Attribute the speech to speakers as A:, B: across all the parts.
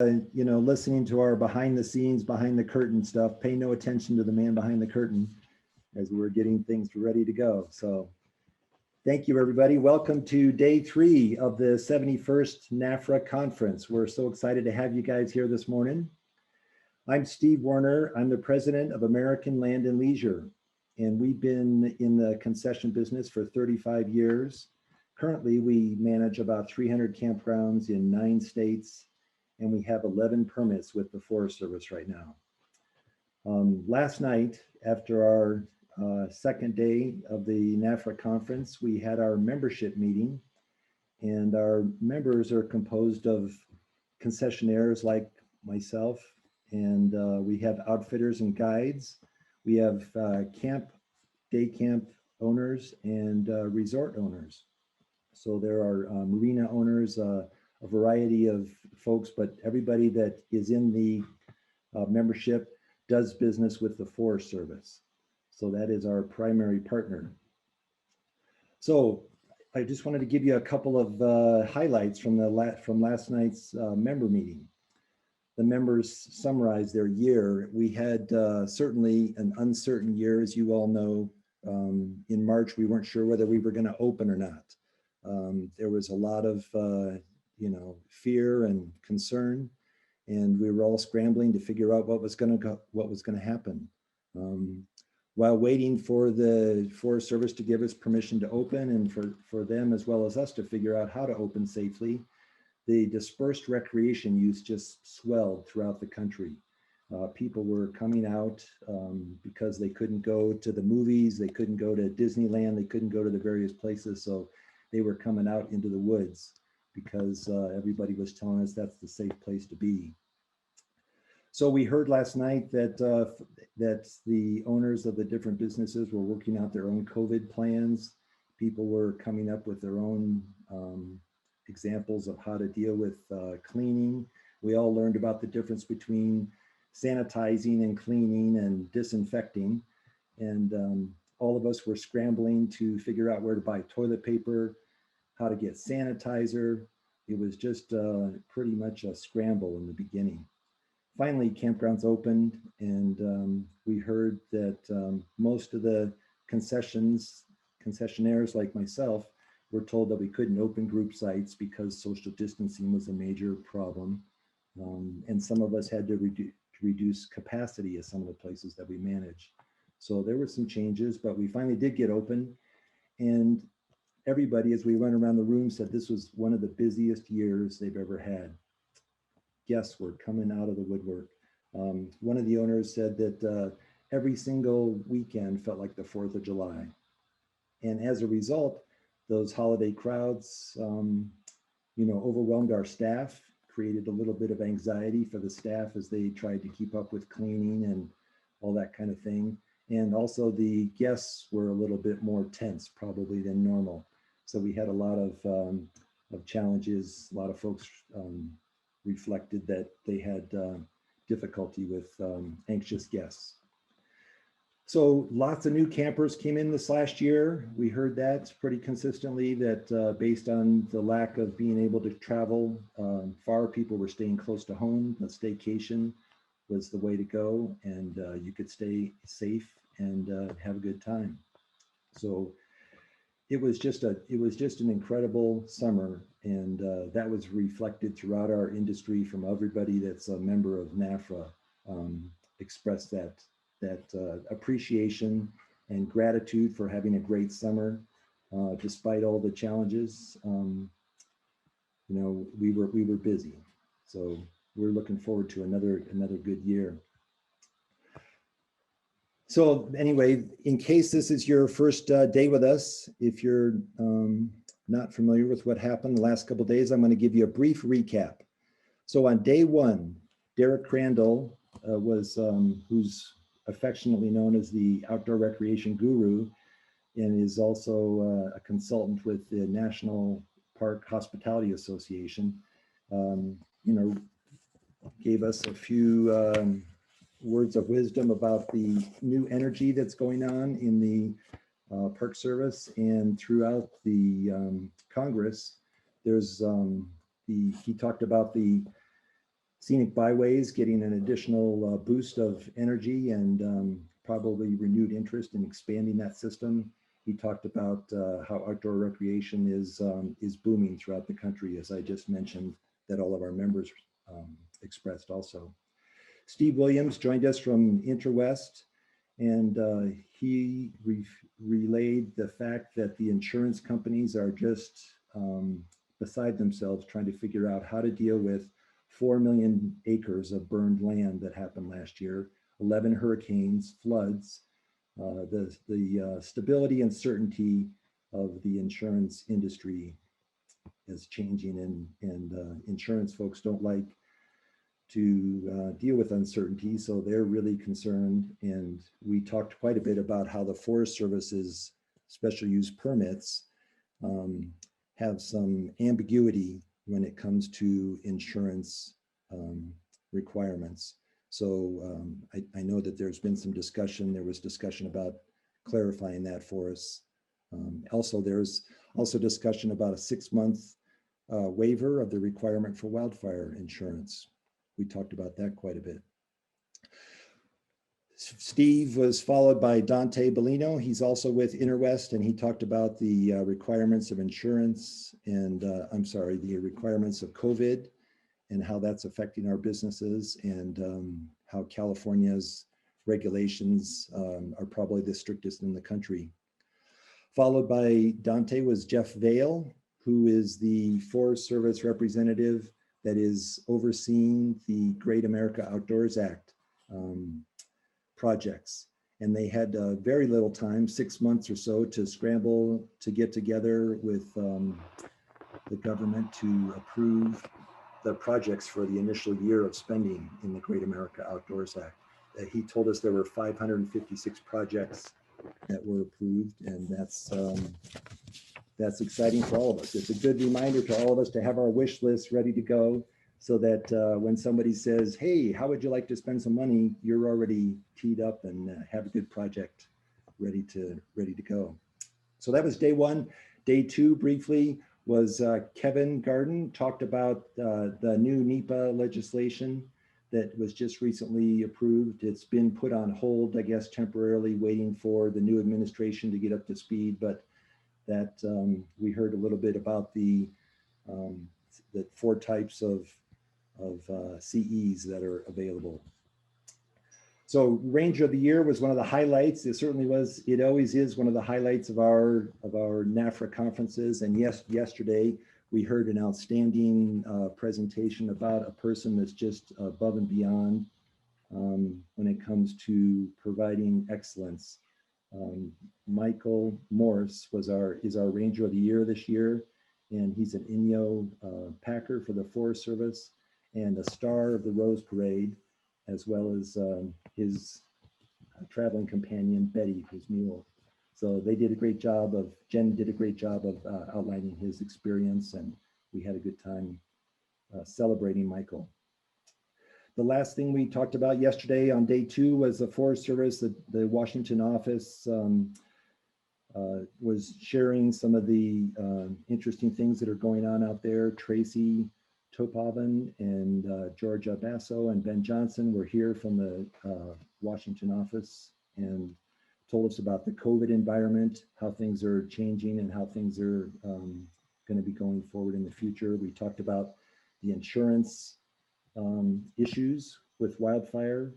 A: listening to our behind the scenes, behind the curtain stuff, pay no attention to the man behind the curtain as we're getting things ready to go. So thank you, everybody. Welcome to day 3 of the 71st NFRA conference. We're so excited to have you guys here this morning. I'm Steve Warner. I'm the president of American Land and Leisure, and we've been in the concession business for 35 years. Currently, we manage about 300 campgrounds in 9 states, and we have 11 permits with the Forest Service right now. Last night, after our second day of the NFRA conference, we had our membership meeting, and our members are composed of concessionaires like myself, and we have outfitters and guides. We have day camp owners and resort owners. So there are marina owners, a variety of folks, but everybody that is in the membership does business with the Forest Service. So that is our primary partner. So I just wanted to give you a couple of highlights from last night's member meeting. The members summarized their year. We had certainly an uncertain year, as you all know. In March, we weren't sure whether we were going to open or not. There was a lot of fear and concern, and we were all scrambling to figure out what was going to happen. While waiting for the Forest Service to give us permission to open, and for them as well as us to figure out how to open safely, the dispersed recreation use just swelled throughout the country. People were coming out because they couldn't go to the movies, they couldn't go to Disneyland, they couldn't go to the various places, so they were coming out into the woods because everybody was telling us that's the safe place to be. So we heard last night that the owners of the different businesses were working out their own COVID plans. People were coming up with their own examples of how to deal with cleaning. We all learned about the difference between sanitizing and cleaning and disinfecting. And all of us were scrambling to figure out where to buy toilet paper, how to get sanitizer. It was just pretty much a scramble in the beginning. Finally, campgrounds opened, and we heard that most of the concessionaires like myself were told that we couldn't open group sites because social distancing was a major problem. And some of us had to reduce capacity at some of the places that we manage. So there were some changes, but we finally did get open. And everybody, as we went around the room, said this was one of the busiest years they've ever had. Guests were coming out of the woodwork. One of the owners said that every single weekend felt like the 4th of July. And as a result, those holiday crowds, overwhelmed our staff, created a little bit of anxiety for the staff as they tried to keep up with cleaning and all that kind of thing. And also the guests were a little bit more tense probably than normal. So we had a lot of challenges. A lot of folks reflected that they had difficulty with anxious guests. So lots of new campers came in this last year. We heard that pretty consistently, that based on the lack of being able to travel far, people were staying close to home. The staycation was the way to go, and you could stay safe and have a good time. So it was just an incredible summer, and that was reflected throughout our industry from everybody that's a member of NFRA. Expressed that appreciation and gratitude for having a great summer, despite all the challenges. We were busy, so we're looking forward to another good year. So anyway, in case this is your first day with us, if you're not familiar with what happened the last couple of days, I'm going to give you a brief recap. So on day 1, Derek Crandall who's affectionately known as the outdoor recreation guru, and is also a consultant with the National Park Hospitality Association, gave us a few words of wisdom about the new energy that's going on in the Park Service and throughout the Congress. There's he talked about the Scenic byways getting an additional boost of energy and probably renewed interest in expanding that system. He talked about how outdoor recreation is booming throughout the country, as I just mentioned, that all of our members expressed also. Steve Williams joined us from Interwest, and he relayed the fact that the insurance companies are just beside themselves trying to figure out how to deal with 4 million acres of burned land that happened last year, 11 hurricanes, floods, the stability and certainty of the insurance industry is changing, and insurance folks don't like to deal with uncertainty, so they're really concerned. And we talked quite a bit about how the Forest Service's special use permits have some ambiguity when it comes to insurance requirements. So I know that there's been some discussion. There was discussion about clarifying that for us. Also, there's also discussion about a 6-month waiver of the requirement for wildfire insurance. We talked about that quite a bit. Steve was followed by Dante Bellino. He's also with Interwest, and he talked about the requirements of insurance and the requirements of COVID and how that's affecting our businesses, and how California's regulations are probably the strictest in the country. Followed by Dante was Jeff Vail, who is the Forest Service representative that is overseeing the Great America Outdoors Act projects. And they had very little time, 6 months or so, to scramble to get together with the government to approve the projects for the initial year of spending in the Great America Outdoors Act. He told us there were 556 projects that were approved, and that's exciting for all of us. It's a good reminder to all of us to have our wish list ready to go, so that when somebody says, hey, how would you like to spend some money, you're already teed up and have a good project ready to go. So that was day one. Day two, briefly, was Kevin Garden talked about the new NEPA legislation that was just recently approved. It's been put on hold, I guess, temporarily, waiting for the new administration to get up to speed, but that we heard a little bit about the 4 types of CEs that are available. So Ranger of the Year was one of the highlights. It certainly was. It always is one of the highlights of our NFRA conferences. And yes, yesterday we heard an outstanding presentation about a person that's just above and beyond when it comes to providing excellence. Michael Morse is our Ranger of the Year this year, and he's an Inyo packer for the Forest Service and a star of the Rose Parade, as well as his traveling companion, Betty, his mule. So they did a great job Jen did a great job of outlining his experience, and we had a good time celebrating Michael. The last thing we talked about yesterday on day 2 was the Forest Service. The Washington office was sharing some of the interesting things that are going on out there. Tracy Topoven and Georgia Basso and Ben Johnson were here from the Washington office and told us about the COVID environment, how things are changing and how things are going to be going forward in the future. We talked about the insurance issues with wildfire,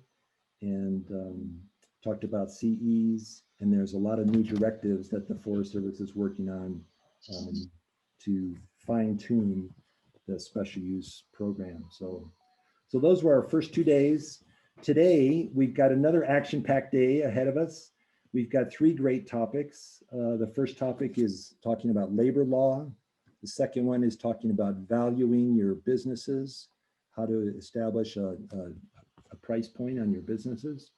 A: and talked about CEs, and there's a lot of new directives that the Forest Service is working on to fine tune the special use program. So those were our first 2 days. Today, we've got another action-packed day ahead of us. We've got 3 great topics. The first topic is talking about labor law. The second one is talking about valuing your businesses, how to establish a price point on your businesses.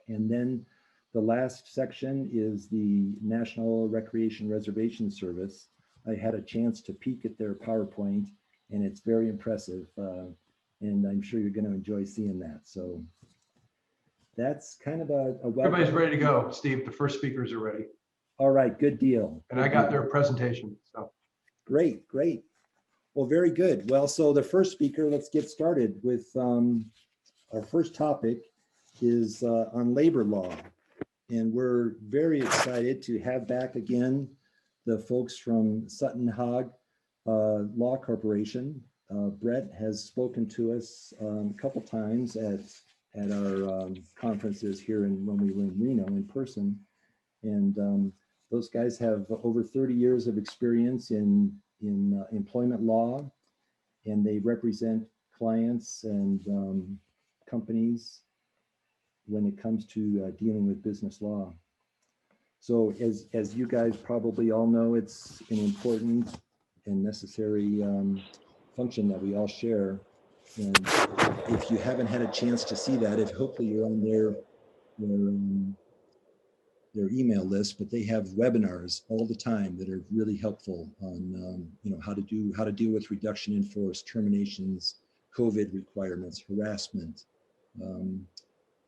A: And then the last section is the National Recreation Reservation Service. I had a chance to peek at their PowerPoint, and it's very impressive. And I'm sure you're going to enjoy seeing that. So that's kind of a welcome.
B: Everybody's ready to go, Steve. The first speakers are ready.
A: All right, good deal.
B: And I got their presentation. So
A: great. Well, very good. Well, so the first speaker, let's get started with our first topic is on labor law. And we're very excited to have back again the folks from Sutton Hogg Law Corporation. Brett has spoken to us a couple times at our conferences here when we were in Reno in person. And those guys have over 30 years of experience in employment law, and they represent clients and companies when it comes to dealing with business law. So as you guys probably all know, it's an important and necessary function that we all share. And if you haven't had a chance to see that, hopefully you're on their email list, but they have webinars all the time that are really helpful on how to deal with reduction in force, terminations, COVID requirements, harassment,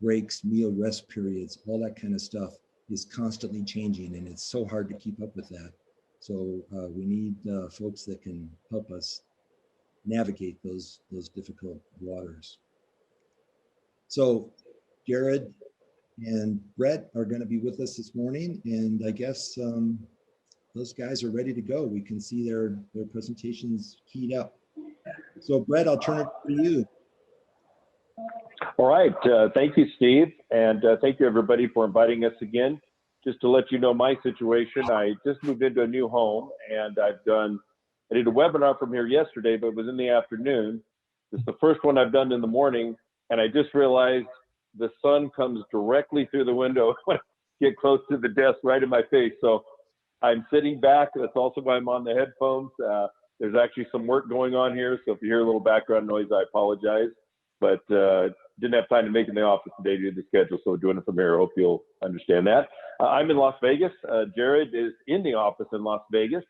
A: breaks, meal rest periods, all that kind of stuff is constantly changing, and it's so hard to keep up with that. So we need folks that can help us navigate those difficult waters. So Jared and Brett are going to be with us this morning, and I guess those guys are ready to go. We can see their presentations keyed up. So Brett, I'll turn it to you.
C: All right, thank you, Steve, and thank you everybody for inviting us again. Just to let you know my situation, I just moved into a new home, and I did a webinar from here yesterday, but it was in the afternoon. It's the first one I've done in the morning, and I just realized the sun comes directly through the window when I get close to the desk, right in my face. So I'm sitting back. That's also why I'm on the headphones. There's actually some work going on here, so if you hear a little background noise, I apologize. But didn't have time to make it in the office today to do the schedule, so we're doing it from here. I hope you'll understand that. I'm in Las Vegas. Jared is in the office in Las Vegas,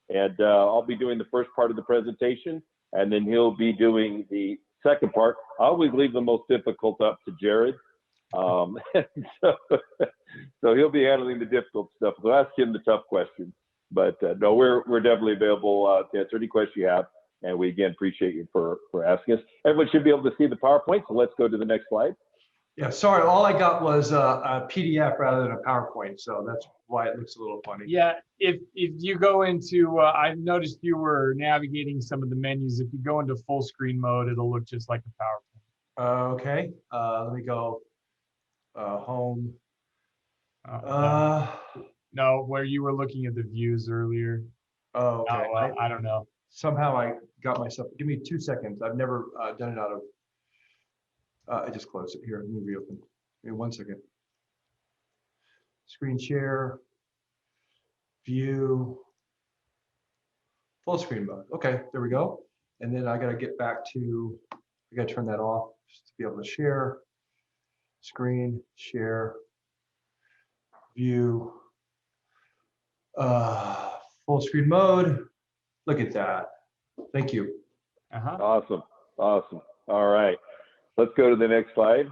C: and I'll be doing the first part of the presentation, and then he'll be doing the second part. I always leave the most difficult up to Jared. So he'll be handling the difficult stuff. So ask him the tough questions. But no, we're definitely available to answer any question you have. And we again appreciate you for asking us. Everyone should be able to see the PowerPoint, so let's go to the next slide.
B: Yeah, sorry, all I got was a PDF rather than a PowerPoint, so that's why it looks a little funny.
D: Yeah, if you go into, I've noticed you were navigating some of the menus. If you go into full screen mode, it'll look just like a PowerPoint.
B: Okay, let me go home.
D: No, where you were looking at the views earlier.
B: Oh, okay.
D: No, I don't know.
B: Somehow I got myself, give me 2 seconds. I've never done it out of, I just closed it here. Let me reopen. Give me 1 second. Screen share, view, full screen mode. Okay, there we go. And then I got to get back to, I got to turn that off just to be able to share, screen, share, view, full screen mode. Look at that. Thank you.
C: Awesome. Awesome. All right. Let's go to the next slide.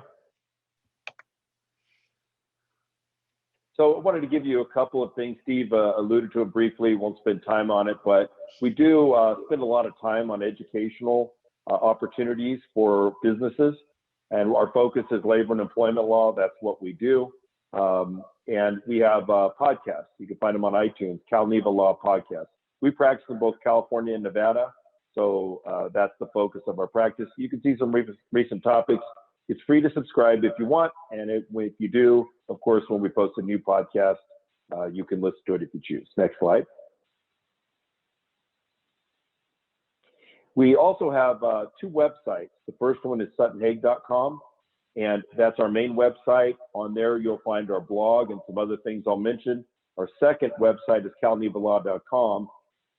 C: So I wanted to give you a couple of things. Steve alluded to it briefly. Won't spend time on it, but we do spend a lot of time on educational opportunities for businesses. And our focus is labor and employment law. That's what we do. And we have podcasts. You can find them on iTunes, CalNEVA Law Podcast. We practice in both California and Nevada, so that's the focus of our practice. You can see some recent topics. It's free to subscribe if you want, and if you do, of course, when we post a new podcast, you can listen to it if you choose. Next slide. We also have 2 websites. The first one is suttonhag.com, and that's our main website. On there, you'll find our blog and some other things I'll mention. Our second website is calnevalaw.com.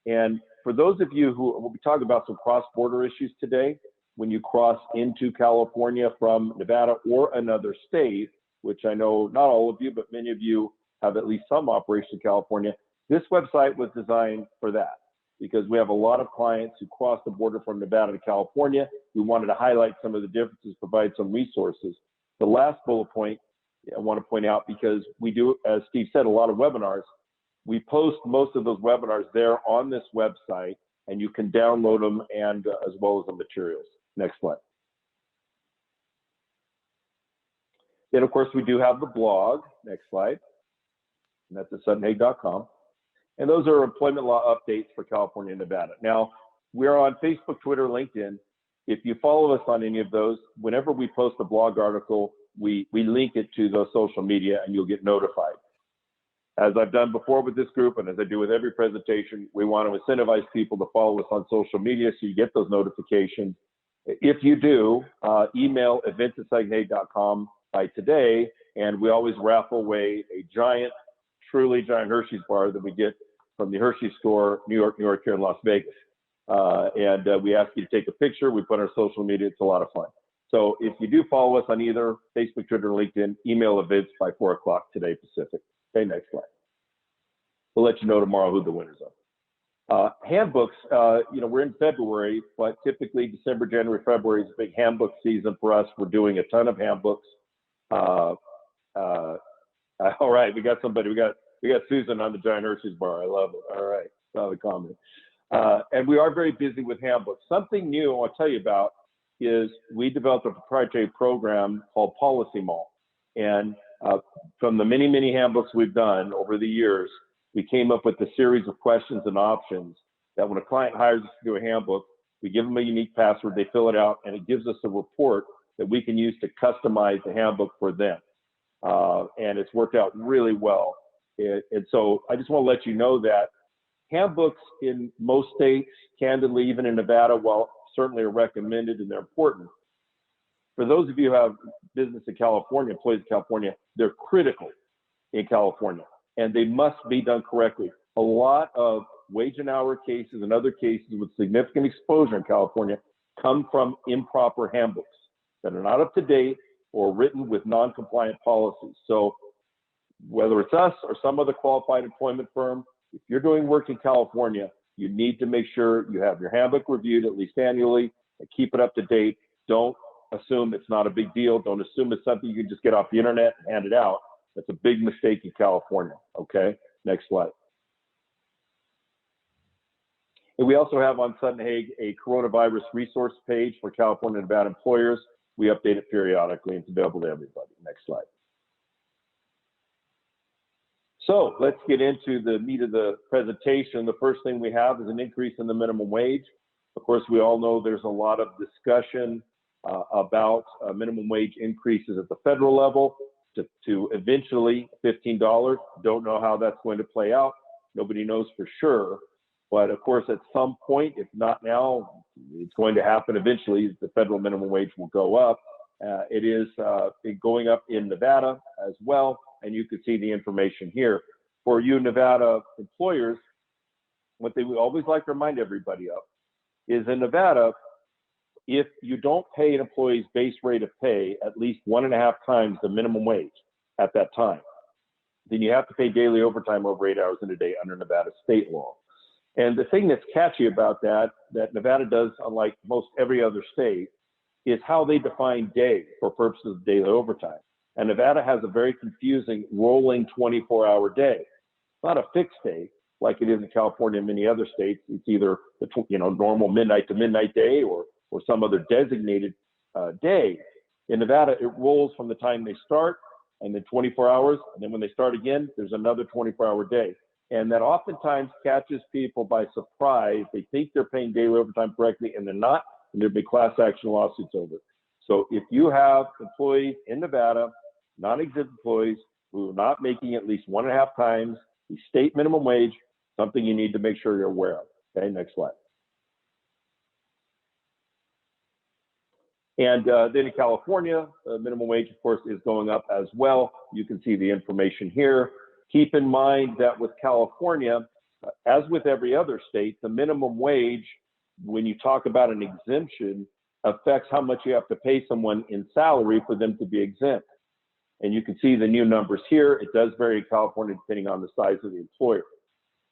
C: And for those of you who, we'll be talking about some cross-border issues today, when you cross into California from Nevada or another state, which I know not all of you, but many of you have at least some operation in California, this website was designed for that because we have a lot of clients who cross the border from Nevada to California. We wanted to highlight some of the differences, provide some resources. The last bullet point I want to point out, because we do, as Steve said, a lot of webinars. We post most of those webinars there on this website, and you can download them and as well as the materials. Next slide. Then, of course, we do have the blog. Next slide. And that's at suttonhague.com. And those are employment law updates for California and Nevada. Now, we're on Facebook, Twitter, LinkedIn. If you follow us on any of those, whenever we post a blog article, we link it to those social media and you'll get notified. As I've done before with this group and as I do with every presentation, we want to incentivize people to follow us on social media so you get those notifications. If you do, email events@suttonhague.com by today, and we always raffle away a giant, truly giant Hershey's bar that we get from the Hershey store, New York, here in Las Vegas. We ask you to take a picture. We put on our social media. It's a lot of fun. So if you do follow us on either Facebook, Twitter, or LinkedIn, email events by 4 o'clock today Pacific. Okay, next slide. We'll let you know tomorrow who the winners are. Handbooks, we're in February, but typically December, January, February is a big handbook season for us. We're doing a ton of handbooks. All right, we got somebody. We got Susan on the Giant Hershey's bar. I love it. All right, solid comment. And we are very busy with handbooks. Something new I want to tell you about is we developed a proprietary program called Policy Mall. And from the many, many handbooks we've done over the years, we came up with a series of questions and options that when a client hires us to do a handbook, we give them a unique password, they fill it out, and it gives us a report that we can use to customize the handbook for them. And it's worked out really well. And so I just want to let you know that handbooks in most states, candidly, even in Nevada, while certainly are recommended and they're important, for those of you who have business in California, employees in California, they're critical in California, and they must be done correctly. A lot of wage and hour cases and other cases with significant exposure in California come from improper handbooks that are not up to date or written with non-compliant policies. So whether it's us or some other qualified employment firm, if you're doing work in California, you need to make sure you have your handbook reviewed at least annually and keep it up to date. Don't assume it's not a big deal. Don't assume it's something you can just get off the internet and hand it out. That's a big mistake in California. Okay, next slide. And we also have on Sutton Hague a coronavirus resource page for California and Nevada employers. We update it periodically and it's available to everybody. Next slide. So let's get into the meat of the presentation. The first thing we have is an increase in the minimum wage. Of course, we all know there's a lot of discussion about minimum wage increases at the federal level to eventually $15. Don't know how that's going to play out. Nobody knows for sure. But of course, at some point, if not now, it's going to happen eventually. The federal minimum wage will go up. It is going up in Nevada as well. And you can see the information here. For you Nevada employers, what they would always like to remind everybody of is in Nevada, if you don't pay an employee's base rate of pay at least 1.5 times the minimum wage at that time, then you have to pay daily overtime over 8 hours in a day under Nevada state law. And the thing that's catchy about that Nevada does, unlike most every other state, is how they define day for purposes of daily overtime. And Nevada has a very confusing rolling 24-hour day. It's not a fixed day like it is in California and many other states. It's either the normal midnight to midnight day or some other designated day. In Nevada, it rolls from the time they start and then 24 hours. And then when they start again, there's another 24-hour day. And that oftentimes catches people by surprise. They think they're paying daily overtime correctly and they're not, and there'll be class action lawsuits over it. So if you have employees in Nevada, non-exempt employees who are not making at least 1.5 times the state minimum wage, something you need to make sure you're aware of. Okay, next slide. And then in California, minimum wage, of course, is going up as well. You can see the information here. Keep in mind that with California, as with every other state, the minimum wage, when you talk about an exemption, affects how much you have to pay someone in salary for them to be exempt. And you can see the new numbers here. It does vary in California depending on the size of the employer.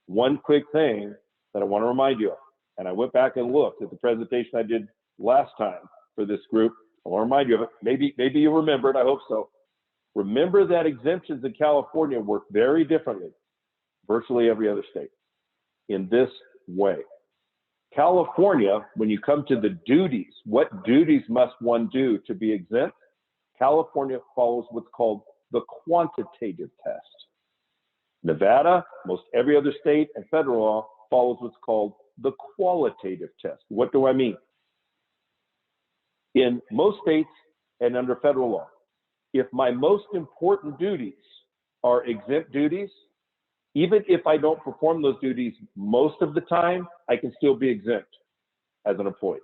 C: One quick thing that I want to remind you of, and I went back and looked at the presentation I did last time for this group. I want to remind you of it. Maybe you remember it. I hope so. Remember that exemptions in California work very differently, virtually every other state, in this way. California, when you come to the duties, what duties must one do to be exempt? California follows what's called the quantitative test. Nevada, most every other state, and federal law follows what's called the qualitative test. What do I mean? In most states and under federal law, if my most important duties are exempt duties, even if I don't perform those duties most of the time, I can still be exempt as an employee.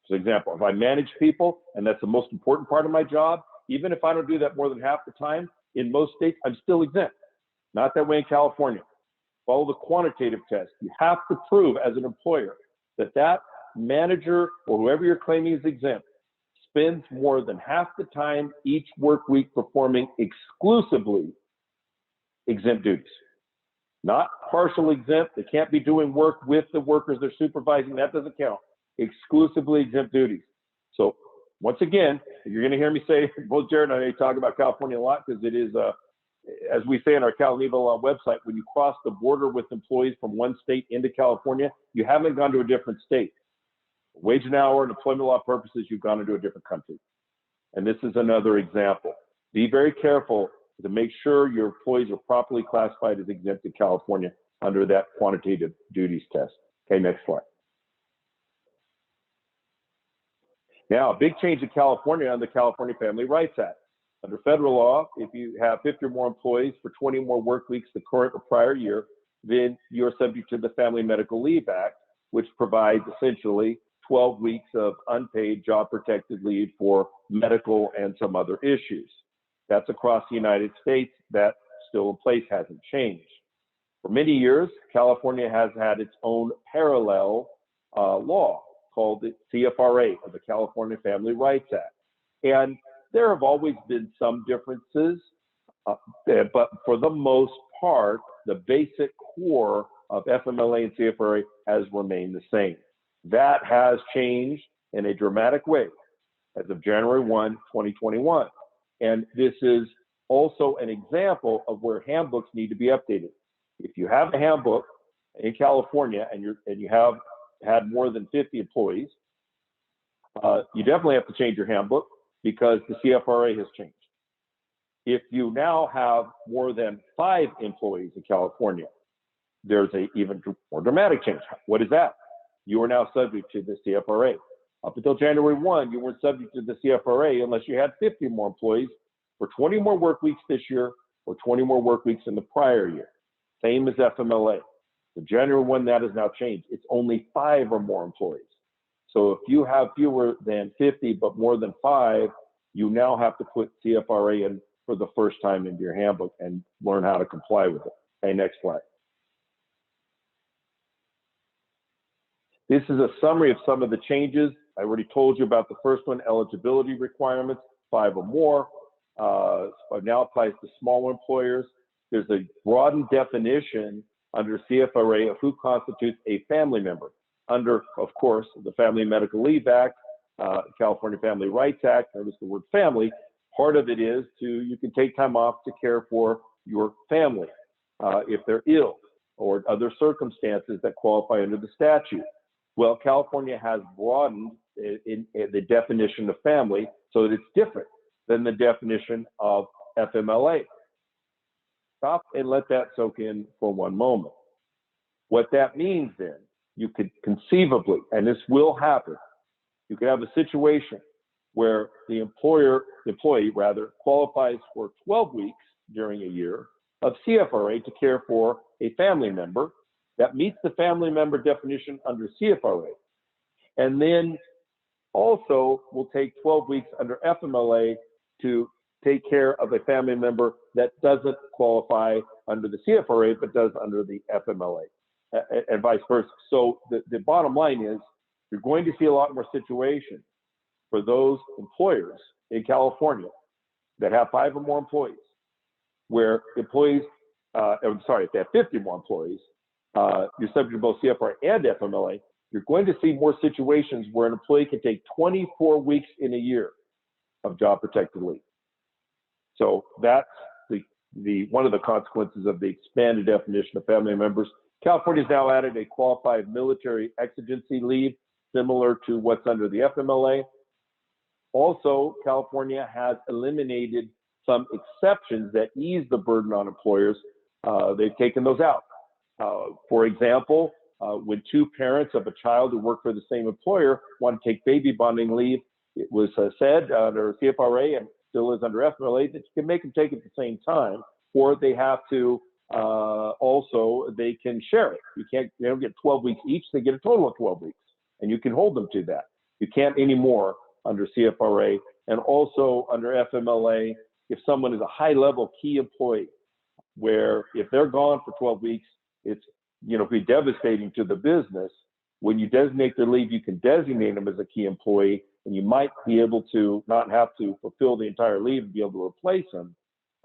C: For example, if I manage people and that's the most important part of my job, even if I don't do that more than half the time, in most states, I'm still exempt. Not that way in California. Follow the quantitative test. You have to prove as an employer that that manager or whoever you're claiming is exempt spends more than half the time each work week performing exclusively exempt duties. Not partial exempt. They can't be doing work with the workers they're supervising. That doesn't count. Exclusively exempt duties. So once again, you're going to hear me say, both Jared and I talk about California a lot because it is, as we say in our Cal Nevo Law website, when you cross the border with employees from one state into California, you haven't gone to a different state. Wage and hour and employment law purposes, you've gone into a different country. And this is another example. Be very careful to make sure your employees are properly classified as exempt in California under that quantitative duties test. Okay, next slide. Now, a big change in California on the California Family Rights Act. Under federal law, if you have 50 or more employees for 20 more work weeks the current or prior year, then you're subject to the Family Medical Leave Act, which provides essentially 12 weeks of unpaid job protected leave for medical and some other issues. That's across the United States. That's still in place, hasn't changed. For many years, California has had its own parallel law called the CFRA, or the California Family Rights Act. And there have always been some differences, but for the most part, the basic core of FMLA and CFRA has remained the same. That has changed in a dramatic way as of January 1, 2021. And this is also an example of where handbooks need to be updated. If you have a handbook in California and you have had more than 50 employees, you definitely have to change your handbook because the CFRA has changed. If you now have more than 5 employees in California, there's an even more dramatic change. What is that? You are now subject to the CFRA. Up until January 1, you weren't subject to the CFRA unless you had 50 more employees for 20 more work weeks this year or 20 more work weeks in the prior year. Same as FMLA. The January 1, that has now changed. It's only 5 or more employees. So if you have fewer than 50 but more than 5, you now have to put CFRA in for the first time into your handbook and learn how to comply with it. Okay, next slide. This is a summary of some of the changes. I already told you about the first one, eligibility requirements, 5 or more. Now applies to smaller employers. There's a broadened definition under CFRA of who constitutes a family member. Under, of course, the Family Medical Leave Act, California Family Rights Act, notice the word family. Part of it is you can take time off to care for your family if they're ill or other circumstances that qualify under the statute. Well, California has broadened in the definition of family so that it's different than the definition of FMLA. Stop and let that soak in for one moment. What that means then, you could conceivably, and this will happen, you could have a situation where the employee qualifies for 12 weeks during a year of CFRA to care for a family member that meets the family member definition under CFRA. And then also will take 12 weeks under FMLA to take care of a family member that doesn't qualify under the CFRA, but does under the FMLA, and vice versa. So the bottom line is you're going to see a lot more situations for those employers in California that have 5 or more employees, where employees, if they have 50 more employees, you're subject to both CFRA and FMLA. You're going to see more situations where an employee can take 24 weeks in a year of job protected leave. So that's one of the consequences of the expanded definition of family members. California's now added a qualified military exigency leave, similar to what's under the FMLA. Also, California has eliminated some exceptions that ease the burden on employers. They've taken those out. For example, when two parents of a child who work for the same employer want to take baby bonding leave, it was said under CFRA and still is under FMLA that you can make them take it at the same time, or they have to also, they can share it. They don't get 12 weeks each, they get a total of 12 weeks, and you can hold them to that. You can't anymore under CFRA, and also under FMLA, if someone is a high-level key employee, where if they're gone for 12 weeks, it's be devastating to the business. When you designate their leave, you can designate them as a key employee, and you might be able to not have to fulfill the entire leave and be able to replace them.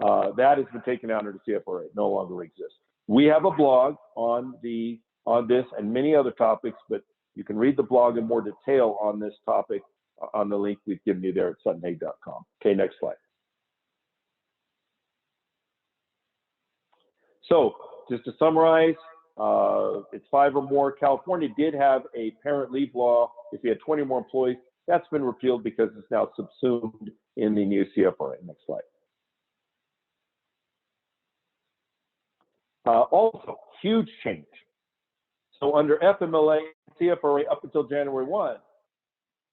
C: That has been taken out under the CFRA, no longer exists. We have a blog on this and many other topics, but you can read the blog in more detail on this topic on the link we've given you there at suttonhague.com. Okay, next slide. So just to summarize, it's 5 or more. California did have a parent leave law. If you had 20 more employees, that's been repealed because it's now subsumed in the new CFRA. Next slide. Also, huge change. So under FMLA, CFRA up until January 1,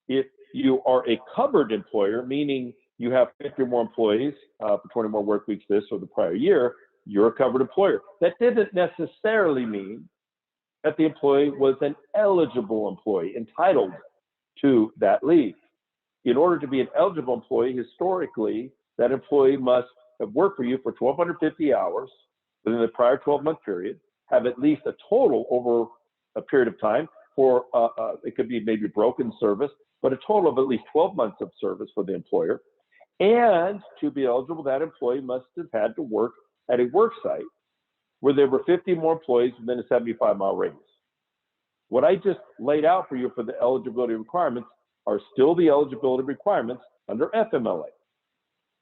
C: if you are a covered employer, meaning you have 50 or more employees for 20 more work weeks this or the prior year, you're a covered employer. That didn't necessarily mean that the employee was an eligible employee, entitled to that leave. In order to be an eligible employee, historically, that employee must have worked for you for 1,250 hours within the prior 12-month period, have at least a total over a period of time for, it could be maybe broken service, but a total of at least 12 months of service for the employer. And to be eligible, that employee must have had to work at a work site where there were 50 more employees within a 75-mile radius. What I just laid out for you for the eligibility requirements are still the eligibility requirements under FMLA.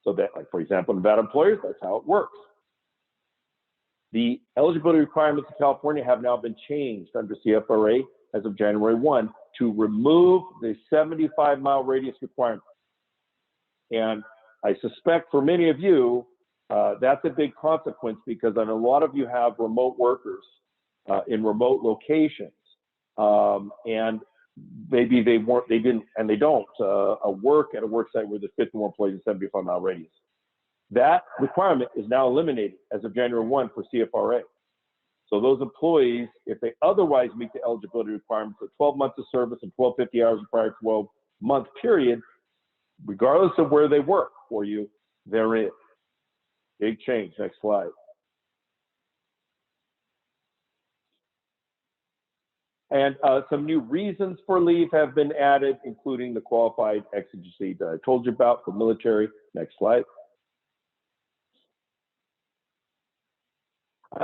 C: So that, like, for example, Nevada employers, that's how it works. The eligibility requirements in California have now been changed under CFRA as of January 1 to remove the 75-mile radius requirement. And I suspect for many of you, that's a big consequence, because I know a lot of you have remote workers in remote locations, and maybe they didn't, and they don't work at a work site where there's 50 more employees in 75-mile radius. That requirement is now eliminated as of January 1 for CFRA. So those employees, if they otherwise meet the eligibility requirements of 12 months of service and 1,250 hours of prior 12-month period, regardless of where they work for you, they're in. Big change. Next slide. And some new reasons for leave have been added, including the qualified exigency that I told you about for military. Next slide.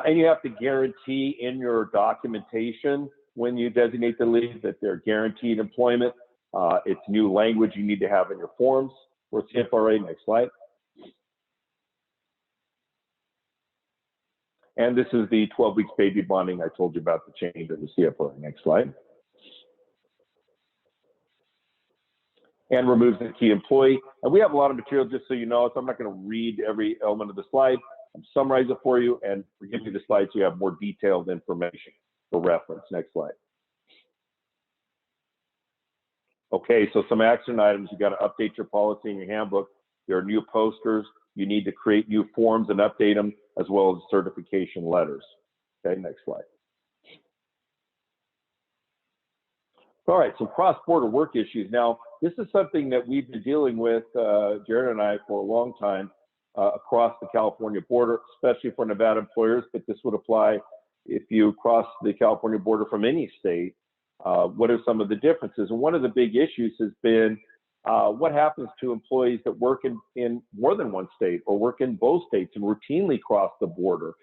C: And you have to guarantee in your documentation when you designate the leave that they're guaranteed employment. It's new language you need to have in your forms for CFRA. Next slide. And this is the 12 weeks baby bonding I told you about, the change of the CFRA. Next slide. And removes the key employee. And we have a lot of material, just so you know, so I'm not going to read every element of the slide. I'm summarize it for you and give you the slides so you have more detailed information for reference. Next slide. Okay, so some action items. You got to update your policy in your handbook. There are new posters. You need to create new forms and update them, as well as certification letters. Okay, next slide. All right, so cross-border work issues. Now, this is something that we've been dealing with, Jared and I, for a long time across the California border, especially for Nevada employers, but this would apply if you cross the California border from any state. What are some of the differences? And one of the big issues has been what happens to employees that work in more than one state or work in both states and routinely cross the border.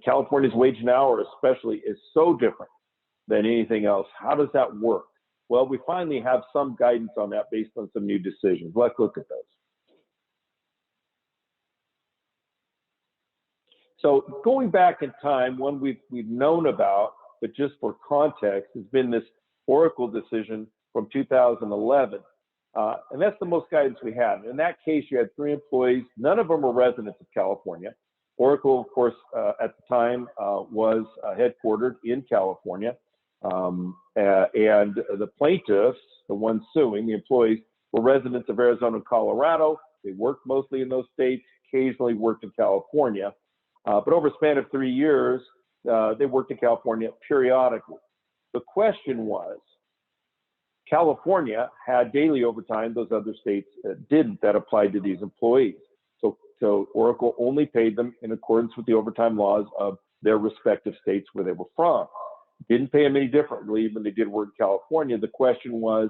C: California's wage and hour especially is so different than anything else. How does that work? Well, we finally have some guidance on that based on some new decisions. Let's look at those. So going back in time, one we've known about, but just for context, has been this Oracle decision from 2011. And that's the most guidance we had. In that case, you had 3 employees. None of them were residents of California. Oracle, of course, at the time was headquartered in California. And the plaintiffs, the ones suing, the employees, were residents of Arizona and Colorado. They worked mostly in those states, occasionally worked in California. But over a span of 3 years, they worked in California periodically. The question was, California had daily overtime, those other states didn't, that applied to these employees. So Oracle only paid them in accordance with the overtime laws of their respective states where they were from. Didn't pay them any differently when they did work in California. The question was,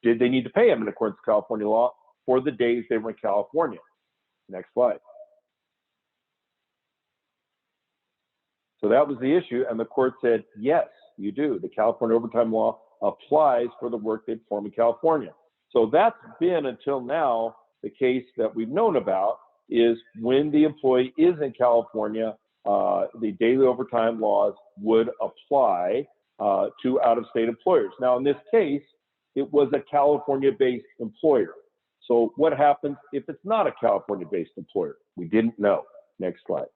C: did they need to pay them in accordance with California law for the days they were in California? Next slide. So that was the issue, and the court said, yes, you do. The California overtime law applies for the work they perform in California. So that's been, until now, the case that we've known about is when the employee is in California, the daily overtime laws would apply to out-of-state employers. Now, in this case, it was a California-based employer. So what happens if it's not a California-based employer? We didn't know. Next slide.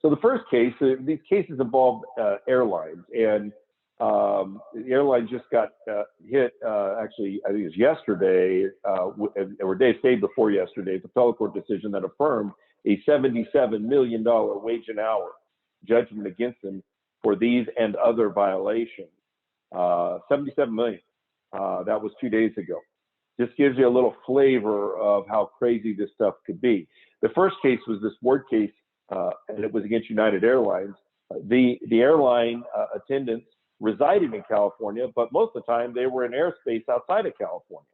C: So the first case, these cases involved airlines, and the airline just got hit, actually, I think it was yesterday, or day stayed before yesterday, the appellate court decision that affirmed a $77 million wage and hour judgment against them for these and other violations. 77 million, that was 2 days ago. Just gives you a little flavor of how crazy this stuff could be. The first case was this Ward case, and it was against United Airlines. The airline attendants resided in California, but most of the time they were in airspace outside of California.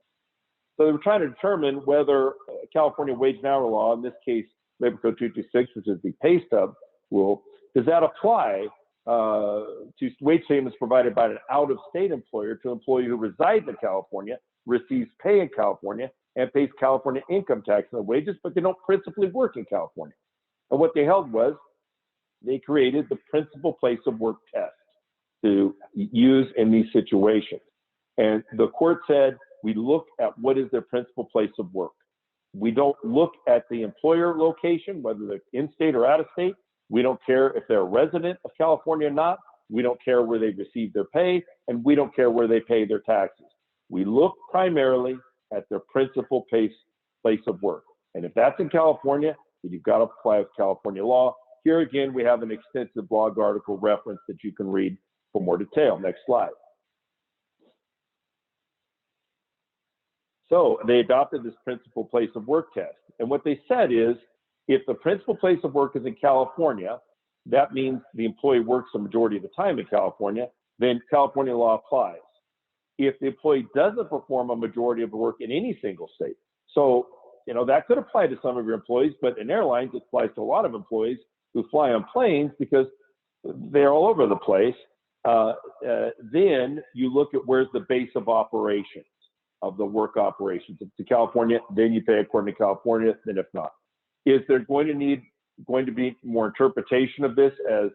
C: So they were trying to determine whether California wage and hour law, in this case, Labor Code 226, which is the pay stub rule, does that apply to wage statements provided by an out-of-state employer to an employee who resides in California, receives pay in California, and pays California income tax on their wages, but they don't principally work in California. And what they held was they created the principal place of work test to use in these situations. And the court said, we look at what is their principal place of work. We don't look at the employer location, whether they're in-state or out-of-state. We don't care if they're a resident of California or not. We don't care where they receive their pay, and we don't care where they pay their taxes. We look primarily at their principal place of work. And if that's in California, then you've got to apply with California law. Here again, we have an extensive blog article reference that you can read for more detail. Next slide. So they adopted this principal place of work test. And what they said is, if the principal place of work is in California, that means the employee works the majority of the time in California, then California law applies. If the employee doesn't perform a majority of the work in any single state, so that could apply to some of your employees, but in airlines, it applies to a lot of employees who fly on planes because they're all over the place. Then you look at where's the base of operations of the work operations. If it's in California, then you pay according to California, then if not. Is there going to be more interpretation of this as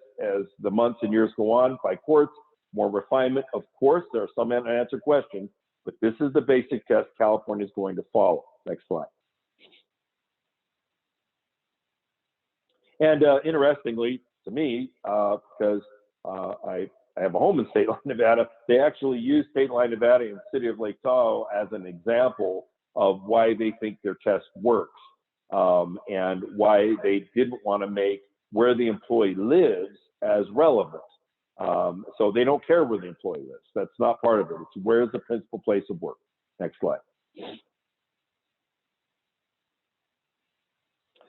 C: the months and years go on by courts, more refinement? Of course, there are some unanswered questions, but this is the basic test California is going to follow. Next slide. And interestingly, to me, because I have a home in State Line, Nevada, they actually use State Line, Nevada and the city of Lake Tahoe as an example of why they think their test works. And why they didn't want to make where the employee lives as relevant. So they don't care where the employee lives. That's not part of it. It's where's the principal place of work. Next slide.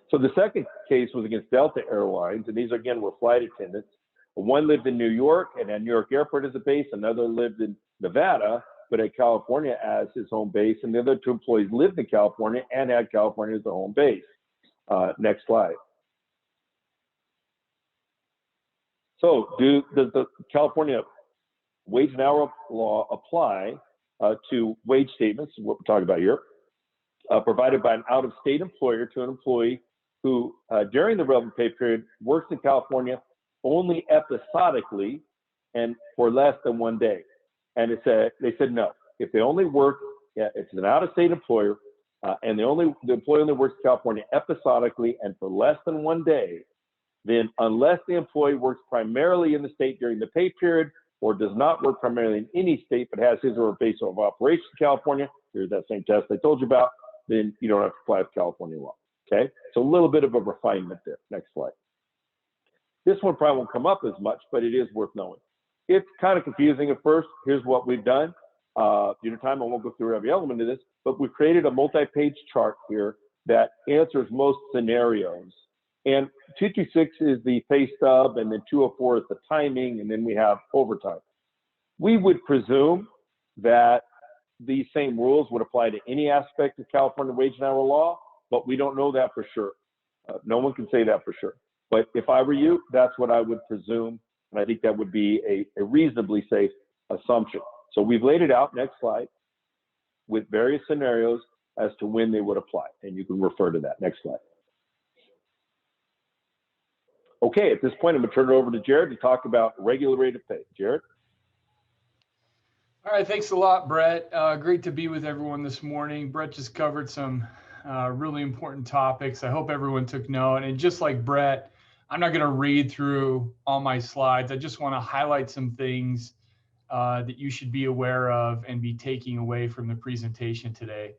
C: So the second case was against Delta Airlines, and these again were flight attendants. One lived in New York and had New York Airport as a base. Another lived in Nevada, but had California as his home base. And the other two employees lived in California and had California as their home base. Next slide. So does the California wage and hour law apply to wage statements, what we're talking about here, provided by an out-of-state employer to an employee who, during the relevant pay period, works in California only episodically and for less than 1 day. And they said no. If they only work, if it's an out-of-state employer, and the employee only works in California episodically and for less than 1 day, then unless the employee works primarily in the state during the pay period or does not work primarily in any state but has his or her base of operations in California, here's that same test I told you about, then you don't have to apply to California law. Okay, so a little bit of a refinement there. Next slide. This one probably won't come up as much, but it is worth knowing. It's kind of confusing at first. Here's what we've done. Due to time, I won't go through every element of this, but we've created a multi-page chart here that answers most scenarios. And 226 is the pay stub, and then 204 is the timing, and then we have overtime. We would presume that these same rules would apply to any aspect of California wage and hour law, but we don't know that for sure. No one can say that for sure. But if I were you, that's what I would presume, and I think that would be a reasonably safe assumption. So we've laid it out, next slide, with various scenarios as to when they would apply, and you can refer to that. Next slide. Okay, at this point, I'm gonna turn it over to Jared to talk about regular rate of pay. Jared?
D: All right, thanks a lot, Brett. Great to be with everyone this morning. Brett just covered some really important topics. I hope everyone took note. And just like Brett, I'm not gonna read through all my slides. I just wanna highlight some things that you should be aware of and be taking away from the presentation today.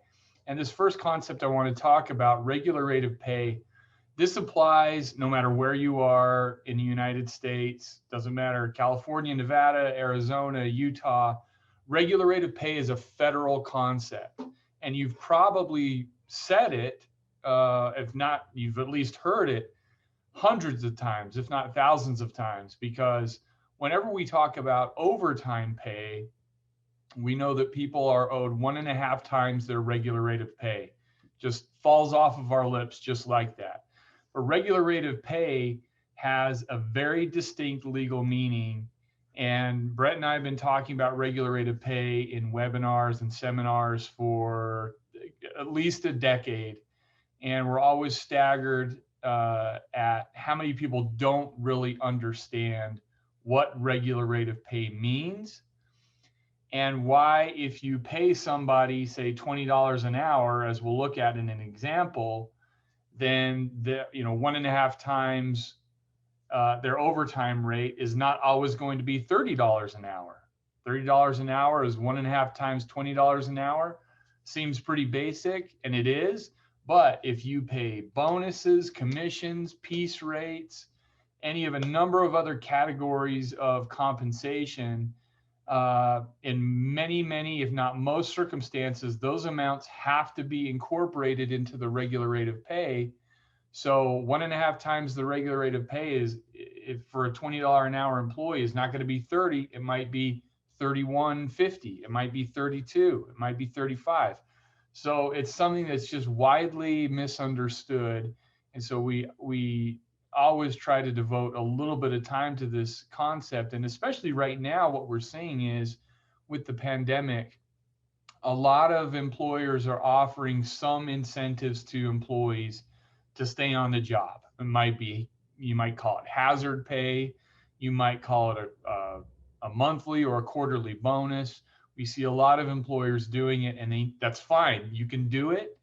D: And this first concept I want to talk about, regular rate of pay. This applies no matter where you are in the United States, doesn't matter, California, Nevada, Arizona, Utah. Regular rate of pay is a federal concept. And you've probably said it, if not, you've at least heard it hundreds of times, if not thousands of times, because whenever we talk about overtime pay, we know that people are owed 1.5 times their regular rate of pay. Just falls off of our lips just like that. A regular rate of pay has a very distinct legal meaning. And Brett and I have been talking about regular rate of pay in webinars and seminars for at least a decade. And we're always staggered at how many people don't really understand what regular rate of pay means, and why, if you pay somebody, say $20 an hour, as we'll look at in an example, then 1.5 times their overtime rate is not always going to be $30 an hour. $30 an hour is 1.5 times $20 an hour. Seems pretty basic, and it is. But if you pay bonuses, commissions, piece rates, any of a number of other categories of compensation, in many, if not most circumstances, those amounts have to be incorporated into the regular rate of pay. So 1.5 times the regular rate of pay is, if for a $20 an hour employee, is not going to be 30. It might be 31.50. It might be 32. It might be 35. So it's something that's just widely misunderstood. And so we always try to devote a little bit of time to this concept. And especially right now, what we're seeing is with the pandemic, a lot of employers are offering some incentives to employees to stay on the job. It might be, you might call it hazard pay. You might call it a monthly or a quarterly bonus. We see a lot of employers doing it, and that's fine. You can do it.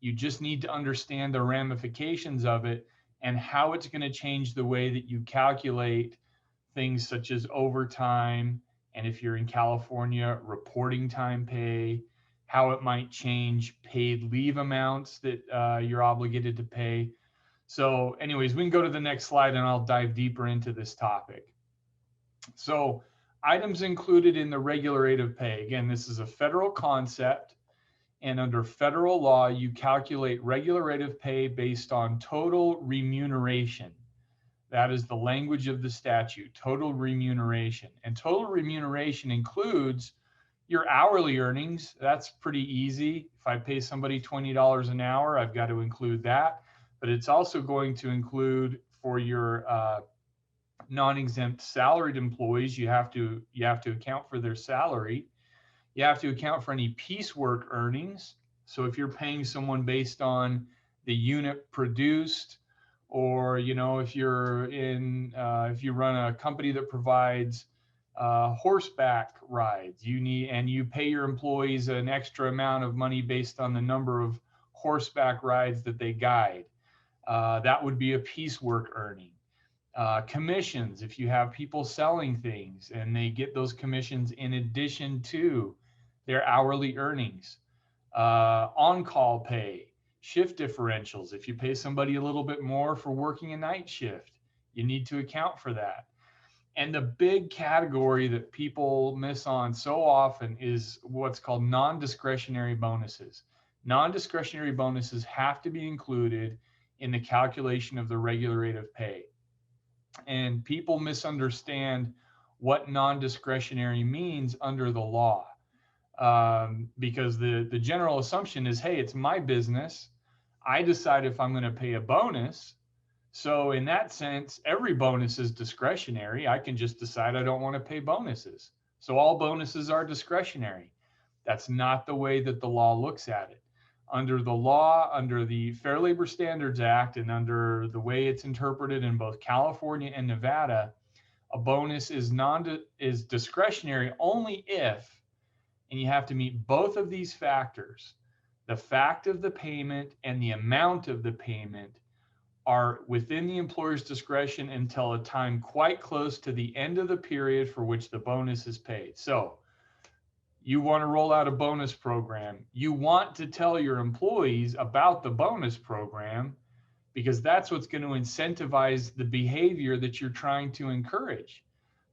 D: You just need to understand the ramifications of it and how it's going to change the way that you calculate things such as overtime, and if you're in California, reporting time pay, how it might change paid leave amounts that you're obligated to pay. So anyways, we can go to the next slide and I'll dive deeper into this topic. So items included in the regular rate of pay. Again, this is a federal concept. And under federal law, you calculate regular rate of pay based on total remuneration. That is the language of the statute, total remuneration. And total remuneration includes your hourly earnings. That's pretty easy. If I pay somebody $20 an hour, I've got to include that. But it's also going to include, for your non-exempt salaried employees, you have to account for their salary. You have to account for any piecework earnings, So if you're paying someone based on the unit produced, or, you know, if you're in, if you run a company that provides horseback rides, and you pay your employees an extra amount of money based on the number of horseback rides that they guide, that would be a piecework earning. Commissions, if you have people selling things and they get those commissions in addition to their hourly earnings. On-call pay, shift differentials. If you pay somebody a little bit more for working a night shift, you need to account for that. And the big category that people miss on so often is what's called non-discretionary bonuses. Non-discretionary bonuses have to be included in the calculation of the regular rate of pay. And people misunderstand what non-discretionary means under the law, because the general assumption is, hey, it's my business. I decide if I'm going to pay a bonus. So in that sense, every bonus is discretionary. I can just decide I don't want to pay bonuses. So all bonuses are discretionary. That's not the way that the law looks at it. Under the law, under the Fair Labor Standards Act, and under the way it's interpreted in both California and Nevada, a bonus is discretionary only if, and you have to meet both of these factors, the fact of the payment and the amount of the payment are within the employer's discretion until a time quite close to the end of the period for which the bonus is paid. So you want to roll out a bonus program. You want to tell your employees about the bonus program because that's what's going to incentivize the behavior that you're trying to encourage.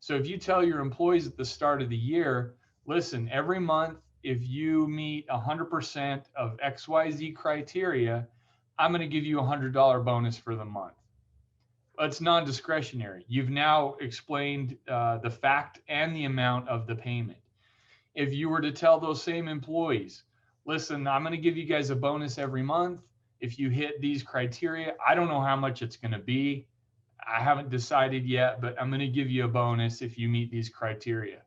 D: So if you tell your employees at the start of the year, listen, every month, if you meet 100% of XYZ criteria, I'm going to give you a $100 bonus for the month. It's non-discretionary. You've now explained the fact and the amount of the payment. If you were to tell those same employees, listen, I'm going to give you guys a bonus every month if you hit these criteria. I don't know how much it's going to be. I haven't decided yet, but I'm going to give you a bonus if you meet these criteria.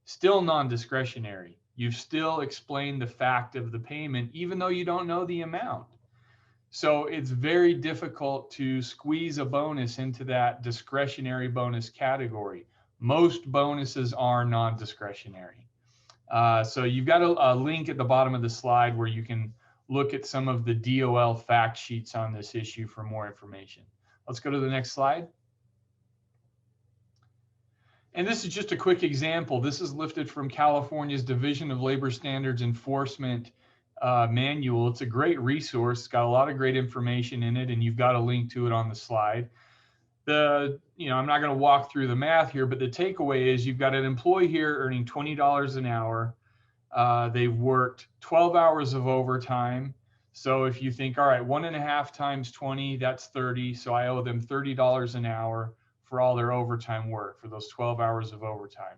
D: Still non-discretionary. You've still explained the fact of the payment, even though you don't know the amount. So it's very difficult to squeeze a bonus into that discretionary bonus category. Most bonuses are non-discretionary. So you've got a link at the bottom of the slide where you can look at some of the DOL fact sheets on this issue for more information. Let's go to the next slide. And this is just a quick example. This is lifted from California's Division of Labor Standards Enforcement manual. It's a great resource. It's got a lot of great information in it, and you've got a link to it on the slide. I'm not going to walk through the math here, but the takeaway is you've got an employee here earning $20 an hour. They've worked 12 hours of overtime. So if you think, all right, 1.5 times 20, that's 30. So I owe them $30 an hour for all their overtime work, for those 12 hours of overtime.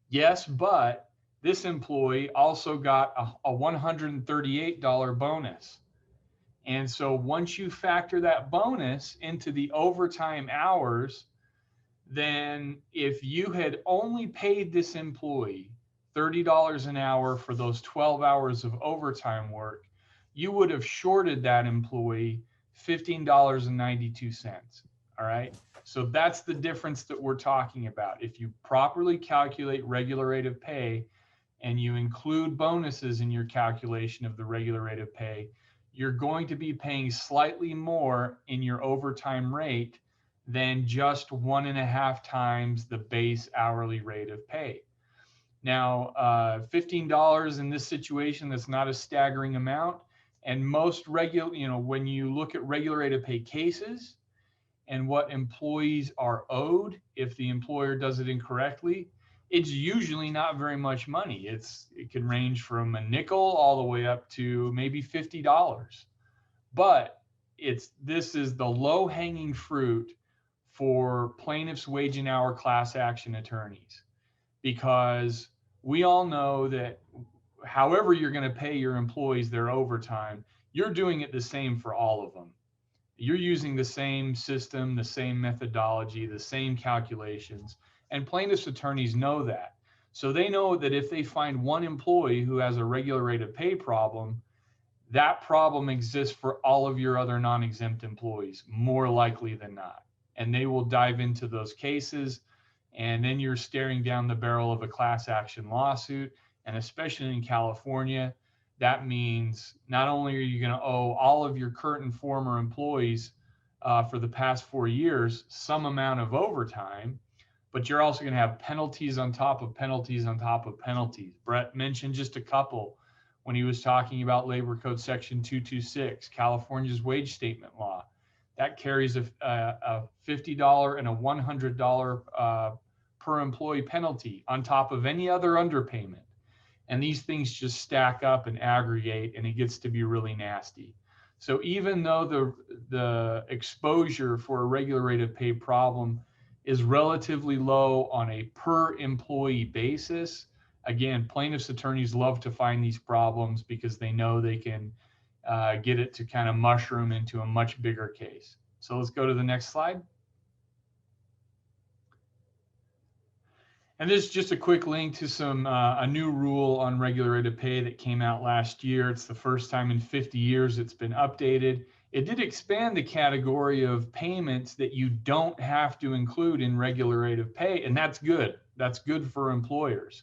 D: Yes, but this employee also got a $138 bonus. And so once you factor that bonus into the overtime hours, then if you had only paid this employee $30 an hour for those 12 hours of overtime work, you would have shorted that employee $15.92. All right. So that's the difference that we're talking about. If you properly calculate regular rate of pay and you include bonuses in your calculation of the regular rate of pay, you're going to be paying slightly more in your overtime rate than just 1.5 times the base hourly rate of pay. Now, $15 in this situation, that's not a staggering amount. And most when you look at regular rate of pay cases and what employees are owed if the employer does it incorrectly, it's usually not very much money. It can range from a nickel all the way up to maybe $50. But this is the low-hanging fruit for plaintiffs' wage and hour class action attorneys, because we all know that however you're going to pay your employees their overtime, you're doing it the same for all of them. You're using the same system, the same methodology, the same calculations, and plaintiffs' attorneys know that. So they know that if they find one employee who has a regular rate of pay problem, that problem exists for all of your other non-exempt employees, more likely than not. And they will dive into those cases. And then you're staring down the barrel of a class action lawsuit. And especially in California, that means not only are you going to owe all of your current and former employees for the past 4 years some amount of overtime, but you're also going to have penalties on top of penalties on top of penalties. Brett mentioned just a couple when he was talking about Labor Code Section 226, California's wage statement law. That carries a $50 and a $100 per employee penalty on top of any other underpayment. And these things just stack up and aggregate, and it gets to be really nasty. So even though the exposure for a regular rate of pay problem is relatively low on a per employee basis, again, plaintiffs' attorneys love to find these problems because they know they can get it to kind of mushroom into a much bigger case. So let's go to the next slide. And this is just a quick link to a new rule on regular rate of pay that came out last year. It's the first time in 50 years it's been updated. It did expand the category of payments that you don't have to include in regular rate of pay, and that's good. That's good for employers.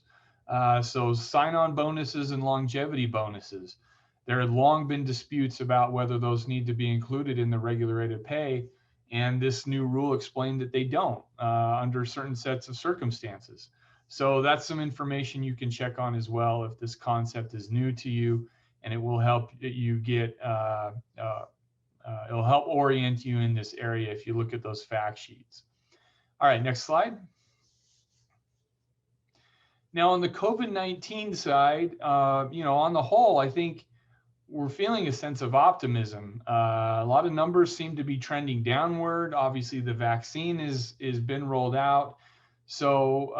D: So sign-on bonuses and longevity bonuses. There had long been disputes about whether those need to be included in the regular rate of pay. And this new rule explained that they don't under certain sets of circumstances. So that's some information you can check on as well if this concept is new to you, and it will help you get, it'll help orient you in this area if you look at those fact sheets. All right, next slide. Now on the COVID-19 side, on the whole, I think we're feeling a sense of optimism. A lot of numbers seem to be trending downward. Obviously, the vaccine is been rolled out. So,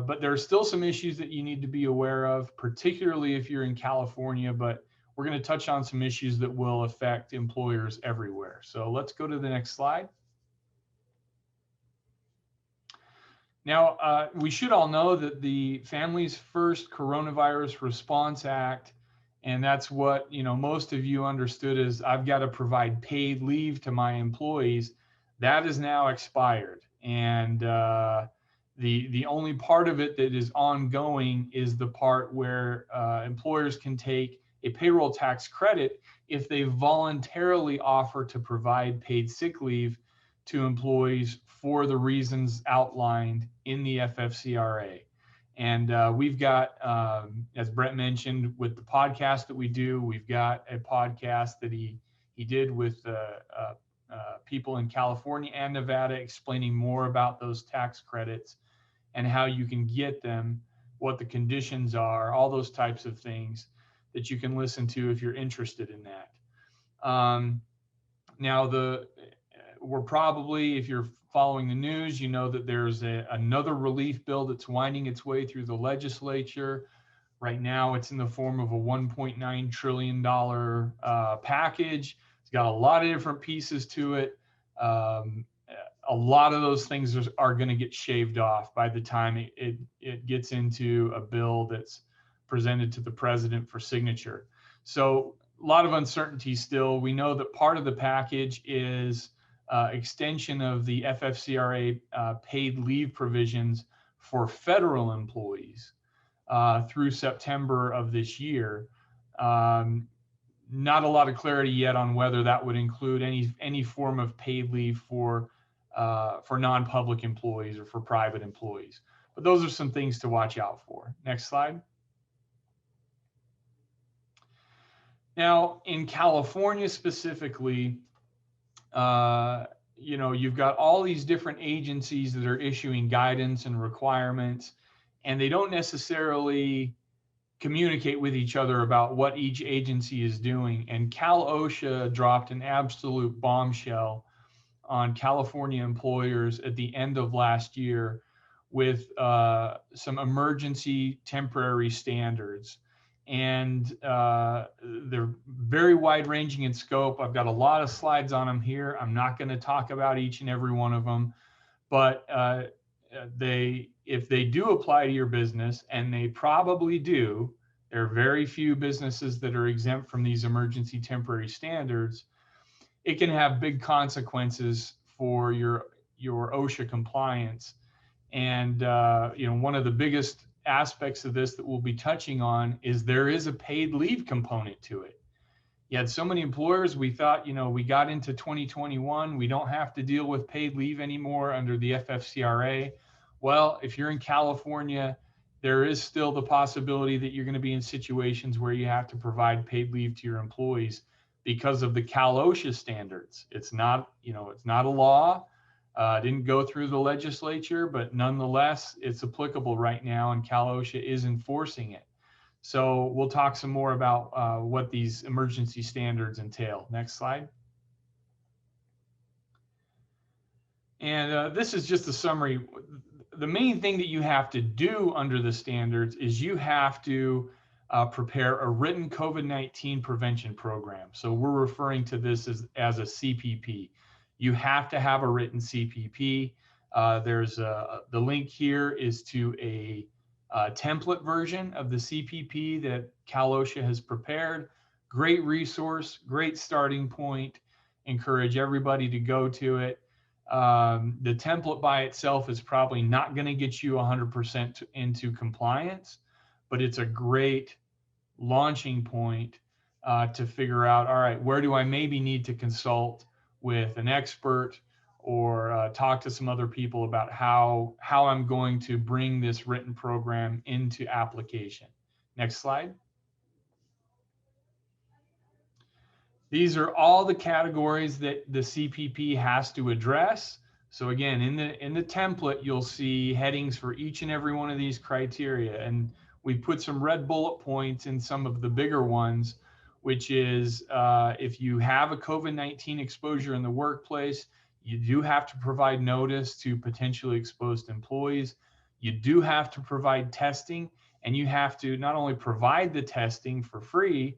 D: but there are still some issues that you need to be aware of, particularly if you're in California. But we're going to touch on some issues that will affect employers everywhere. So let's go to the next slide. Now, we should all know that the Families First Coronavirus Response Act, and that's what most of you understood as I've got to provide paid leave to my employees. That is now expired, and the only part of it that is ongoing is the part where employers can take a payroll tax credit if they voluntarily offer to provide paid sick leave to employees for the reasons outlined in the FFCRA. And we've got, as Brett mentioned, with the podcast that we do, we've got a podcast that he did with people in California and Nevada explaining more about those tax credits and how you can get them, what the conditions are, all those types of things that you can listen to if you're interested in that. Now, we're probably, if you're following the news, you know that there's another relief bill that's winding its way through the legislature. Right now, it's in the form of a $1.9 trillion package. It's got a lot of different pieces to it. A lot of those things are going to get shaved off by the time it gets into a bill that's presented to the president for signature. So a lot of uncertainty still. We know that part of the package is extension of the FFCRA paid leave provisions for federal employees through September of this year. Not a lot of clarity yet on whether that would include any form of paid leave for non-public employees or for private employees. But those are some things to watch out for. Next slide. Now, in California specifically, you've got all these different agencies that are issuing guidance and requirements, and they don't necessarily communicate with each other about what each agency is doing. And Cal OSHA dropped an absolute bombshell on California employers at the end of last year with some emergency temporary standards. And they're very wide ranging in scope. I've got a lot of slides on them here. I'm not going to talk about each and every one of them, but if they do apply to your business, and they probably do, There are very few businesses that are exempt from these emergency temporary standards. It can have big consequences for your OSHA compliance. And one of the biggest aspects of this that we'll be touching on is there is a paid leave component to it. You had so many employers, we thought, we got into 2021, we don't have to deal with paid leave anymore under the FFCRA. Well, if you're in California, there is still the possibility that you're going to be in situations where you have to provide paid leave to your employees because of the Cal OSHA standards. It's not, it's not a law. Didn't go through the legislature, but nonetheless, it's applicable right now, and Cal OSHA is enforcing it. So we'll talk some more about what these emergency standards entail. Next slide. And this is just a summary. The main thing that you have to do under the standards is you have to prepare a written COVID-19 prevention program. So we're referring to this as a CPP. You have to have a written CPP. The link here is to a template version of the CPP that Cal OSHA has prepared. Great resource, great starting point. Encourage everybody to go to it. The template by itself is probably not going to get you 100% into compliance, but it's a great launching point to figure out, all right, where do I maybe need to consult with an expert or talk to some other people about how I'm going to bring this written program into application. Next slide. These are all the categories that the CPP has to address. So again, in the template, you'll see headings for each and every one of these criteria. And we put some red bullet points in some of the bigger ones, which is if you have a COVID-19 exposure in the workplace, you do have to provide notice to potentially exposed employees. You do have to provide testing, and you have to not only provide the testing for free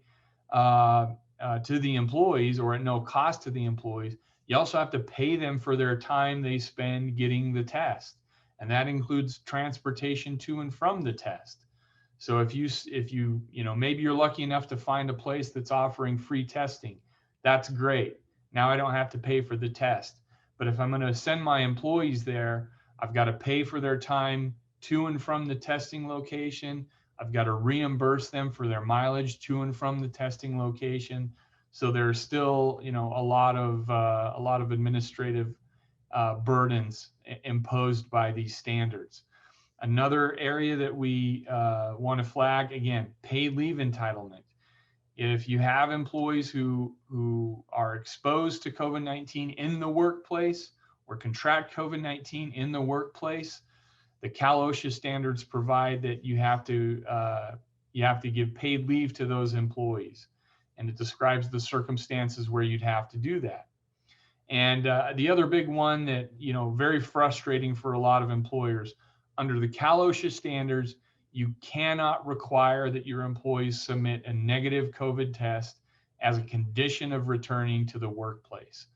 D: to the employees or at no cost to the employees, you also have to pay them for their time they spend getting the test. And that includes transportation to and from the test. So if you maybe you're lucky enough to find a place that's offering free testing, that's great. Now I don't have to pay for the test. But if I'm going to send my employees there, I've got to pay for their time to and from the testing location. I've got to reimburse them for their mileage to and from the testing location. So there's still, a lot of administrative burdens imposed by these standards. Another area that we want to flag, again, paid leave entitlement. If you have employees who are exposed to COVID-19 in the workplace or contract COVID-19 in the workplace, the Cal OSHA standards provide that you have to give paid leave to those employees, and it describes the circumstances where you'd have to do that. And the other big one that very frustrating for a lot of employers, under the Cal OSHA standards, you cannot require that your employees submit a negative COVID test as a condition of returning to the workplace.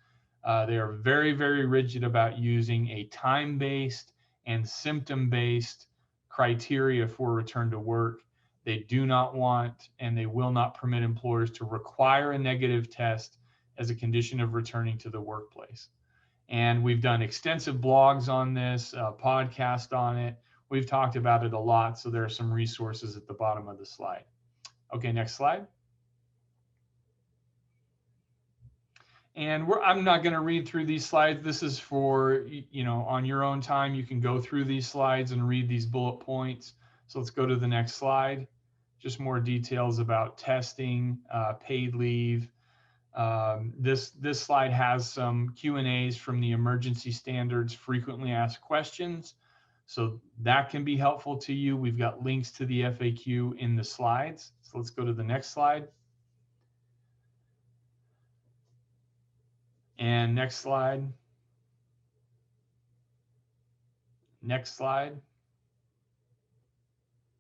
D: They are very, very rigid about using a time-based and symptom-based criteria for return to work. They do not want and they will not permit employers to require a negative test as a condition of returning to the workplace. And we've done extensive blogs on this, podcast on it. We've talked about it a lot, so there are some resources at the bottom of the slide. Okay, next slide. And I'm not going to read through these slides. This is for, on your own time, you can go through these slides and read these bullet points. So let's go to the next slide. Just more details about testing, paid leave. This slide has some Q&As from the emergency standards frequently asked questions. So that can be helpful to you. We've got links to the FAQ in the slides. So let's go to the next slide. And next slide. Next slide.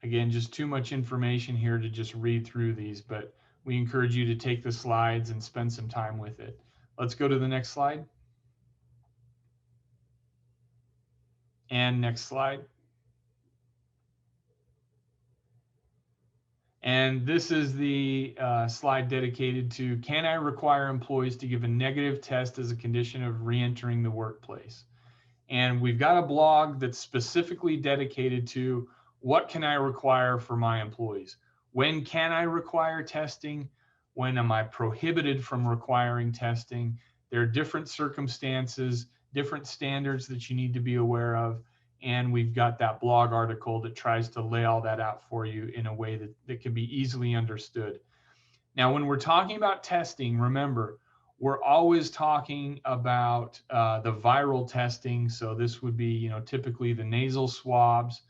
D: Again, just too much information here to just read through these, but we encourage you to take the slides and spend some time with it. Let's go to the next slide. And next slide. And this is the slide dedicated to, can I require employees to give a negative test as a condition of re-entering the workplace? And we've got a blog that's specifically dedicated to, what can I require for my employees? When can I require testing? When am I prohibited from requiring testing? There are different circumstances, different standards that you need to be aware of. And we've got that blog article that tries to lay all that out for you in a way that can be easily understood. Now, when we're talking about testing, remember, we're always talking about the viral testing. So this would be, typically the nasal swabs.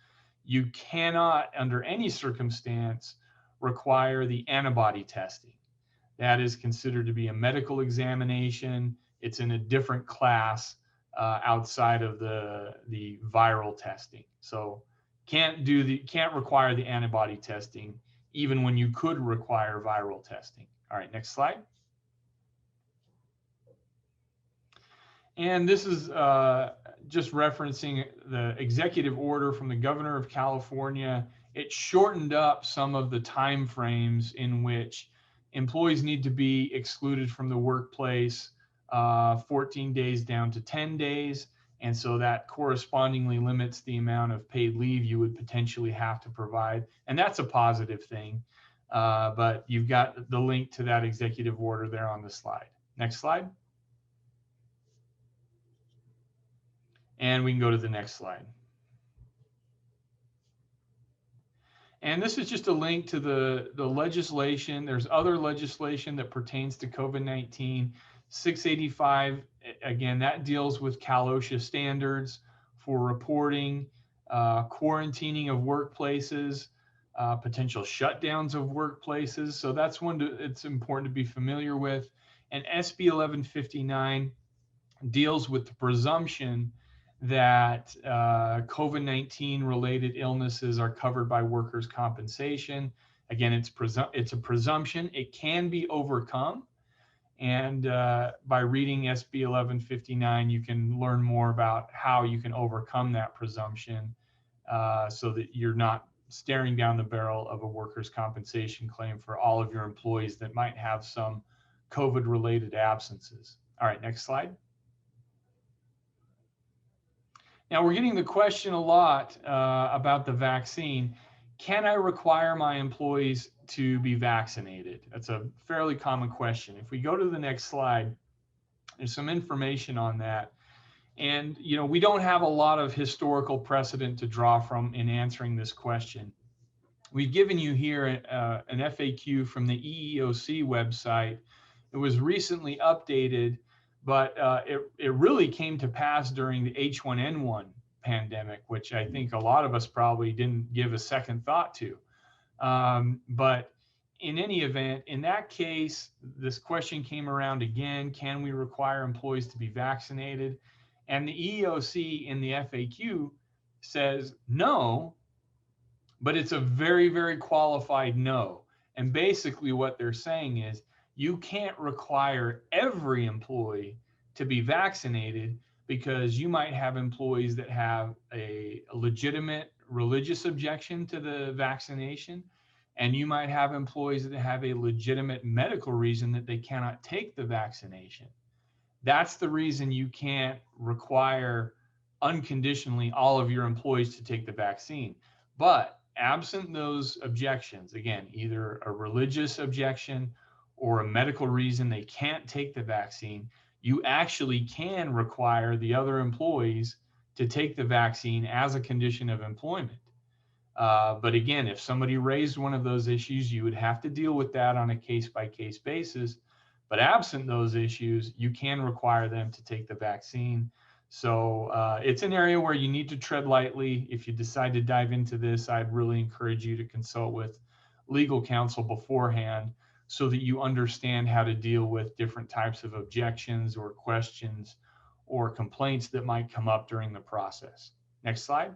D: You cannot, under any circumstance, require the antibody testing. That is considered to be a medical examination. It's in a different class outside of the viral testing. So can't require the antibody testing, even when you could require viral testing. All right, next slide. And this is just referencing the executive order from the governor of California. It shortened up some of the time frames in which employees need to be excluded from the workplace, 14 days down to 10 days. And so that correspondingly limits the amount of paid leave you would potentially have to provide. And that's a positive thing. But you've got the link to that executive order there on the slide. Next slide. And we can go to the next slide. And this is just a link to the legislation. There's other legislation that pertains to COVID-19. 685, again, that deals with Cal OSHA standards for reporting, quarantining of workplaces, potential shutdowns of workplaces. So that's one it's important to be familiar with. And SB 1159 deals with the presumption that COVID-19 related illnesses are covered by workers' compensation. Again, it's a presumption. It can be overcome. And by reading SB 1159, you can learn more about how you can overcome that presumption so that you're not staring down the barrel of a workers' compensation claim for all of your employees that might have some COVID-related absences. All right, next slide. Now, we're getting the question a lot about the vaccine. Can I require my employees to be vaccinated? That's a fairly common question. If we go to the next slide, there's some information on that. And, we don't have a lot of historical precedent to draw from in answering this question. We've given you here an FAQ from the EEOC website. It was recently updated, but it really came to pass during the H1N1 pandemic, which I think a lot of us probably didn't give a second thought to. But in any event, in that case, this question came around again: can we require employees to be vaccinated? And the EEOC in the FAQ says no, but it's a very, very qualified no. And basically what they're saying is, you can't require every employee to be vaccinated because you might have employees that have a legitimate religious objection to the vaccination, and you might have employees that have a legitimate medical reason that they cannot take the vaccination. That's the reason you can't require unconditionally all of your employees to take the vaccine. But absent those objections, again, either a religious objection or a medical reason they can't take the vaccine, you actually can require the other employees to take the vaccine as a condition of employment. But again, if somebody raised one of those issues, you would have to deal with that on a case-by-case basis. But absent those issues, you can require them to take the vaccine. So it's an area where you need to tread lightly. If you decide to dive into this, I'd really encourage you to consult with legal counsel beforehand so that you understand how to deal with different types of objections or questions or complaints that might come up during the process. Next slide.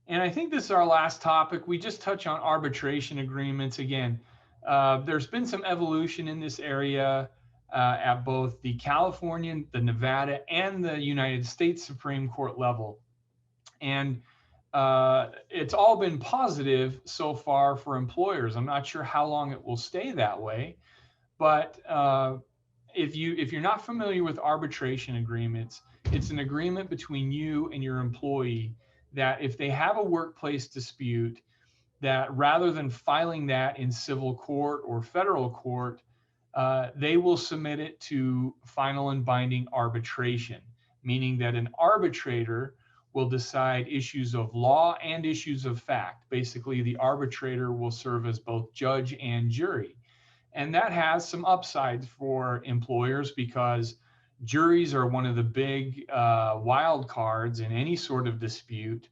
D: And I think this is our last topic. We just touch on arbitration agreements. Again, there's been some evolution in this area at both the California, the Nevada, and the United States Supreme Court level. And it's all been positive so far for employers. I'm not sure how long it will stay that way, but if you're not familiar with arbitration agreements, it's an agreement between you and your employee that if they have a workplace dispute, that rather than filing that in civil court or federal court, they will submit it to final and binding arbitration, meaning that an arbitrator will decide issues of law and issues of fact. Basically, the arbitrator will serve as both judge and jury. And that has some upsides for employers because juries are one of the big wild cards in any sort of dispute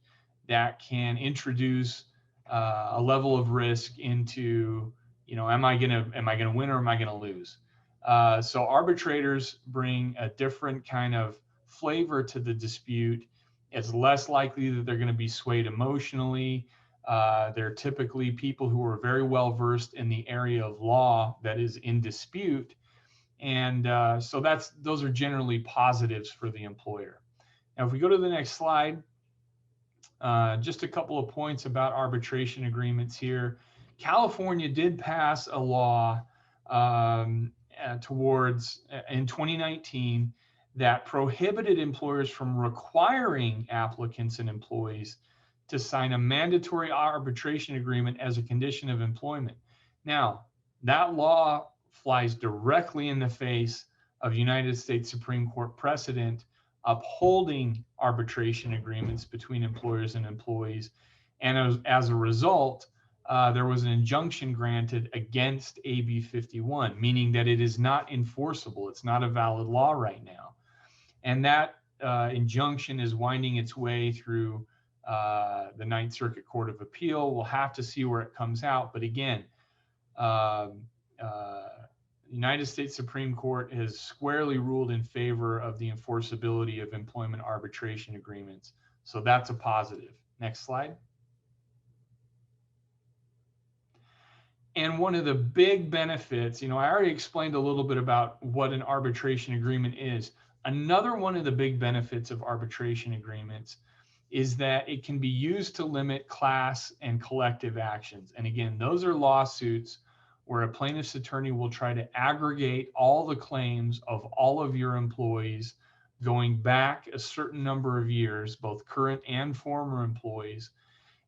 D: that can introduce a level of risk into, am I gonna win or am I gonna lose? So arbitrators bring a different kind of flavor to the dispute. It's less likely that they're going to be swayed emotionally. They're typically people who are very well versed in the area of law that is in dispute. And so those are generally positives for the employer. Now, if we go to the next slide, just a couple of points about arbitration agreements here. California did pass a law in 2019 that prohibited employers from requiring applicants and employees to sign a mandatory arbitration agreement as a condition of employment. Now, that law flies directly in the face of United States Supreme Court precedent upholding arbitration agreements between employers and employees. And as a result, there was an injunction granted against AB 51, meaning that it is not enforceable. It's not a valid law right now. And that injunction is winding its way through the Ninth Circuit Court of Appeal. We'll have to see where it comes out. But again, United States Supreme Court has squarely ruled in favor of the enforceability of employment arbitration agreements. So that's a positive. Next slide. And one of the big benefits, I already explained a little bit about what an arbitration agreement is. Another one of the big benefits of arbitration agreements is that it can be used to limit class and collective actions. And again, those are lawsuits where a plaintiff's attorney will try to aggregate all the claims of all of your employees going back a certain number of years, both current and former employees.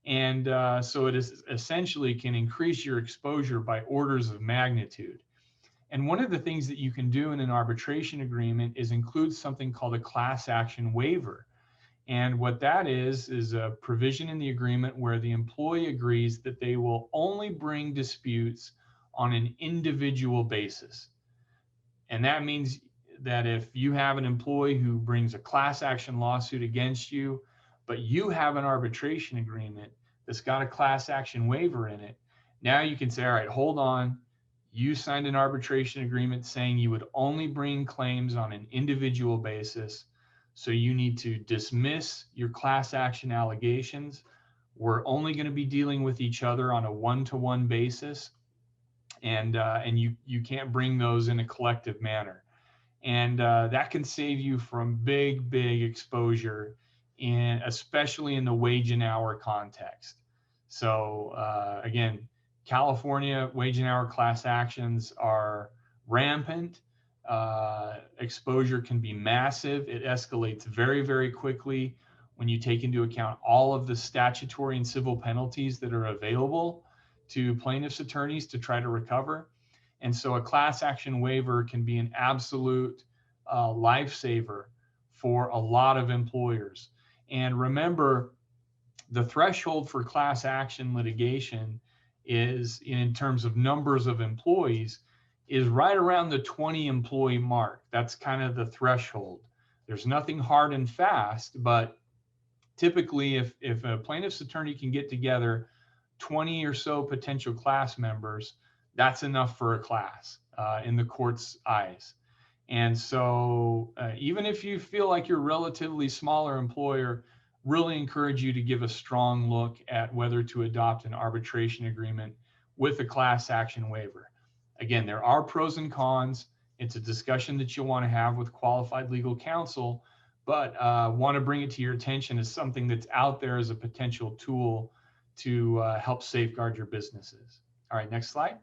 D: And so it is essentially can increase your exposure by orders of magnitude. And one of the things that you can do in an arbitration agreement is include something called a class action waiver. And what that is a provision in the agreement where the employee agrees that they will only bring disputes on an individual basis. And that means that if you have an employee who brings a class action lawsuit against you, but you have an arbitration agreement that's got a class action waiver in it, now you can say, all right, hold on. You signed an arbitration agreement saying you would only bring claims on an individual basis. So you need to dismiss your class action allegations. We're only going to be dealing with each other on a one-to-one basis. And you can't bring those in a collective manner. And that can save you from big exposure, especially in the wage and hour context. So again, California wage and hour class actions are rampant. Exposure can be massive. It escalates very quickly when you take into account all of the statutory and civil penalties that are available to plaintiffs' attorneys to try to recover. And so a class action waiver can be an absolute lifesaver for a lot of employers. And remember, the threshold for class action litigation is, in terms of numbers of employees, is right around the 20 employee mark. That's kind of the threshold. There's nothing hard and fast, but typically if a plaintiff's attorney can get together 20 or so potential class members, that's enough for a class in the court's eyes. And so even if you feel like you're a relatively smaller employer, really encourage you to give a strong look at whether to adopt an arbitration agreement with a class action waiver. Again, there are pros and cons. It's a discussion that you'll want to have with qualified legal counsel, but want to bring it to your attention as something that's out there as a potential tool to help safeguard your businesses. All right, next slide.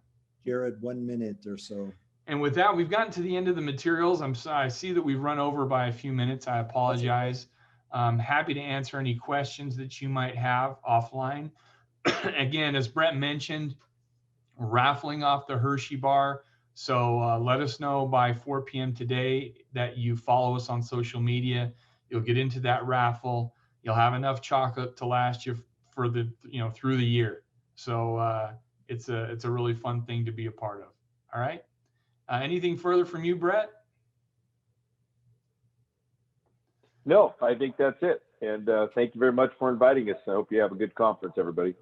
A: Jared, 1 minute or so.
D: And with that, we've gotten to the end of the materials. I'm sorry, I see that we've run over by a few minutes. I apologize. I'm happy to answer any questions that you might have offline. Again, as Brett mentioned, raffling off the Hershey bar. So let us know by 4 p.m. today that you follow us on social media. You'll get into that raffle. You'll have enough chocolate to last you for the, through the year. So it's a really fun thing to be a part of. All right. Anything further from you, Brett?
C: No, I think that's it. And thank you very much for inviting us. I hope you have a good conference, everybody.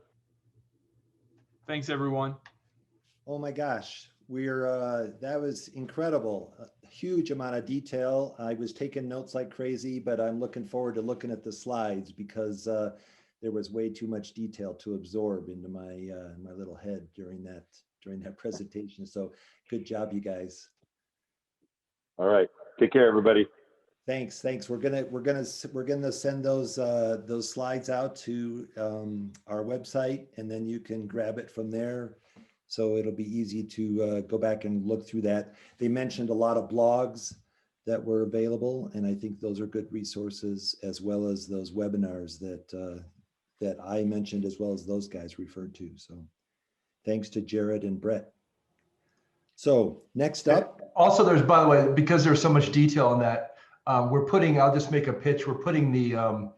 D: Thanks, everyone.
A: Oh my gosh, that was incredible. A huge amount of detail. I was taking notes like crazy, but I'm looking forward to looking at the slides because there was way too much detail to absorb into my little head during that presentation. So good job, you guys.
C: All right, take care, everybody.
A: Thanks. We're gonna send those slides out to our website, and then you can grab it from there. So it'll be easy to go back and look through that. They mentioned a lot of blogs that were available, and I think those are good resources, as well as those webinars that I mentioned, as well as those guys referred to. So thanks to Jared and Brett. So next up.
B: Also, there's, by the way, because there's so much detail in that, I'll just make a pitch. We're putting the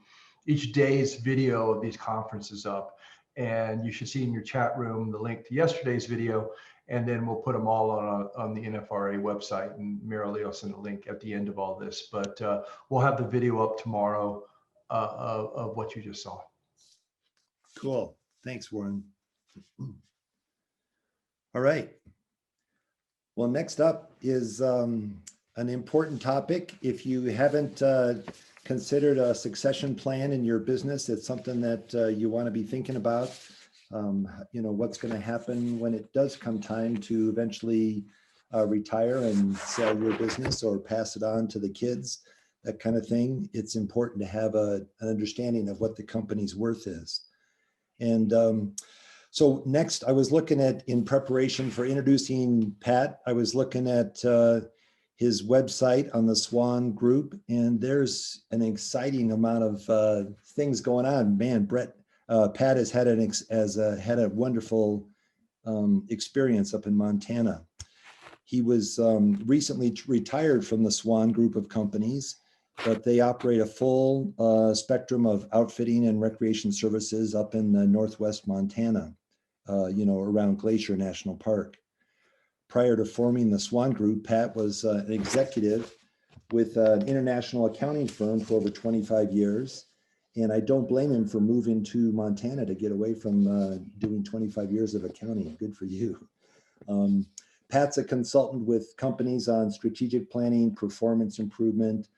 B: each day's video of these conferences up, and you should see in your chat room the link to yesterday's video, and then we'll put them all on the NFRA website, and Marilee will send a link at the end of all this. But we'll have the video up tomorrow of what you just saw.
A: Cool. Thanks, Warren. All right. Well, next up is an important topic. If you haven't considered a succession plan in your business, it's something that you want to be thinking about. What's going to happen when it does come time to eventually retire and sell your business or pass it on to the kids, that kind of thing. It's important to have an understanding of what the company's worth is. And so next, I was looking at, in preparation for introducing Pat, I was looking at his website on the Swan Group, and there's an exciting amount of things going on. Man, Pat has had had a wonderful experience up in Montana. He was recently retired from the Swan Group of companies, but they operate a full spectrum of outfitting and recreation services up in northwest Montana, around Glacier National Park. Prior to forming the Swan Group, Pat was an executive with an international accounting firm for over 25 years. And I don't blame him for moving to Montana to get away from doing 25 years of accounting. Good for you. Pat's a consultant with companies on strategic planning, performance improvement,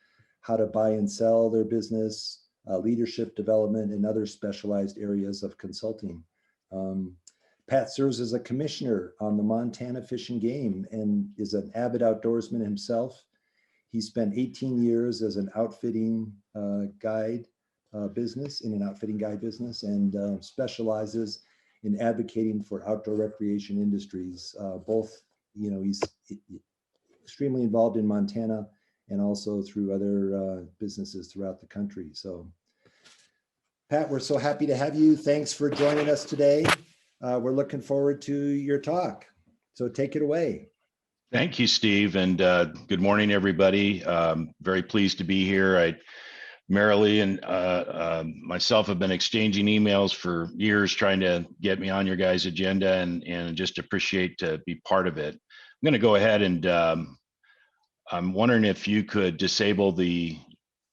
A: how to buy and sell their business, leadership development, and other specialized areas of consulting. Pat serves as a commissioner on the Montana Fish and Game and is an avid outdoorsman himself. He spent 18 years as an outfitting guide business, in an outfitting guide business, and specializes in advocating for outdoor recreation industries. He's extremely involved in Montana and also through other businesses throughout the country. So, Pat, we're so happy to have you. Thanks for joining us today. We're looking forward to your talk. So take it away.
E: Thank you, Steve, and good morning, everybody. Very pleased to be here. Marilee and myself have been exchanging emails for years, trying to get me on your guys' agenda, and just appreciate to be part of it. I'm going to go ahead and I'm wondering if you could disable the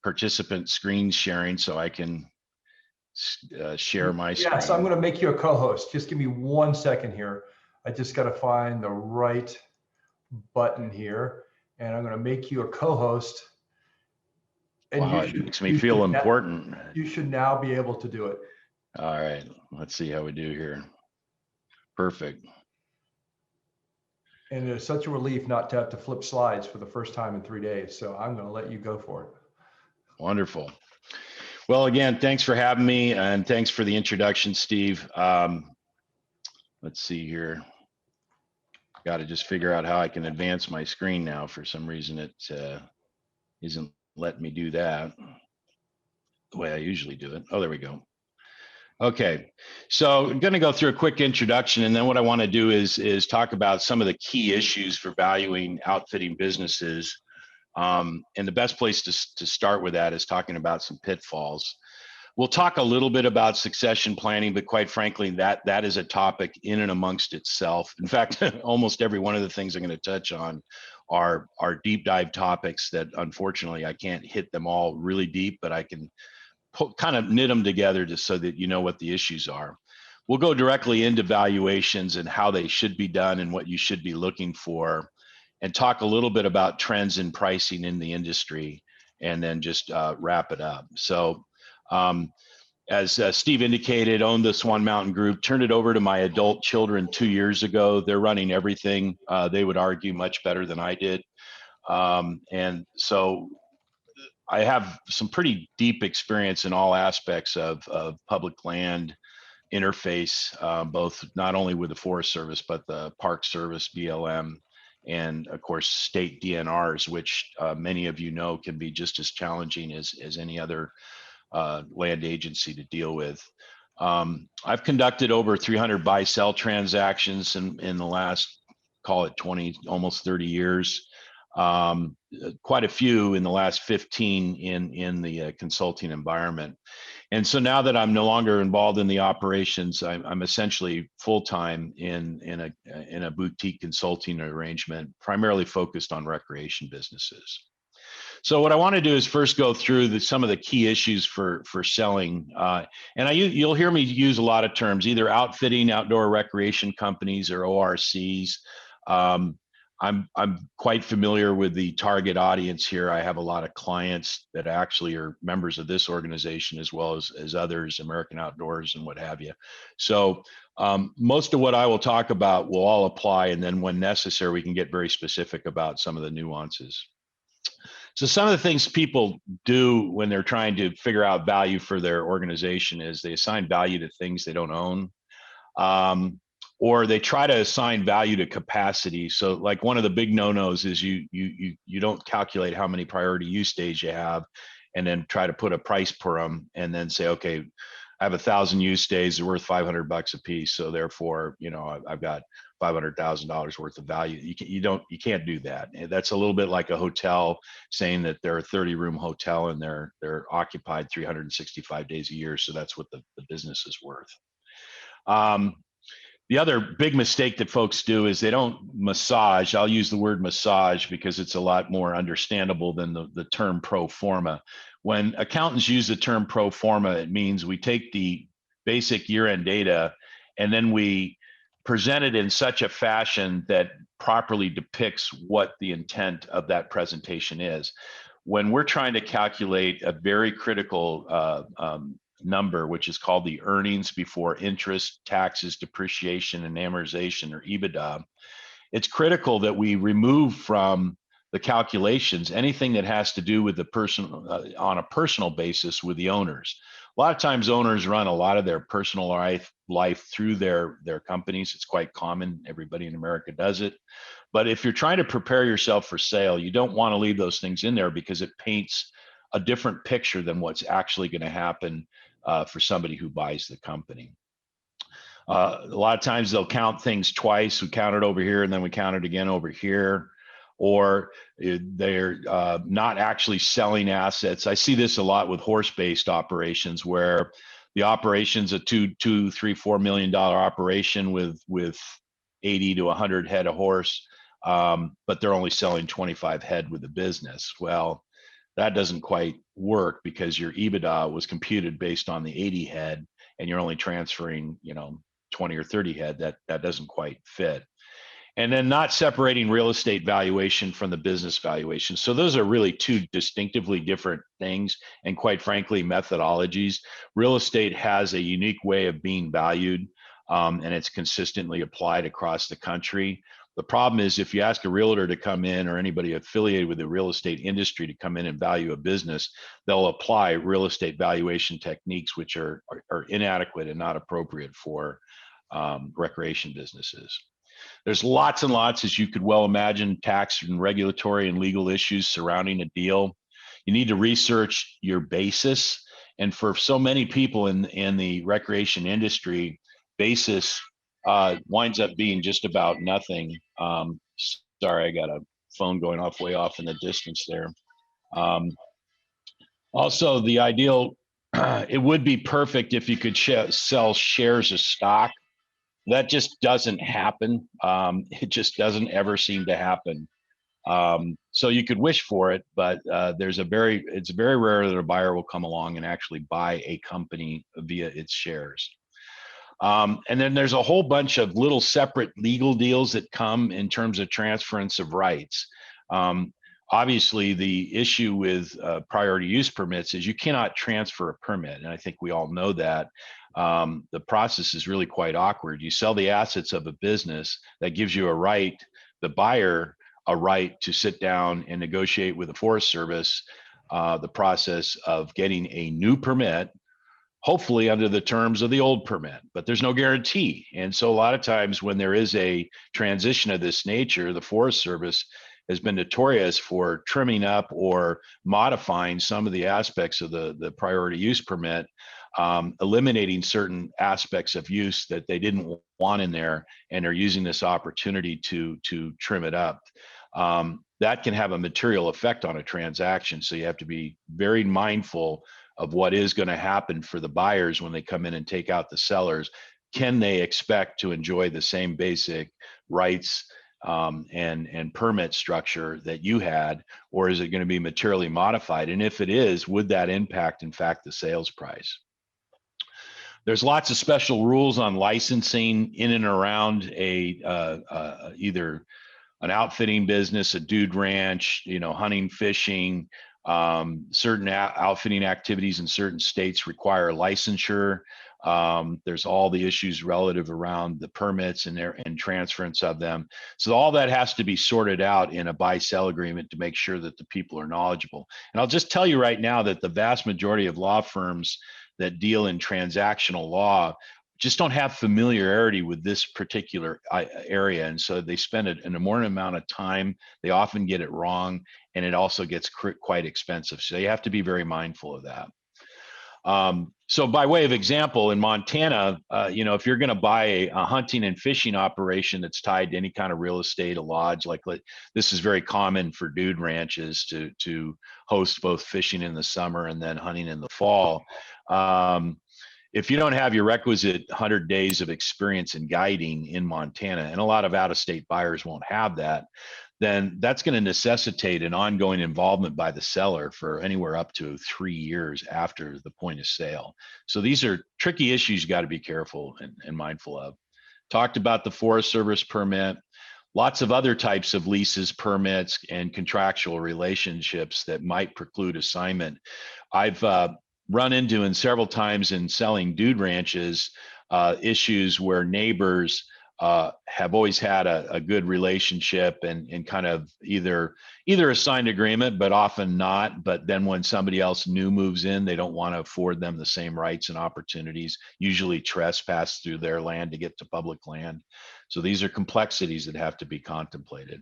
E: participant screen sharing so I can share my screen.
B: Yes, I'm going to make you a co-host. Just give me 1 second here. I just got to find the right button here, and I'm going to make you a co-host. And
E: wow, it makes me feel important.
B: You should now be able to do it.
E: All right, let's see how we do here. Perfect.
B: And it's such a relief not to have to flip slides for the first time in 3 days. So I'm going to let you go for it.
E: Wonderful. Well, again, thanks for having me, and thanks for the introduction, Steve. Let's see here. Got to just figure out how I can advance my screen now. For some reason, it isn't letting me do that the way I usually do it. Oh, there we go. Okay, so I'm going to go through a quick introduction, and then what I want to do is talk about some of the key issues for valuing outfitting businesses. And the best place to start with that is talking about some pitfalls. We'll talk a little bit about succession planning, but quite frankly, that is a topic in and amongst itself. In fact, almost every one of the things I'm going to touch on are deep dive topics that unfortunately I can't hit them all really deep, but I can kind of knit them together just so that you know what the issues are. We'll go directly into valuations and how they should be done and what you should be looking for, and talk a little bit about trends in pricing in the industry, and then just wrap it up. So as Steve indicated, owned the Swan Mountain Group, turned it over to my adult children 2 years ago. They're running everything. They would argue much better than I did. And so I have some pretty deep experience in all aspects of public land interface, both not only with the Forest Service, but the Park Service, BLM, and of course, state DNRs, which many of you know can be just as challenging as any other land agency to deal with. I've conducted over 300 buy-sell transactions in the last, call it 20, almost 30 years. Quite a few in the last 15 in the consulting environment. And so now that I'm no longer involved in the operations, I'm essentially full-time in a boutique consulting arrangement, primarily focused on recreation businesses. So what I want to do is first go through some of the key issues for selling. And you'll hear me use a lot of terms, either outfitting, outdoor recreation companies, or ORCs. I'm quite familiar with the target audience here. I have a lot of clients that actually are members of this organization, as well as others, American Outdoors and what have you. So most of what I will talk about will all apply, and then when necessary, we can get very specific about some of the nuances. So some of the things people do when they're trying to figure out value for their organization is they assign value to things they don't own. Or they try to assign value to capacity. So like one of the big no-nos is you don't calculate how many priority use days you have, and then try to put a price per them, and then say, okay, I have 1,000 use days, they're worth $500 a piece. So therefore, I've got $500,000 worth of value. You can't do that. That's a little bit like a hotel saying that they're a 30-room hotel and they're occupied 365 days a year. So that's what the business is worth. The other big mistake that folks do is they don't massage. I'll use the word massage because it's a lot more understandable than the term pro forma. When accountants use the term pro forma, it means we take the basic year-end data and then we present it in such a fashion that properly depicts what the intent of that presentation is. When we're trying to calculate a very critical number, which is called the earnings before interest, taxes, depreciation, and amortization, or EBITDA, it's critical that we remove from the calculations anything that has to do with the person on a personal basis with the owners. A lot of times owners run a lot of their personal life through their companies. It's quite common. Everybody in America does it. But if you're trying to prepare yourself for sale, you don't want to leave those things in there because it paints a different picture than what's actually going to happen for somebody who buys the company. A lot of times they'll count things twice. We count it over here and then we count it again over here. Or they're not actually selling assets. I see this a lot with horse-based operations where the operation's a $2, $3, $4 million operation with 80 to 100 head of horse, but they're only selling 25 head with the business. Well, that doesn't quite work because your EBITDA was computed based on the 80 head and you're only transferring, 20 or 30 head. That doesn't quite fit. And then not separating real estate valuation from the business valuation. So those are really two distinctively different things, and quite frankly, methodologies. Real estate has a unique way of being valued, and it's consistently applied across the country. The problem is if you ask a realtor to come in or anybody affiliated with the real estate industry to come in and value a business, they'll apply real estate valuation techniques which are inadequate and not appropriate for recreation businesses. There's lots and lots, as you could well imagine, tax and regulatory and legal issues surrounding a deal. You need to research your basis. And for so many people in the recreation industry, basis winds up being just about nothing. Sorry, I got a phone going off way off in the distance there. Also, the ideal, it would be perfect if you could sell shares of stock. That just doesn't happen. It just doesn't ever seem to happen. So you could wish for it, but it's very rare that a buyer will come along and actually buy a company via its shares. And then there's a whole bunch of little separate legal deals that come in terms of transference of rights. Obviously, the issue with priority use permits is you cannot transfer a permit, and I think we all know that. The process is really quite awkward. You sell the assets of a business that gives you a right, the buyer a right to sit down and negotiate with the Forest Service the process of getting a new permit, hopefully under the terms of the old permit, but there's no guarantee. And so a lot of times when there is a transition of this nature, the Forest Service has been notorious for trimming up or modifying some of the aspects of the priority use permit, eliminating certain aspects of use that they didn't want in there, and are using this opportunity to trim it up. That can have a material effect on a transaction. So you have to be very mindful of what is going to happen for the buyers when they come in and take out the sellers. Can they expect to enjoy the same basic rights and permit structure that you had, or is it going to be materially modified? And if it is, would that impact, in fact, the sales price? There's lots of special rules on licensing in and around either an outfitting business, a dude ranch, hunting, fishing. Certain outfitting activities in certain states require licensure. There's all the issues relative around the permits and transference of them. So all that has to be sorted out in a buy-sell agreement to make sure that the people are knowledgeable. And I'll just tell you right now that the vast majority of law firms that deal in transactional law just don't have familiarity with this particular area. And so they spend an inordinate amount of time. They often get it wrong, and it also gets quite expensive. So you have to be very mindful of that. So by way of example, in Montana, if you're going to buy a hunting and fishing operation that's tied to any kind of real estate, a lodge, this is very common for dude ranches to host both fishing in the summer and then hunting in the fall. If you don't have your requisite 100 days of experience in guiding in Montana, and a lot of out-of-state buyers won't have that, then that's going to necessitate an ongoing involvement by the seller for anywhere up to 3 years after the point of sale. So these are tricky issues you got to be careful and mindful of. Talked about the Forest Service permit, lots of other types of leases, permits, and contractual relationships that might preclude assignment. I've run into in several times in selling dude ranches issues where neighbors have always had a good relationship and kind of either a signed agreement, but often not. But then when somebody else new moves in, they don't want to afford them the same rights and opportunities, usually trespass through their land to get to public land. So these are complexities that have to be contemplated.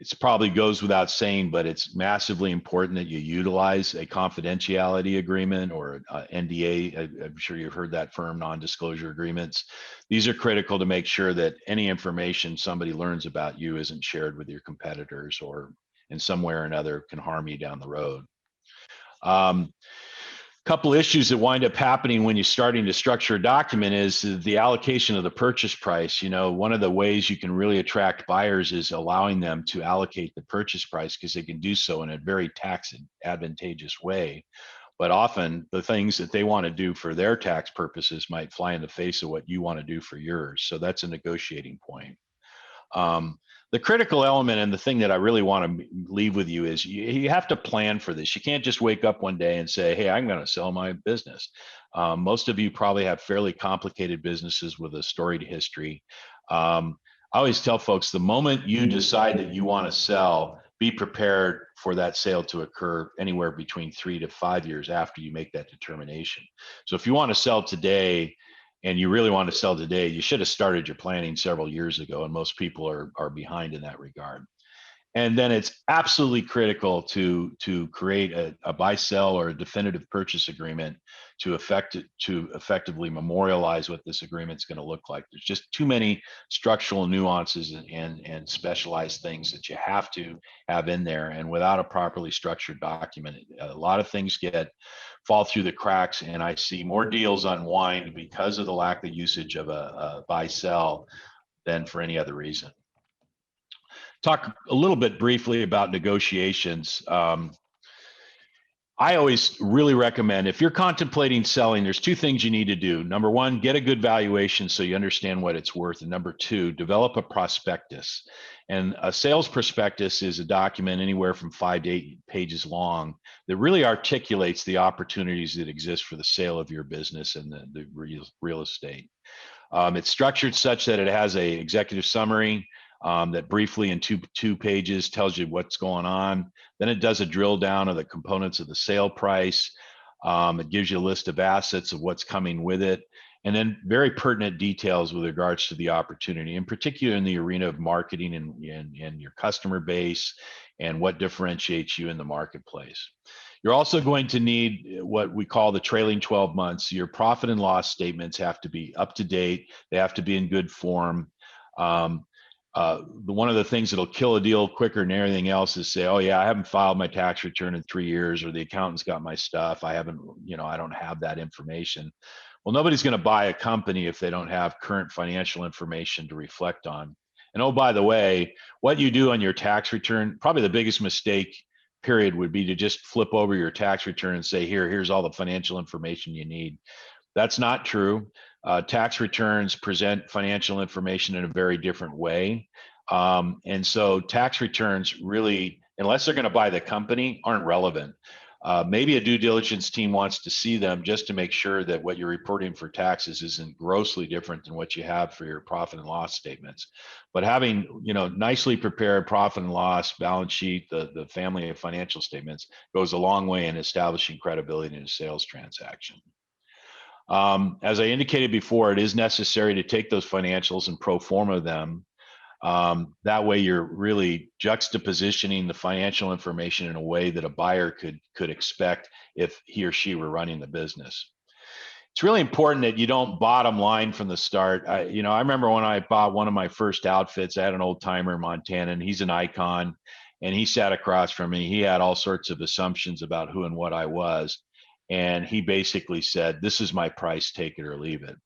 E: It probably goes without saying, but it's massively important that you utilize a confidentiality agreement or NDA. I'm sure you've heard that term, non-disclosure agreements. These are critical to make sure that any information somebody learns about you isn't shared with your competitors or in some way or another can harm you down the road. Couple issues that wind up happening when you're starting to structure a document is the allocation of the purchase price. One of the ways you can really attract buyers is allowing them to allocate the purchase price because they can do so in a very tax advantageous way. But often the things that they want to do for their tax purposes might fly in the face of what you want to do for yours. So that's a negotiating point. The critical element and the thing that I really want to leave with you is you have to plan for this. You can't just wake up one day and say, hey, I'm going to sell my business. Most of you probably have fairly complicated businesses with a storied history. I always tell folks, the moment you decide that you want to sell, be prepared for that sale to occur anywhere between 3 to 5 years after you make that determination. So if you want to sell today and you really want to sell today, you should have started your planning several years ago, and most people are behind in that regard. And then it's absolutely critical to create a buy, sell, or a definitive purchase agreement to effectively memorialize what this agreement is going to look like. There's just too many structural nuances and specialized things that you have to have in there. And without a properly structured document, a lot of things fall through the cracks. And I see more deals unwind because of the lack of usage of a buy, sell than for any other reason. Talk a little bit briefly about negotiations. I always really recommend, if you're contemplating selling, there's two things you need to do. Number one, get a good valuation so you understand what it's worth. And number two, develop a prospectus. And a sales prospectus is a document anywhere from 5 to 8 pages long that really articulates the opportunities that exist for the sale of your business and the real estate. It's structured such that it has a executive summary that briefly in two pages tells you what's going on. Then it does a drill down of the components of the sale price. It gives you a list of assets of what's coming with it. And then very pertinent details with regards to the opportunity, in particular in the arena of marketing and your customer base and what differentiates you in the marketplace. You're also going to need what we call the trailing 12 months. Your profit and loss statements have to be up to date. They have to be in good form. One of the things that'll kill a deal quicker than everything else is say, oh yeah, I haven't filed my tax return in 3 years, or the accountant's got my stuff. I don't have that information. Well, nobody's going to buy a company if they don't have current financial information to reflect on. And oh, by the way, what you do on your tax return, probably the biggest mistake period would be to just flip over your tax return and say, here's all the financial information you need. That's not true. Tax returns present financial information in a very different way. And so tax returns really, unless they're going to buy the company, aren't relevant. Maybe a due diligence team wants to see them just to make sure that what you're reporting for taxes isn't grossly different than what you have for your profit and loss statements. But having, nicely prepared profit and loss, balance sheet, the family of financial statements goes a long way in establishing credibility in a sales transaction. As I indicated before, it is necessary to take those financials and pro forma them. That way you're really juxtapositioning the financial information in a way that a buyer could expect if he or she were running the business. It's really important that you don't bottom line from the start. I remember when I bought one of my first outfits, I had an old timer in Montana, and he's an icon, and he sat across from me. He had all sorts of assumptions about who and what I was. And he basically said, this is my price, take it or leave it.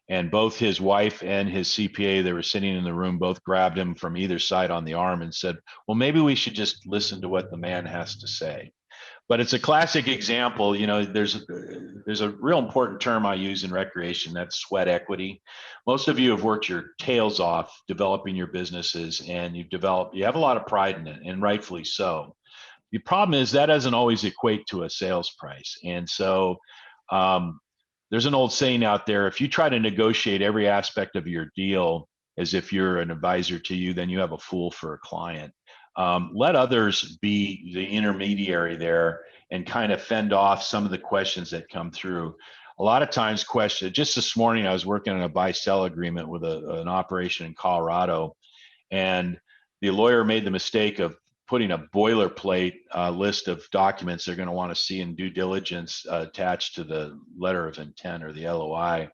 E: And both his wife and his CPA, they were sitting in the room, both grabbed him from either side on the arm and said, well, maybe we should just listen to what the man has to say. But it's a classic example. There's a real important term I use in recreation, that's sweat equity. Most of you have worked your tails off developing your businesses, and you have a lot of pride in it, and rightfully so. The problem is that doesn't always equate to a sales price. And so there's an old saying out there, if you try to negotiate every aspect of your deal as if you're an advisor to you, then you have a fool for a client. Let others be the intermediary there and kind of fend off some of the questions that come through. A lot of times just this morning, I was working on a buy-sell agreement with an operation in Colorado, and the lawyer made the mistake of putting a boilerplate list of documents they're going to want to see in due diligence attached to the letter of intent or the LOI.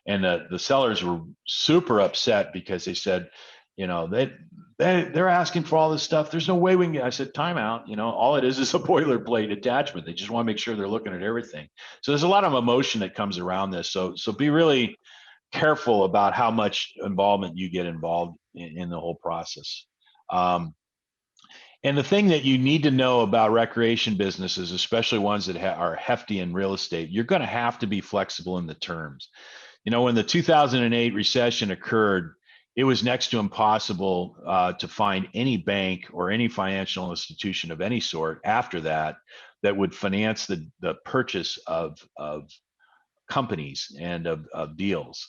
E: And the sellers were super upset because they said, they're asking for all this stuff. There's no way we can get. I said, time out. All it is a boilerplate attachment. They just want to make sure they're looking at everything. So there's a lot of emotion that comes around this. So be really careful about how much involvement you get involved in the whole process. And the thing that you need to know about recreation businesses, especially ones that are hefty in real estate, you're going to have to be flexible in the terms. When the 2008 recession occurred, it was next to impossible to find any bank or any financial institution of any sort after that would finance the purchase of companies and of deals.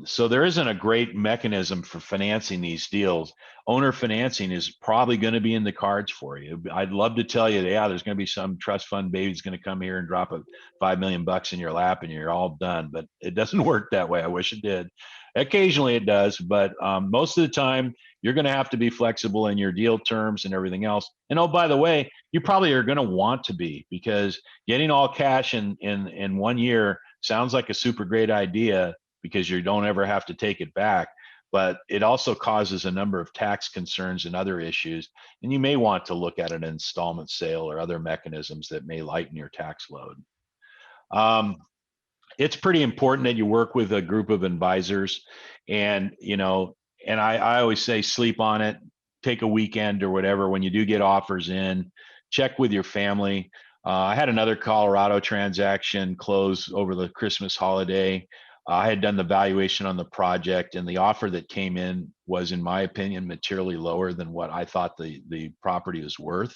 E: So there isn't a great mechanism for financing these deals. Owner financing is probably going to be in the cards for you. I'd love to tell you, yeah, there's going to be some trust fund baby's going to come here and drop a $5 million in your lap and you're all done, but it doesn't work that way. I wish it did. Occasionally it does, but most of the time you're going to have to be flexible in your deal terms and everything else. And oh, by the way, you probably are going to want to be, because getting all cash in 1 year sounds like a super great idea, because you don't ever have to take it back. But it also causes a number of tax concerns and other issues. And you may want to look at an installment sale or other mechanisms that may lighten your tax load. It's pretty important that you work with a group of advisors, and, and I always say sleep on it, take a weekend or whatever. When you do get offers in, check with your family. I had another Colorado transaction close over the Christmas holiday. I had done the valuation on the project, and the offer that came in was, in my opinion, materially lower than what I thought the property was worth.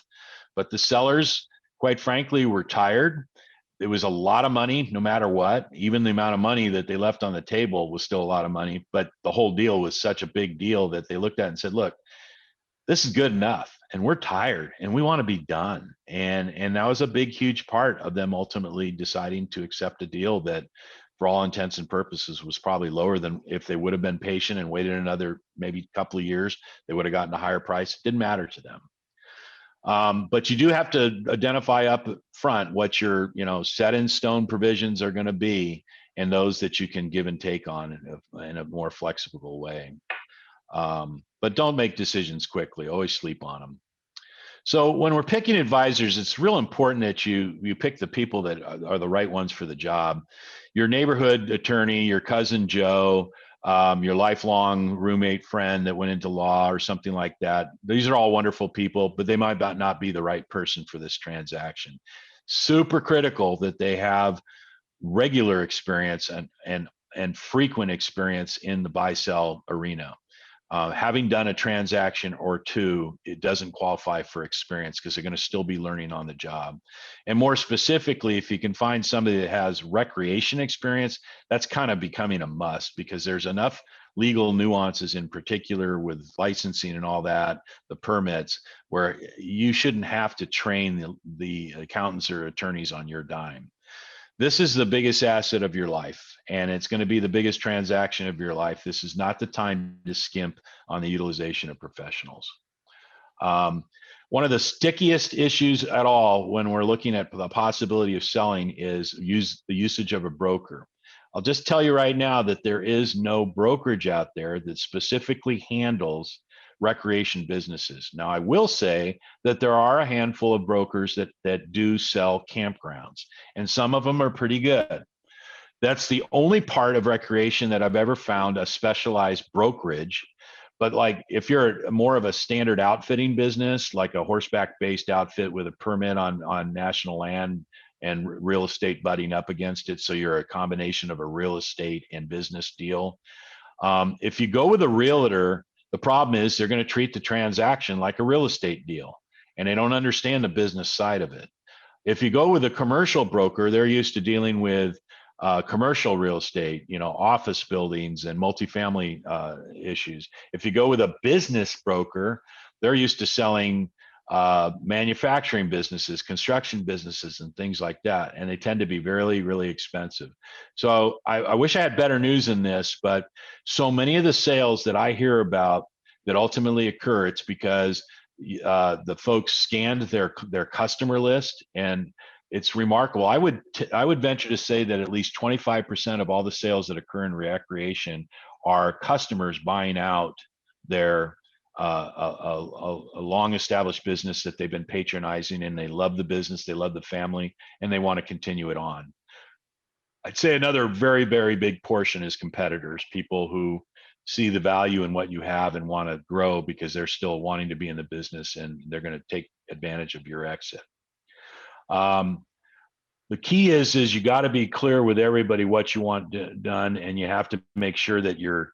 E: But the sellers, quite frankly, were tired. It was a lot of money, no matter what. Even the amount of money that they left on the table was still a lot of money. But the whole deal was such a big deal that they looked at it and said, look, this is good enough, and we're tired and we want to be done. And that was a big, huge part of them ultimately deciding to accept a deal that, for all intents and purposes, was probably lower than if they would have been patient and waited another maybe couple of years, they would have gotten a higher price. It didn't matter to them. But you do have to identify up front what your, set in stone provisions are going to be, and those that you can give and take on in a more flexible way. But don't make decisions quickly. Always sleep on them. So when we're picking advisors, it's real important that you pick the people that are the right ones for the job. Your neighborhood attorney, your cousin Joe, your lifelong roommate friend that went into law or something like that. These are all wonderful people, but they might not be the right person for this transaction. Super critical that they have regular experience and frequent experience in the buy-sell arena. Having done a transaction or two, it doesn't qualify for experience, because they're going to still be learning on the job. And more specifically, if you can find somebody that has recreation experience, that's kind of becoming a must, because there's enough legal nuances, in particular with licensing and all that, the permits, where you shouldn't have to train the accountants or attorneys on your dime. This is the biggest asset of your life, and it's going to be the biggest transaction of your life. This is not the time to skimp on the utilization of professionals. One of the stickiest issues at all when we're looking at the possibility of selling is the usage of a broker. I'll just tell you right now that there is no brokerage out there that specifically handles recreation businesses. Now, I will say that there are a handful of brokers that do sell campgrounds, and some of them are pretty good. That's the only part of recreation that I've ever found a specialized brokerage. But like, if you're more of a standard outfitting business, like a horseback-based outfit with a permit on national land and real estate butting up against it, so you're a combination of a real estate and business deal. If you go with a realtor, the problem is they're going to treat the transaction like a real estate deal, and they don't understand the business side of it. If you go with a commercial broker, they're used to dealing with commercial real estate, office buildings and multifamily issues. If you go with a business broker, they're used to selling manufacturing businesses, construction businesses, and things like that. And they tend to be really, really expensive. So I wish I had better news in this, but so many of the sales that I hear about that ultimately occur, it's because the folks scanned their customer list, and it's remarkable. I would venture to say that at least 25% of all the sales that occur in recreation are customers buying out their a long-established business that they've been patronizing, and they love the business, they love the family, and they want to continue it on. I'd say another very, very big portion is competitors, people who see the value in what you have and want to grow because they're still wanting to be in the business, and they're going to take advantage of your exit. The key is you got to be clear with everybody what you want done, and you have to make sure that your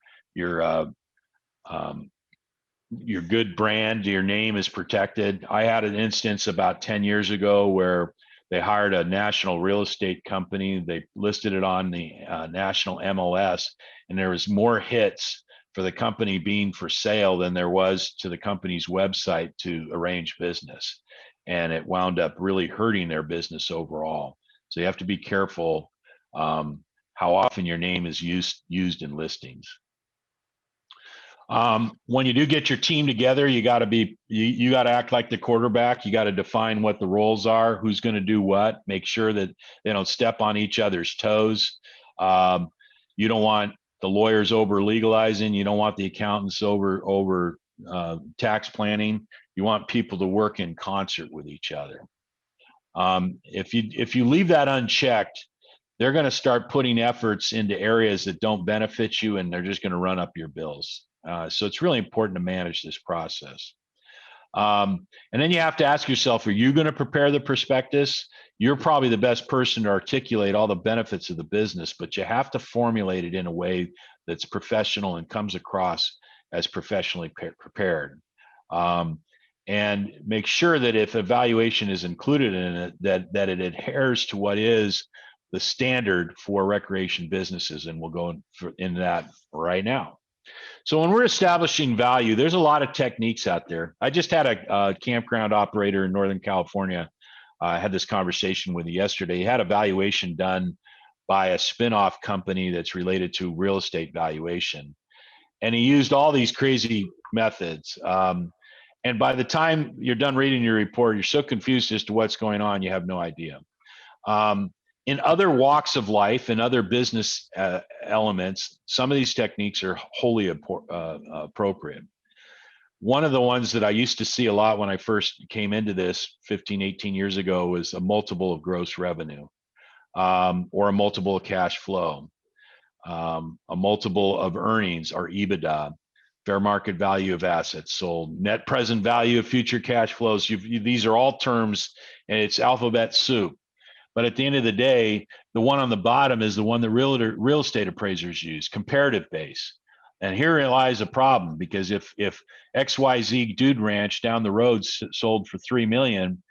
E: good brand, your name is protected. I had an instance about 10 years ago where They hired a national real estate company. They listed it on the national MLS, and there was more hits for the company being for sale than there was to the company's website to arrange business. And it wound up really hurting their business overall. So you have to be careful how often your name is used in listings. When you do get your team together, you got to act like the quarterback. You got to define what the roles are, who's going to do what, make sure that they don't step on each other's toes. You don't want the lawyers over legalizing. You don't want the accountants over tax planning. You want people to work in concert with each other. If you leave that unchecked, they're going to start putting efforts into areas that don't benefit you, and they're just going to run up your bills. So it's really important to manage this process. And then you have to ask yourself, are you going to prepare the prospectus? You're probably the best person to articulate all the benefits of the business, but you have to formulate it in a way that's professional and comes across as professionally prepared. And make sure that if evaluation is included in it, that it adheres to what is the standard for recreation businesses. And we'll go into that right now. So when we're establishing value, there's a lot of techniques out there. I just had a campground operator in Northern California. I had this conversation with yesterday. He had a valuation done by a spinoff company that's related to real estate valuation. And he used all these crazy methods. And by the time you're done reading your report, you're so confused as to what's going on, you have no idea. In other walks of life and other business elements, some of these techniques are wholly appropriate. One of the ones that I used to see a lot when I first came into this 15, 18 years ago was a multiple of gross revenue, or a multiple of cash flow, a multiple of earnings or EBITDA, fair market value of assets sold, net present value of future cash flows. These are all terms, and it's alphabet soup. But at the end of the day, the one on the bottom is the one that real estate appraisers use, comparative base. And here lies a problem, because if XYZ Dude Ranch down the road sold for $3 million,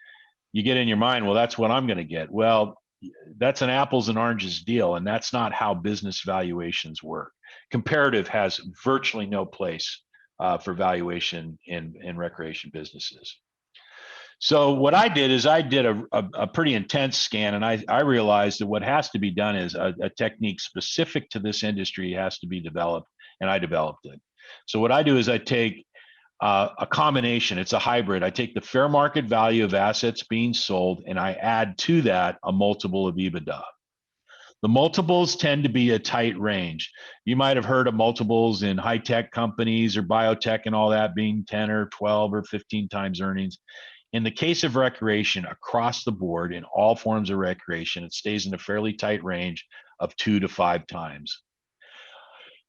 E: you get in your mind, well, that's what I'm going to get. Well, that's an apples and oranges deal, and that's not how business valuations work. Comparative has virtually no place for valuation in recreation businesses. So what I did is I did a pretty intense scan, and I realized that what has to be done is a technique specific to this industry has to be developed, and I developed it. So what I do is I take a combination. It's a hybrid. I take the fair market value of assets being sold, and I add to that a multiple of EBITDA. The multiples tend to be a tight range. You might have heard of multiples in high-tech companies or biotech and all that being 10 or 12 or 15 times earnings. In the case of recreation, across the board, in all forms of recreation, it stays in a fairly tight range of 2 to 5 times.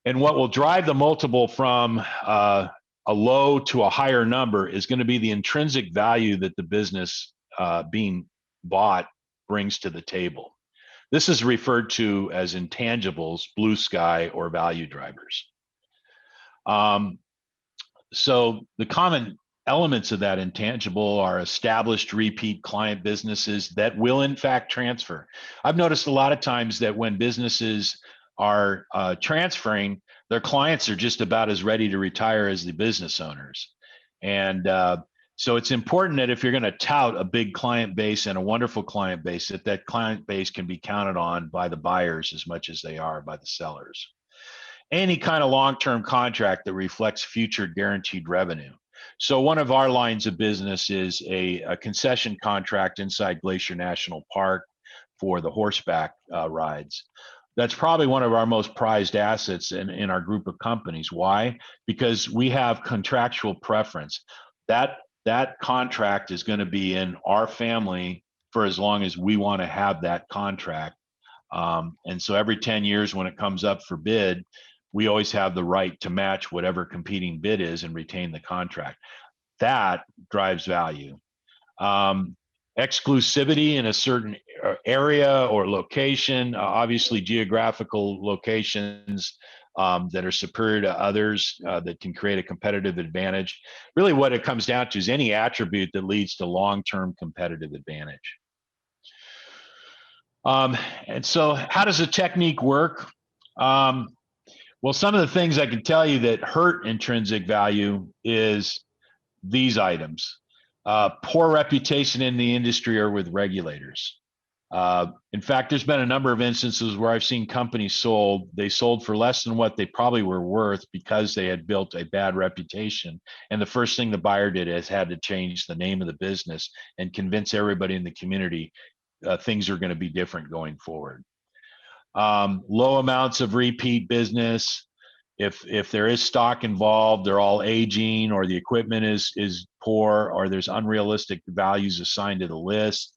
E: And what will drive the multiple from a low to a higher number is going to be the intrinsic value that the business being bought brings to the table. This is referred to as intangibles, blue sky, or value drivers. So the common elements of that intangible are established repeat client businesses that will in fact transfer. I've noticed a lot of times that when businesses are transferring, their clients are just about as ready to retire as the business owners. And so it's important that if you're going to tout a big client base and a wonderful client base, that client base can be counted on by the buyers as much as they are by the sellers. Any kind of long-term contract that reflects future guaranteed revenue. So one of our lines of business is a concession contract inside Glacier National Park for the horseback rides. That's probably one of our most prized assets in our group of companies. Why? Because we have contractual preference. That contract is going to be in our family for as long as we want to have that contract. And so every 10 years when it comes up for bid, we always have the right to match whatever competing bid is and retain the contract. That drives value. Exclusivity in a certain area or location, obviously geographical locations that are superior to others that can create a competitive advantage. Really what it comes down to is any attribute that leads to long-term competitive advantage. And so how does the technique work? Well, some of the things I can tell you that hurt intrinsic value is these items. Poor reputation in the industry or with regulators. In fact, there's been a number of instances where I've seen companies they sold for less than what they probably were worth because they had built a bad reputation. And the first thing the buyer did is had to change the name of the business and convince everybody in the community things are going to be different going forward. Low amounts of repeat business. If there is stock involved, they're all aging, or the equipment is poor, or there's unrealistic values assigned to the list.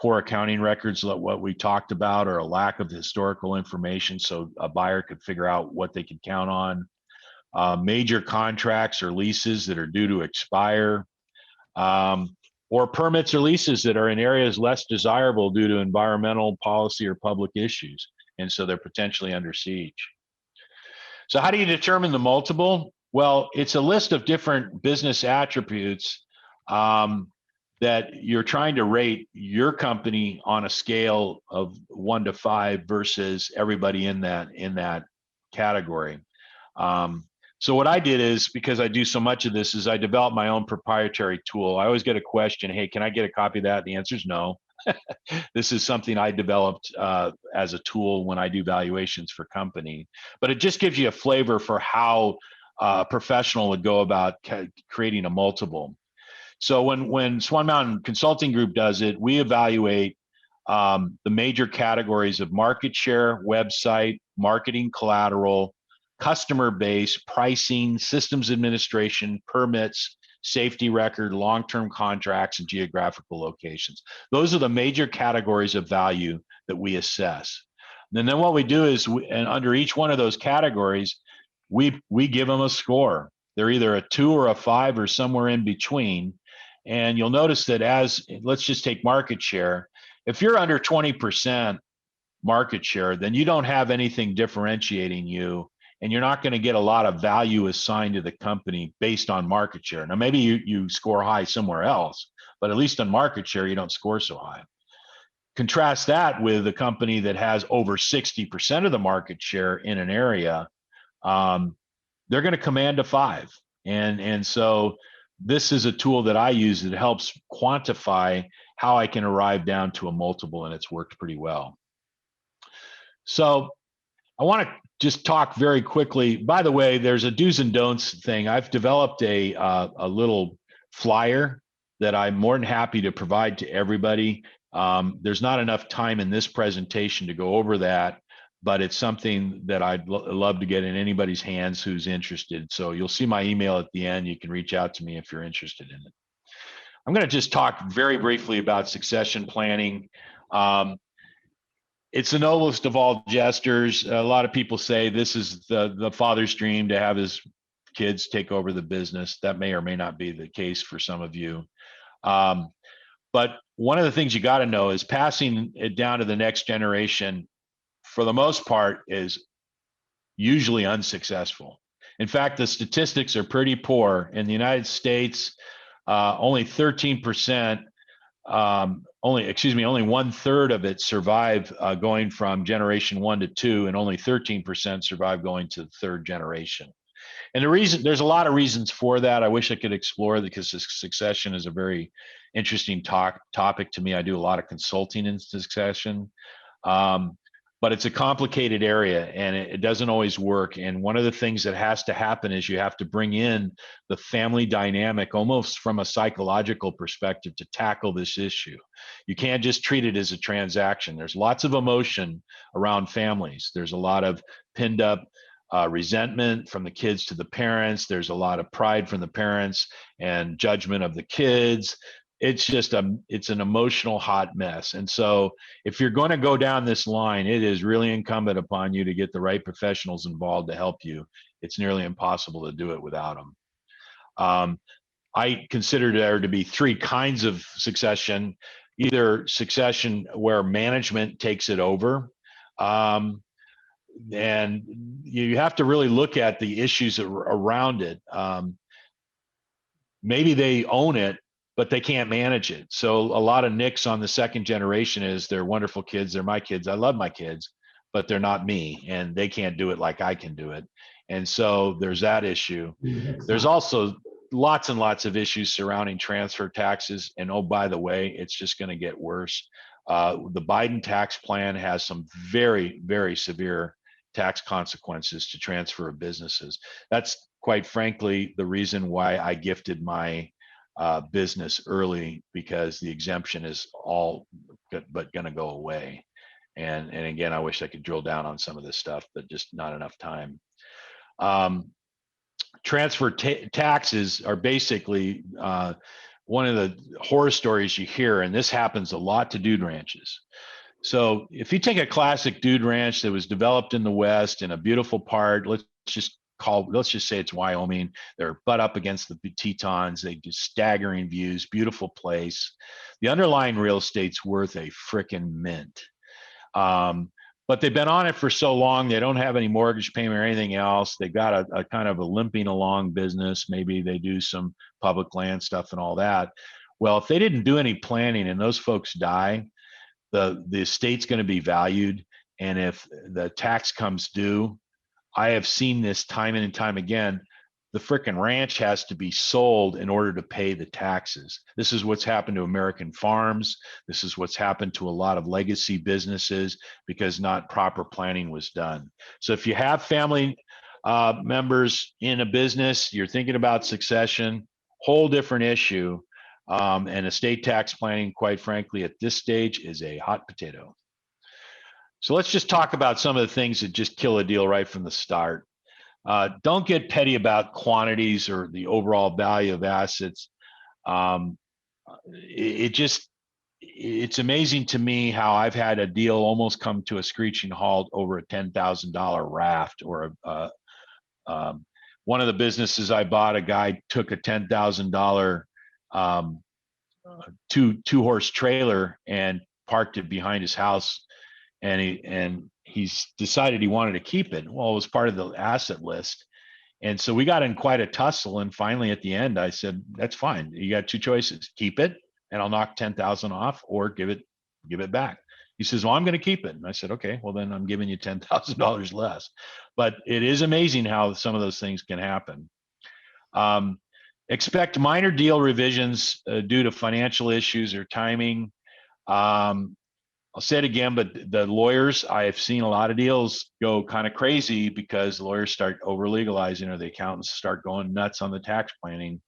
E: Poor accounting records, like what we talked about, or a lack of historical information so a buyer could figure out what they could count on. Major contracts or leases that are due to expire, or permits or leases that are in areas less desirable due to environmental policy or public issues, and so they're potentially under siege. So how do you determine the multiple? Well, it's a list of different business attributes that you're trying to rate your company on a scale of 1 to 5 versus everybody in that category. So what I did is, because I do so much of this, is I developed my own proprietary tool. I always get a question, hey, can I get a copy of that? The answer is no. This is something I developed as a tool when I do valuations for company, but it just gives you a flavor for how a professional would go about creating a multiple. So when Swan Mountain Consulting Group does it, we evaluate the major categories of market share, website, marketing collateral, customer base, pricing, systems administration, permits, safety record, long-term contracts, and geographical locations. Those are the major categories of value that we assess. And then what we do is, and under each one of those categories, we give them a score. They're either a 2 or a 5 or somewhere in between. And you'll notice that let's just take market share. If you're under 20% market share, then you don't have anything differentiating you, and you're not going to get a lot of value assigned to the company based on market share. Now, maybe you score high somewhere else, but at least on market share, you don't score so high. Contrast that with a company that has over 60% of the market share in an area. They're going to command a 5. And so this is a tool that I use that helps quantify how I can arrive down to a multiple, and it's worked pretty well. So I want to just talk very quickly. By the way, there's a do's and don'ts thing. I've developed a little flyer that I'm more than happy to provide to everybody. There's not enough time in this presentation to go over that, but it's something that I'd love to get in anybody's hands who's interested. So you'll see my email at the end. You can reach out to me if you're interested in it. I'm going to just talk very briefly about succession planning. It's the noblest of all gestures. A lot of people say this is the father's dream, to have his kids take over the business. That may or may not be the case for some of you. But one of the things you got to know is passing it down to the next generation, for the most part, is usually unsuccessful. In fact, the statistics are pretty poor. In the United States, only 13%, only 1/3 of it survive going from generation 1 to 2, and only 13% survive going to the 3rd generation. And there's a lot of reasons for that. I wish I could explore, because succession is a very interesting topic to me. I do a lot of consulting in succession. But it's a complicated area, and it doesn't always work. And one of the things that has to happen is you have to bring in the family dynamic almost from a psychological perspective to tackle this issue. You can't just treat it as a transaction. There's lots of emotion around families. There's a lot of pinned up resentment from the kids to the parents. There's a lot of pride from the parents and judgment of the kids. It's just it's an emotional hot mess. And so if you're going to go down this line, it is really incumbent upon you to get the right professionals involved to help you. It's nearly impossible to do it without them. I consider there to be 3 kinds of succession: either succession where management takes it over, and you have to really look at the issues around it. Maybe they own it, but they can't manage it. So a lot of nicks on the second generation is they're wonderful kids. They're my kids. I love my kids, but they're not me, and they can't do it like I can do it. And so there's that issue. There's also lots and lots of issues surrounding transfer taxes. And oh, by the way, it's just going to get worse. The Biden tax plan has some very, very severe tax consequences to transfer of businesses. That's quite frankly the reason why I gifted my business early, because the exemption is all but going to go away. And again, I wish I could drill down on some of this stuff, but just not enough time. Transfer taxes are basically one of the horror stories you hear, and this happens a lot to dude ranches. So if you take a classic dude ranch that was developed in the West in a beautiful part, let's just say it's Wyoming. They're butt up against the Tetons. They do staggering views, beautiful place. The underlying real estate's worth a frickin' mint. But they've been on it for so long, they don't have any mortgage payment or anything else. They've got a kind of a limping along business. Maybe they do some public land stuff and all that. Well, if they didn't do any planning and those folks die, the estate's going to be valued. And if the tax comes due, I have seen this time and time again, the frickin' ranch has to be sold in order to pay the taxes. This is what's happened to American farms. This is what's happened to a lot of legacy businesses because not proper planning was done. So if you have family members in a business, you're thinking about succession, whole different issue. And estate tax planning, quite frankly, at this stage is a hot potato. So let's just talk about some of the things that just kill a deal right from the start. Don't get petty about quantities or the overall value of assets. It's amazing to me how I've had a deal almost come to a screeching halt over a $10,000 raft, or one of the businesses I bought, a guy took a $10,000 two-horse trailer and parked it behind his house, and he's decided he wanted to keep it. Well, it was part of the asset list. And so we got in quite a tussle. And finally, at the end, I said, that's fine. You got two choices: keep it and I'll knock 10,000 off, or give it back. He says, well, I'm going to keep it. And I said, okay, well, then I'm giving you $10,000 less. But it is amazing how some of those things can happen. Expect minor deal revisions due to financial issues or timing. I'll say it again, but the lawyers, I have seen a lot of deals go kind of crazy because the lawyers start over legalizing, or the accountants start going nuts on the tax planning.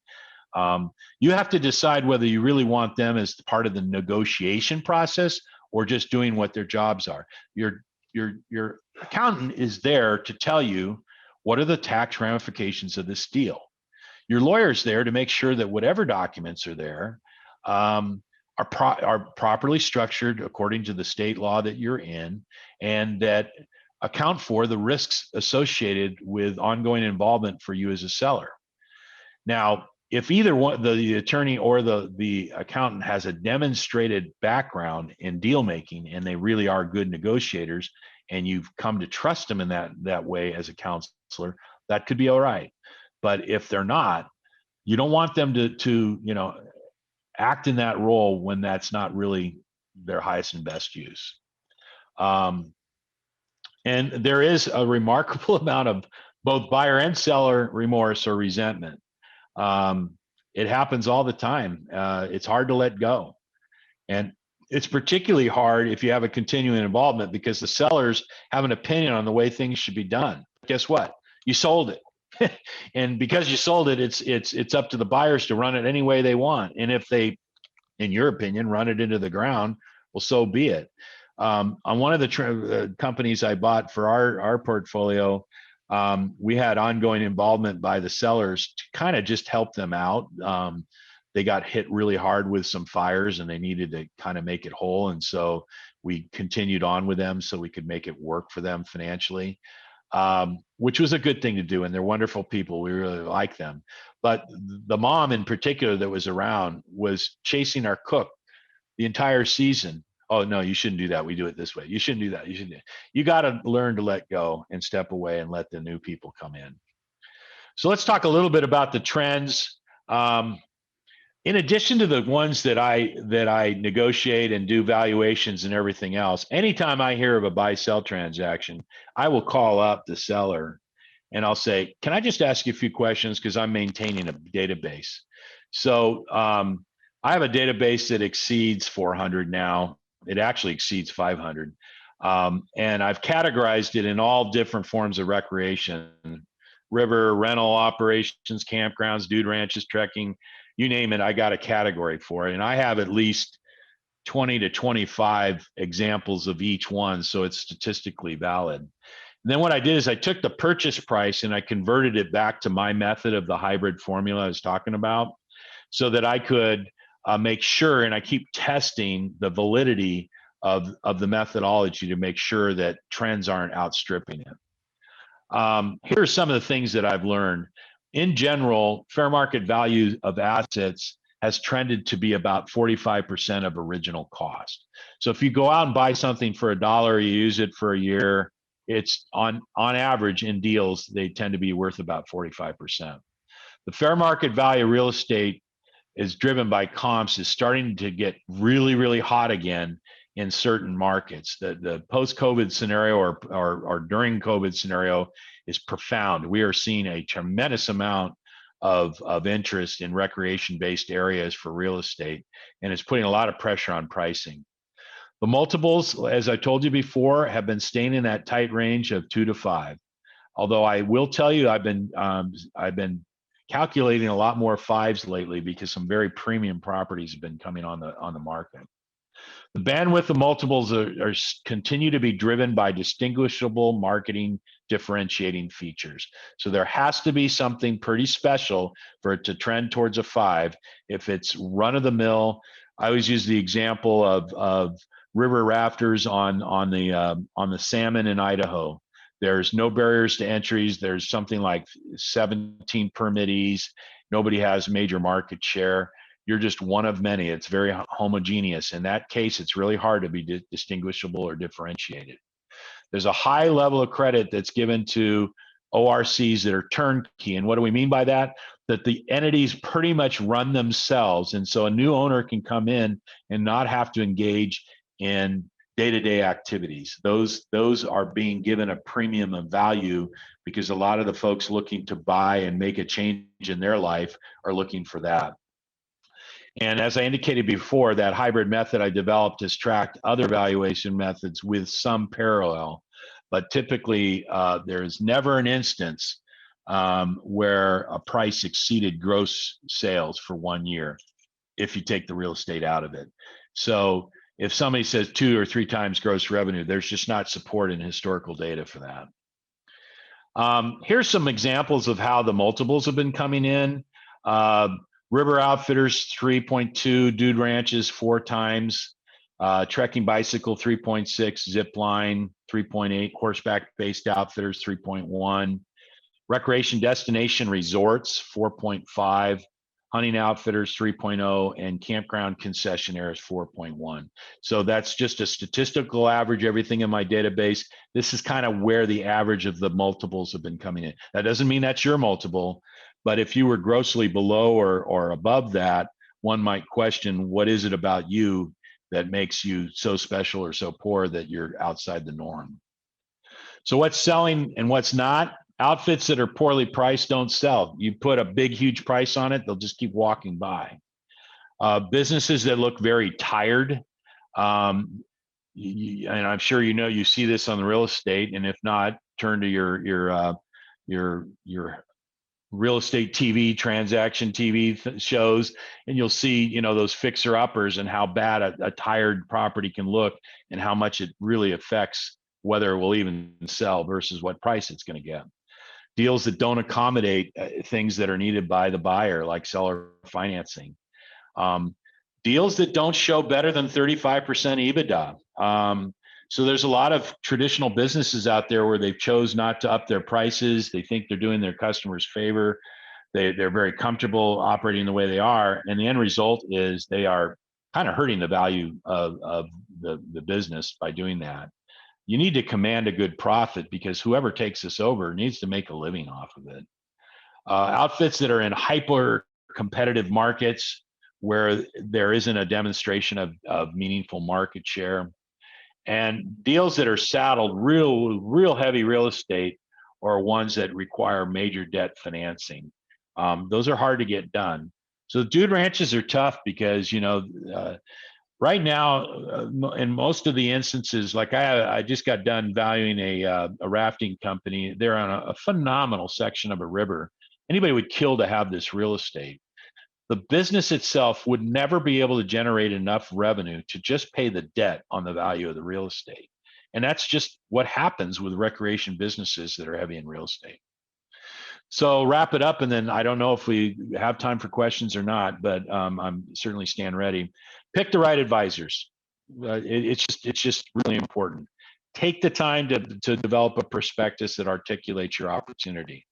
E: You have to decide whether you really want them as part of the negotiation process or just doing what their jobs are. Your accountant is there to tell you what are the tax ramifications of this deal. Your lawyer's there to make sure that whatever documents are there are properly structured according to the state law that you're in, and that account for the risks associated with ongoing involvement for you as a seller. Now, if either one, the attorney or the accountant, has a demonstrated background in deal making and they really are good negotiators, and you've come to trust them in that way as a counselor, that could be all right. But if they're not, you don't want them to act in that role when that's not really their highest and best use. And there is a remarkable amount of both buyer and seller remorse or resentment. It happens all the time. It's hard to let go. And it's particularly hard if you have a continuing involvement, because the sellers have an opinion on the way things should be done. Guess what? You sold it. And because you sold it, it's up to the buyers to run it any way they want. And if they, in your opinion, run it into the ground, well, so be it. On one of the companies I bought for our portfolio, we had ongoing involvement by the sellers to kind of just help them out. They got hit really hard with some fires and they needed to kind of make it whole. And so we continued on with them so we could make it work for them financially. Which was a good thing to do. And they're wonderful people. We really like them. But the mom in particular that was around was chasing our cook the entire season. Oh, no, you shouldn't do that. We do it this way. You shouldn't do that. You got to learn to let go and step away and let the new people come in. So let's talk a little bit about the trends. In addition to the ones that I negotiate and do valuations and everything else, anytime I hear of a buy-sell transaction, I will call up the seller and I'll say, can I just ask you a few questions? Because I'm maintaining a database. So I have a database that exceeds 400 now. It actually exceeds 500. And I've categorized it in all different forms of recreation: river, rental operations, campgrounds, dude ranches, trekking, you name it, I got a category for it. And I have at least 20 to 25 examples of each one, so it's statistically valid. And then what I did is I took the purchase price and I converted it back to my method of the hybrid formula I was talking about, so that I could make sure, and I keep testing the validity of the methodology to make sure that trends aren't outstripping it. Here are some of the things that I've learned. In general, fair market value of assets has trended to be about 45% of original cost. So if you go out and buy something for $1, you use it for a year, it's on average in deals, they tend to be worth about 45%. The fair market value of real estate is driven by comps is starting to get really, really hot again in certain markets. The post-COVID scenario or during COVID scenario is profound. We are seeing a tremendous amount of interest in recreation-based areas for real estate, and it's putting a lot of pressure on pricing. The multiples, as I told you before, have been staying in that tight range of 2 to 5. Although I will tell you, I've been calculating a lot more 5s lately because some very premium properties have been coming on the market. The bandwidth of multiples are continue to be driven by distinguishable marketing differentiating features. So there has to be something pretty special for it to trend towards a 5. If it's run of the mill, I always use the example of river rafters on the salmon in Idaho. There's no barriers to entries. There's something like 17 permittees. Nobody has major market share. You're just one of many. It's very homogeneous. In that case, it's really hard to be distinguishable or differentiated. There's a high level of credit that's given to ORCs that are turnkey. And what do we mean by that? That the entities pretty much run themselves. And so a new owner can come in and not have to engage in day-to-day activities. Those are being given a premium of value because a lot of the folks looking to buy and make a change in their life are looking for that. And as I indicated before, that hybrid method I developed has tracked other valuation methods with some parallel, but typically there's never an instance where a price exceeded gross sales for 1 year if you take the real estate out of it. So if somebody says 2 or 3 times gross revenue, there's just not support in historical data for that. Here's some examples of how the multiples have been coming in. River Outfitters 3.2, Dude Ranches 4 times, Trekking Bicycle 3.6, Zip Line 3.8, Horseback-based Outfitters 3.1, Recreation Destination Resorts 4.5, Hunting Outfitters 3.0, and Campground Concessionaires 4.1. So that's just a statistical average, everything in my database. This is kind of where the average of the multiples have been coming in. That doesn't mean that's your multiple, but if you were grossly below or above that, one might question, what is it about you that makes you so special or so poor that you're outside the norm? So what's selling and what's not? Outfits that are poorly priced don't sell. You put a big, huge price on it, they'll just keep walking by. Businesses that look very tired, and I'm sure you know, you see this on the real estate, and if not, turn to your real estate TV, transaction TV shows, and you'll see, you know, those fixer-uppers and how bad a tired property can look and how much it really affects whether it will even sell versus what price it's going to get. Deals that don't accommodate things that are needed by the buyer, like seller financing. Deals that don't show better than 35% EBITDA. So there's a lot of traditional businesses out there where they've chose not to up their prices. They think they're doing their customers favor. They're very comfortable operating the way they are. And the end result is they are kind of hurting the value of the business by doing that. You need to command a good profit because whoever takes this over needs to make a living off of it. Outfits that are in hyper competitive markets where there isn't a demonstration of meaningful market share. And deals that are saddled real heavy real estate are ones that require major debt financing. Those are hard to get done. So dude ranches are tough because, right now, in most of the instances, like I just got done valuing a rafting company. They're on a phenomenal section of a river. Anybody would kill to have this real estate. The business itself would never be able to generate enough revenue to just pay the debt on the value of the real estate. And that's just what happens with recreation businesses that are heavy in real estate. So wrap it up, and then I don't know if we have time for questions or not, but I'm certainly stand ready. Pick the right advisors. It's just really important. Take the time to develop a prospectus that articulates your opportunity,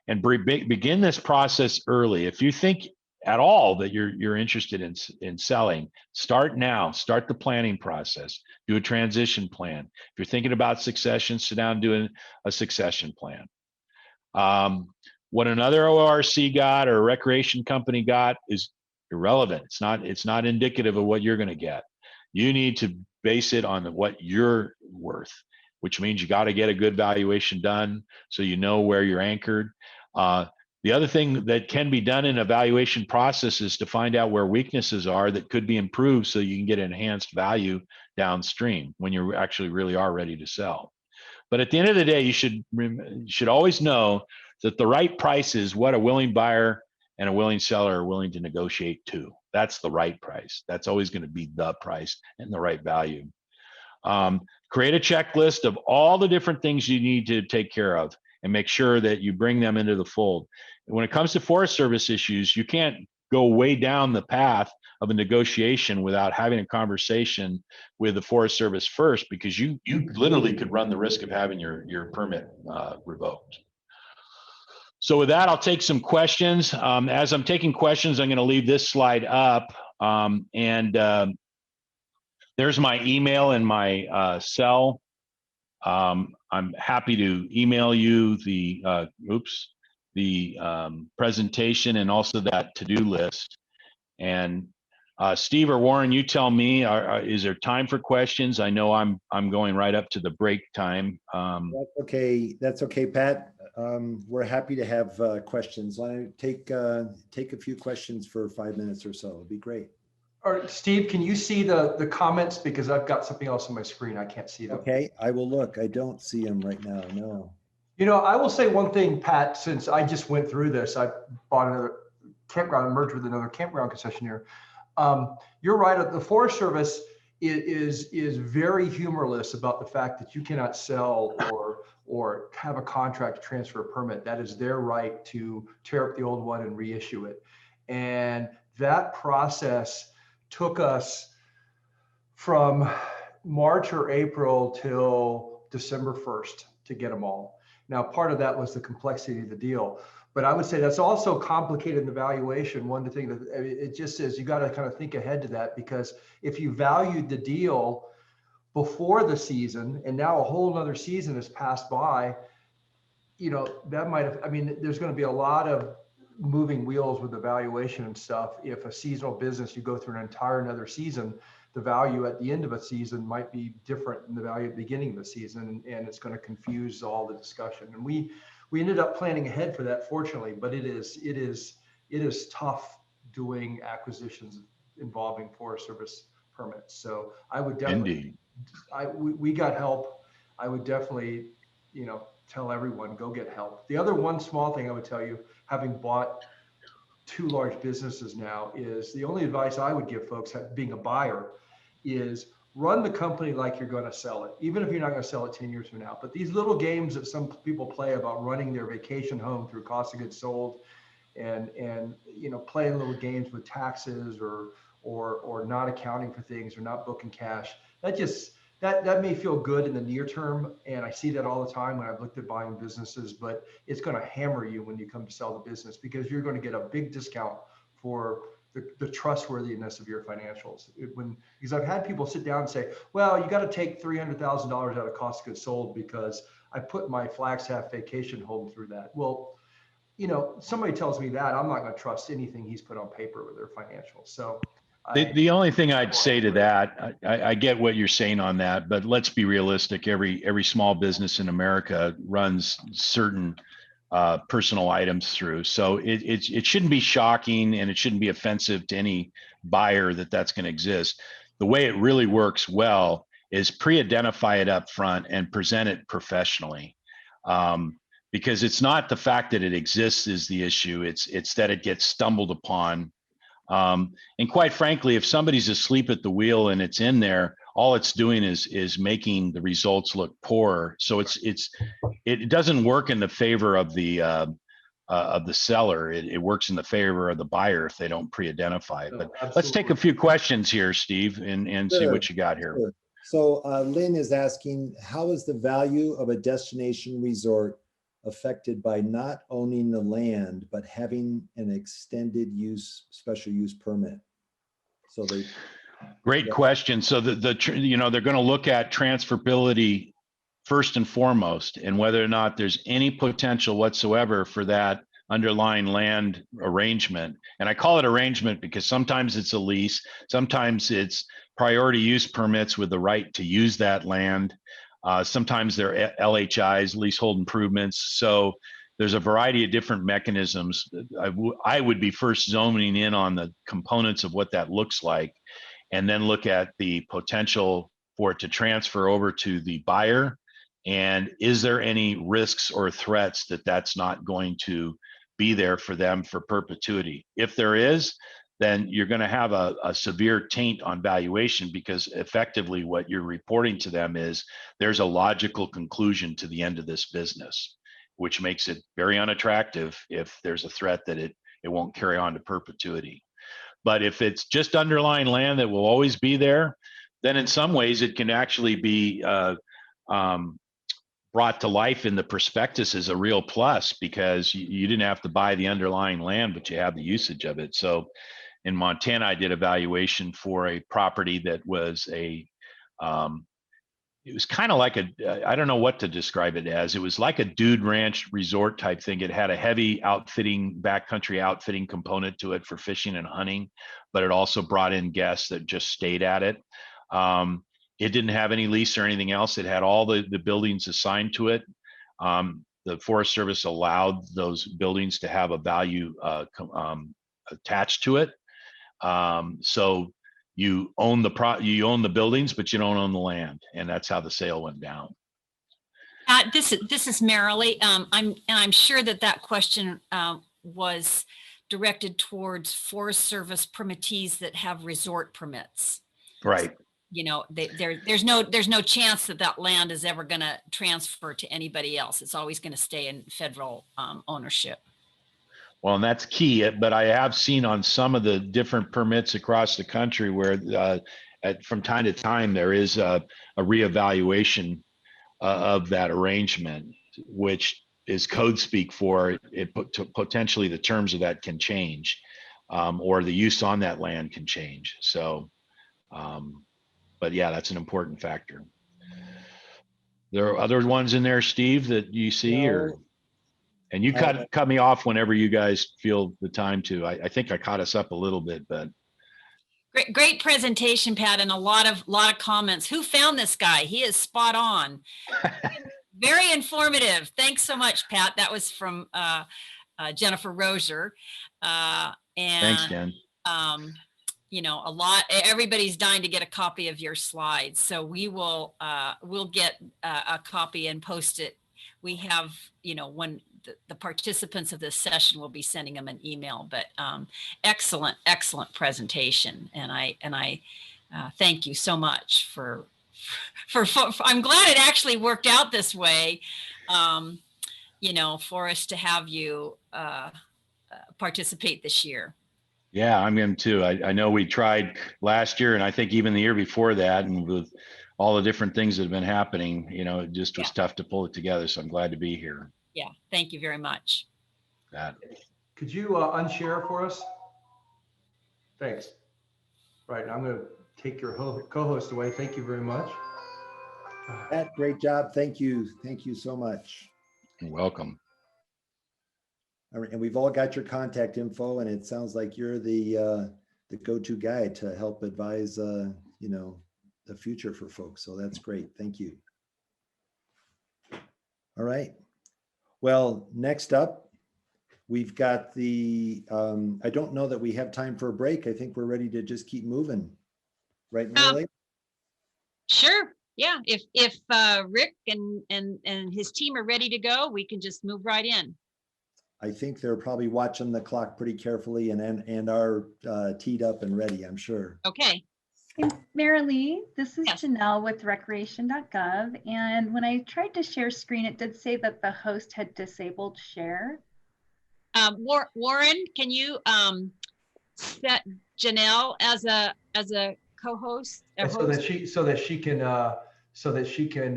E: and begin this process early. If you think at all that you're interested in selling, start now. Start the planning process. Do a transition plan. If you're thinking about succession, sit down and do a succession plan. What another ORC got or a recreation company got is irrelevant. It's not indicative of what you're going to get. You need to base it on what you're worth, which means you got to get a good valuation done so you know where you're anchored. The other thing that can be done in a valuation process is to find out where weaknesses are that could be improved so you can get enhanced value downstream when you actually really are ready to sell. But at the end of the day, you should always know that the right price is what a willing buyer and a willing seller are willing to negotiate to. That's the right price. That's always going to be the price and the right value. Create a checklist of all the different things you need to take care of and make sure that you bring them into the fold. When it comes to Forest Service issues, you can't go way down the path of a negotiation without having a conversation with the Forest Service first, because you literally could run the risk of having your permit revoked. So with that, I'll take some questions. As I'm taking questions, I'm going to leave this slide up, there's my email and my cell. I'm happy to email you the presentation and also that to-do list. And Steve or Warren, you tell me, is there time for questions? I know I'm going right up to the break time.
A: That's okay, Pat. We're happy to have questions. Why don't you take a few questions for 5 minutes or so? It'd be great.
B: All right, Steve, can you see the comments? Because I've got something else on my screen. I can't see them.
A: Okay, I will look. I don't see them right now, no.
B: I will say one thing, Pat, since I just went through this, I bought another campground, merged with another campground concessionaire. You're right. The Forest Service is very humorless about the fact that you cannot sell or have a contract to transfer a permit. That is their right to tear up the old one and reissue it. And that process took us from March or April till December 1st to get them all. Now, part of that was the complexity of the deal, but I would say that's also complicated in the valuation. One thing that it just says you got to kind of think ahead to that, because if you valued the deal before the season and now a whole nother season has passed by, that might have, there's going to be a lot of moving wheels with the valuation and stuff. If a seasonal business, you go through an entire another season, the value at the end of a season might be different than the value at the beginning of the season, and it's going to confuse all the discussion. And we ended up planning ahead for that, fortunately, but it is tough doing acquisitions involving Forest Service permits. So I would definitely, we got help. I would definitely, tell everyone, go get help. The other one small thing I would tell you, having bought 2 large businesses now, is the only advice I would give folks being a buyer is run the company like you're going to sell it, even if you're not going to sell it 10 years from now. But these little games that some people play about running their vacation home through cost of goods sold and playing little games with taxes or not accounting for things or not booking cash, that may feel good in the near term, and I see that all the time when I've looked at buying businesses, but it's going to hammer you when you come to sell the business, because you're going to get a big discount for the trustworthiness of your financials. Because I've had people sit down and say, well, you got to take $300,000 out of cost of goods sold because I put my Flagstaff vacation home through that. Well, you know, somebody tells me that, I'm not going to trust anything he's put on paper with their financials. So
E: The only thing I'd say to that, I get what you're saying on that, but let's be realistic. Every small business in America runs certain personal items through. So it shouldn't be shocking, and it shouldn't be offensive to any buyer that that's going to exist. The way it really works well is pre-identify it up front and present it professionally. Because it's not the fact that it exists is the issue. It's that it gets stumbled upon. And quite frankly, if somebody's asleep at the wheel and it's in there, all it's doing is making the results look poor. So it doesn't work in the favor of the seller. It works in the favor of the buyer if they don't pre-identify it. But let's take a few questions here, Steve, and see what you got here.
A: Sure. So Lynn is asking, how is the value of a destination resort affected by not owning the land, but having an extended use, special use permit? So
E: Great question. So you know, they're going to look at transferability first and foremost, and whether or not there's any potential whatsoever for that underlying land arrangement. And I call it arrangement because sometimes it's a lease, sometimes it's priority use permits with the right to use that land. Sometimes they're LHIs, leasehold improvements. So there's a variety of different mechanisms. I would be first zoning in on the components of what that looks like, and then look at the potential for it to transfer over to the buyer. And is there any risks or threats that that's not going to be there for them for perpetuity? If there is, then you're going to have a severe taint on valuation, because effectively what you're reporting to them is there's a logical conclusion to the end of this business, which makes it very unattractive if there's a threat that it won't carry on to perpetuity. But if it's just underlying land that will always be there, then in some ways it can actually be brought to life in the prospectus as a real plus, because you didn't have to buy the underlying land, but you have the usage of it. So in Montana, I did a valuation for a property that was it was kind of like I don't know what to describe it as. It was like a dude ranch resort type thing. It had a heavy outfitting, backcountry outfitting component to it for fishing and hunting, but it also brought in guests that just stayed at it. It didn't have any lease or anything else. It had all the buildings assigned to it. The Forest Service allowed those buildings to have a value attached to it. So you own the buildings, but you don't own the land, and that's how the sale went down.
F: This is Marilee. I'm sure that question was directed towards Forest Service permittees that have resort permits.
E: Right.
F: You know, there's no chance that land is ever going to transfer to anybody else. It's always going to stay in federal ownership.
A: Well, and that's key. But I have seen on some of the different permits across the country where from time to time there is a reevaluation of that arrangement, which is code speak for it. Potentially the terms of that can change, or the use on that land can change. So, but yeah, that's an important factor. There are other ones in there, Steve, that you see, or? And you cut me off whenever you guys feel the time to. I think I caught us up a little bit, but
F: great presentation, Pat, and a lot of comments. Who found this guy? He is spot on. Very informative. Thanks so much, Pat. That was from Jennifer Rozier.
A: Thanks, Jen.
F: You know, everybody's dying to get a copy of your slides, so we'll get a copy and post it. We have, you know, when the participants of this session will be sending them an email, but excellent presentation. And I thank you so much for I'm glad it actually worked out this way, you know, for us to have you participate this year.
A: Yeah, I'm in too. I know we tried last year, and I think even the year before that, and with all the different things that have been happening, you know, it just was tough to pull it together. So I'm glad to be here.
F: Yeah, thank you very much.
B: Could you unshare for us? Thanks. Right, I'm going to take your co-host away. Thank you very much.
A: Pat, great job. Thank you. Thank you so much. You're welcome. All right, and we've all got your contact info, and it sounds like you're the go-to guy to help advise, you know, the future for folks. So that's great. Thank you. All right. Well, next up, we've got the, I don't know that we have time for a break. I think we're ready to just keep moving. Right, Marilee?
F: Sure. Yeah. If Rick and his team are ready to go, we can just move right in.
A: I think they're probably watching the clock pretty carefully and are teed up and ready, I'm sure.
F: Okay.
G: Marilee, this is
F: Yes.
G: Janelle with recreation.gov. And when I tried to share screen, it did say that the host had disabled share.
F: Warren, can you set Janelle as a co-host?
B: So that she can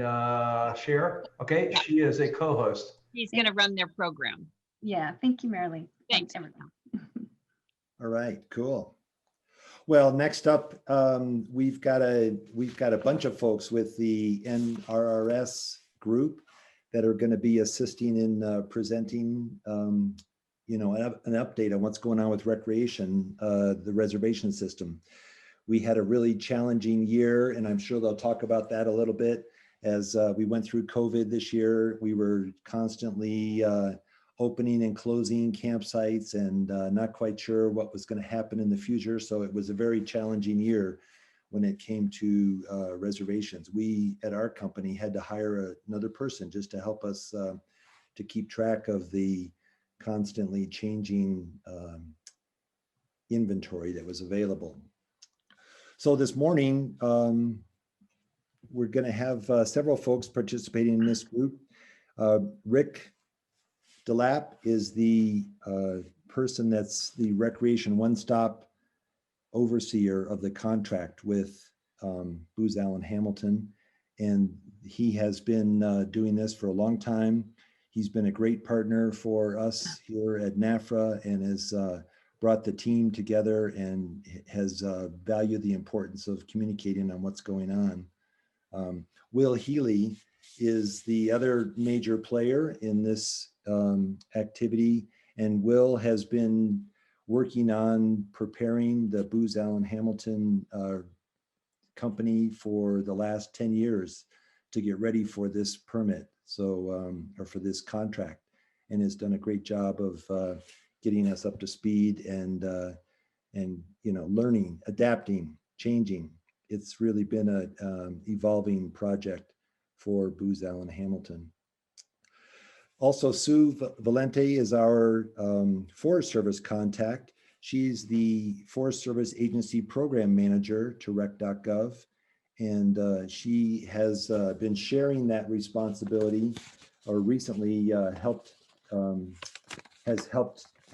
B: share. Okay,
F: Yeah.
B: she is a co-host.
F: He's going to run their program.
G: Yeah, thank you, Marilee.
F: Thanks.
G: Everyone.
A: All right, cool. Well, next up, we've got a bunch of folks with the NRRS group that are going to be assisting in presenting, you know, an update on what's going on with recreation, the reservation system. We had a really challenging year, and I'm sure they'll talk about that a little bit. As we went through COVID this year, we were constantly opening and closing campsites and not quite sure what was going to happen in the future. So it was a very challenging year when it came to reservations. We at our company had to hire another person just to help us to keep track of the constantly changing inventory that was available. So this morning, we're going to have several folks participating in this group. Rick DeLapp is the person that's the Recreation One-Stop overseer of the contract with Booz Allen Hamilton. And he has been doing this for a long time. He's been a great partner for us here at NFRA and has brought the team together and has valued the importance of communicating on what's going on. Will Healy is the other major player in this activity, and Will has been working on preparing the Booz Allen Hamilton company for the last 10 years to get ready for this permit, so or for this contract, and has done a great job of getting us up to speed and you know, learning, adapting, changing. It's really been a evolving project for Booz Allen Hamilton. Also, Sue Valente is our Forest Service contact. She's the Forest Service Agency Program Manager to rec.gov, and she has been sharing that responsibility, or recently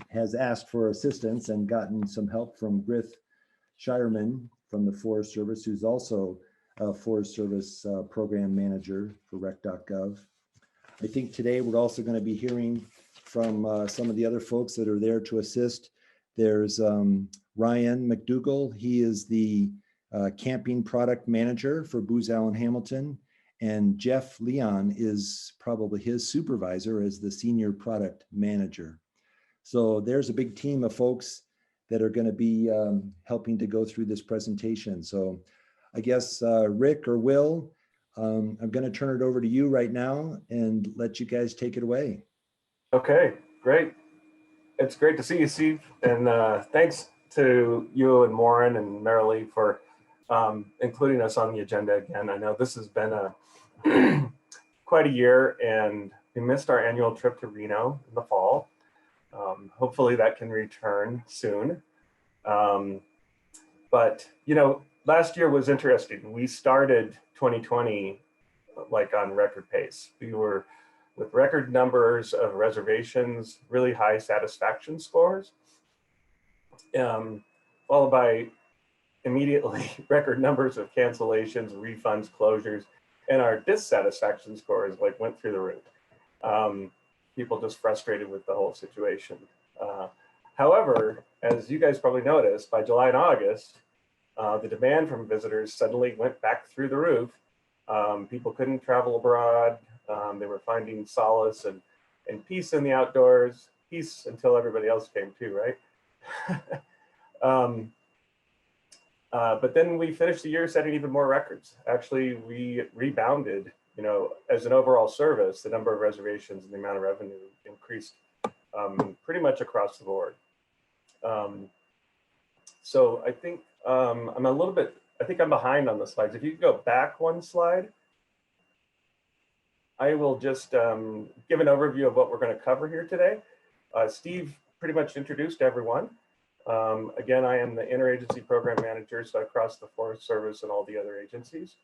A: has asked for assistance and gotten some help from Griff Shireman from the Forest Service, who's also a Forest Service Program Manager for rec.gov. I think today we're also going to be hearing from some of the other folks that are there to assist. There's Ryan McDougall. He is the Camping Product Manager for Booz Allen Hamilton. And Jeff Leon is probably his supervisor as the Senior Product Manager. So there's a big team of folks that are going to be helping to go through this presentation. So I guess Rick or Will, I'm going to turn it over to you right now and let you guys take it away.
H: Okay, great. It's great to see you, Steve. And thanks to you and Warren and Marilee for including us on the agenda again. I know this has been a quite a year, and we missed our annual trip to Reno in the fall. Hopefully that can return soon. But, you know, last year was interesting. We started 2020 like on record pace. We were with record numbers of reservations, really high satisfaction scores, followed by immediately record numbers of cancellations, refunds, closures, and our dissatisfaction scores like went through the roof. People just frustrated with the whole situation. However, as you guys probably noticed, by July and August, the demand from visitors suddenly went back through the roof. People couldn't travel abroad. They were finding solace and peace in the outdoors. peace until everybody else came too, right? But then we finished the year setting even more records. Actually, we rebounded, you know, as an overall service, the number of reservations and the amount of revenue increased pretty much across the board. So I think I'm a little bit, I think I'm behind on the slides. If you could go back one slide, I will just give an overview of what we're going to cover here today. Steve pretty much introduced everyone. Again, I am the interagency program manager, so across the Forest Service and all the other agencies.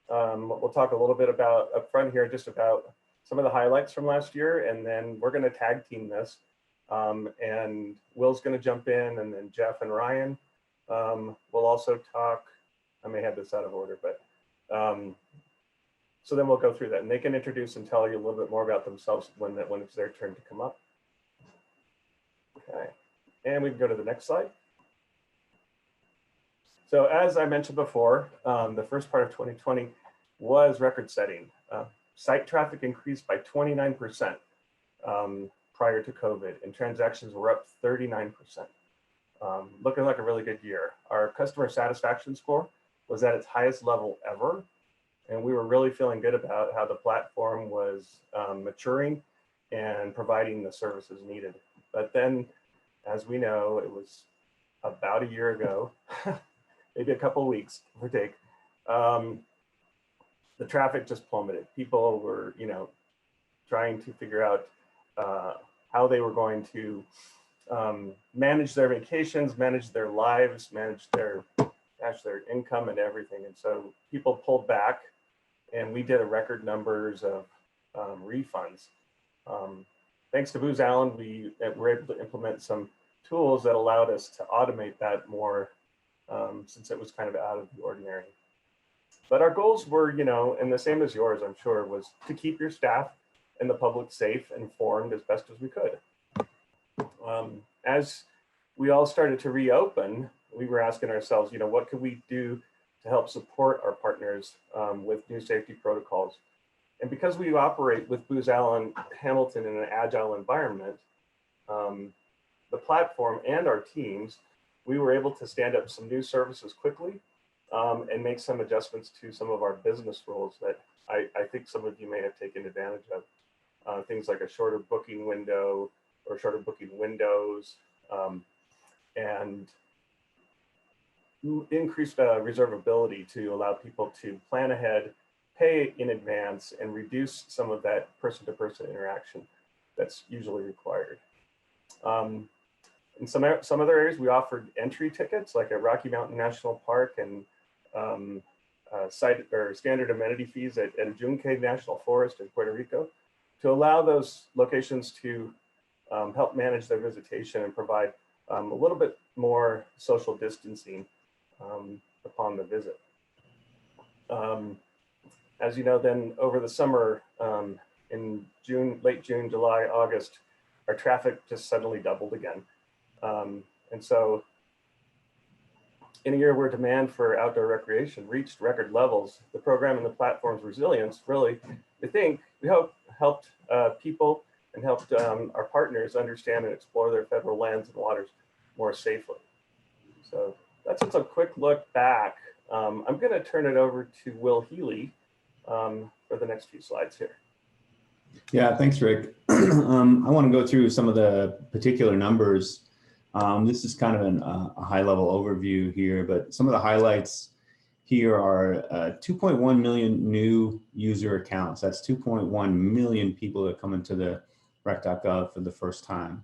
H: We'll talk a little bit about up front here, just about some of the highlights from last year, and then we're going to tag team this. And Will's going to jump in, and then Jeff and Ryan will also talk. I may have this out of order, but so then we'll go through that, and they can introduce and tell you a little bit more about themselves when it's their turn to come up. Okay, and we can go to the next slide. So as I mentioned before, the first part of 2020 was record setting. Site traffic increased by 29% prior to COVID, and transactions were up 39%. Looking like a really good year. Our customer satisfaction score was at its highest level ever, and we were really feeling good about how the platform was maturing and providing the services needed. But then, as we know, it was about a year ago, maybe a couple of weeks, give or take, the traffic just plummeted. People were, you know, trying to figure out how they were going to manage their vacations, manage their lives, manage their income and everything. And so people pulled back, and we did a record numbers of refunds. Thanks to Booz Allen, we were able to implement some tools that allowed us to automate that more, since it was kind of out of the ordinary. But our goals were, you know, and the same as yours, I'm sure, was to keep your staff and the public safe and informed as best as we could. As we all started to reopen, we were asking ourselves, you know, what could we do to help support our partners with new safety protocols? And because we operate with Booz Allen Hamilton in an agile environment, the platform and our teams, we were able to stand up some new services quickly and make some adjustments to some of our business rules that I think some of you may have taken advantage of. Things like a shorter booking window or shorter booking windows, and increased reservability to allow people to plan ahead, pay in advance, and reduce some of that person-to-person interaction that's usually required. In some other areas, we offered entry tickets, like at Rocky Mountain National Park, and standard amenity fees at Junque National Forest in Puerto Rico, to allow those locations to help manage their visitation and provide a little bit more social distancing upon the visit. As you know, then over the summer, in late June, July, August, our traffic just suddenly doubled again. And so in a year where demand for outdoor recreation reached record levels, the program and the platform's resilience really, we hope, helped people and helped our partners understand and explore their federal lands and waters more safely. So that's just a quick look back. I'm going to turn it over to Will Healy for the next few slides here.
I: Yeah, thanks, Rick. I want to go through some of the particular numbers. This is kind of a high-level overview here, but some of the highlights here are 2.1 million new user accounts. That's 2.1 million people that come into the rec.gov for the first time.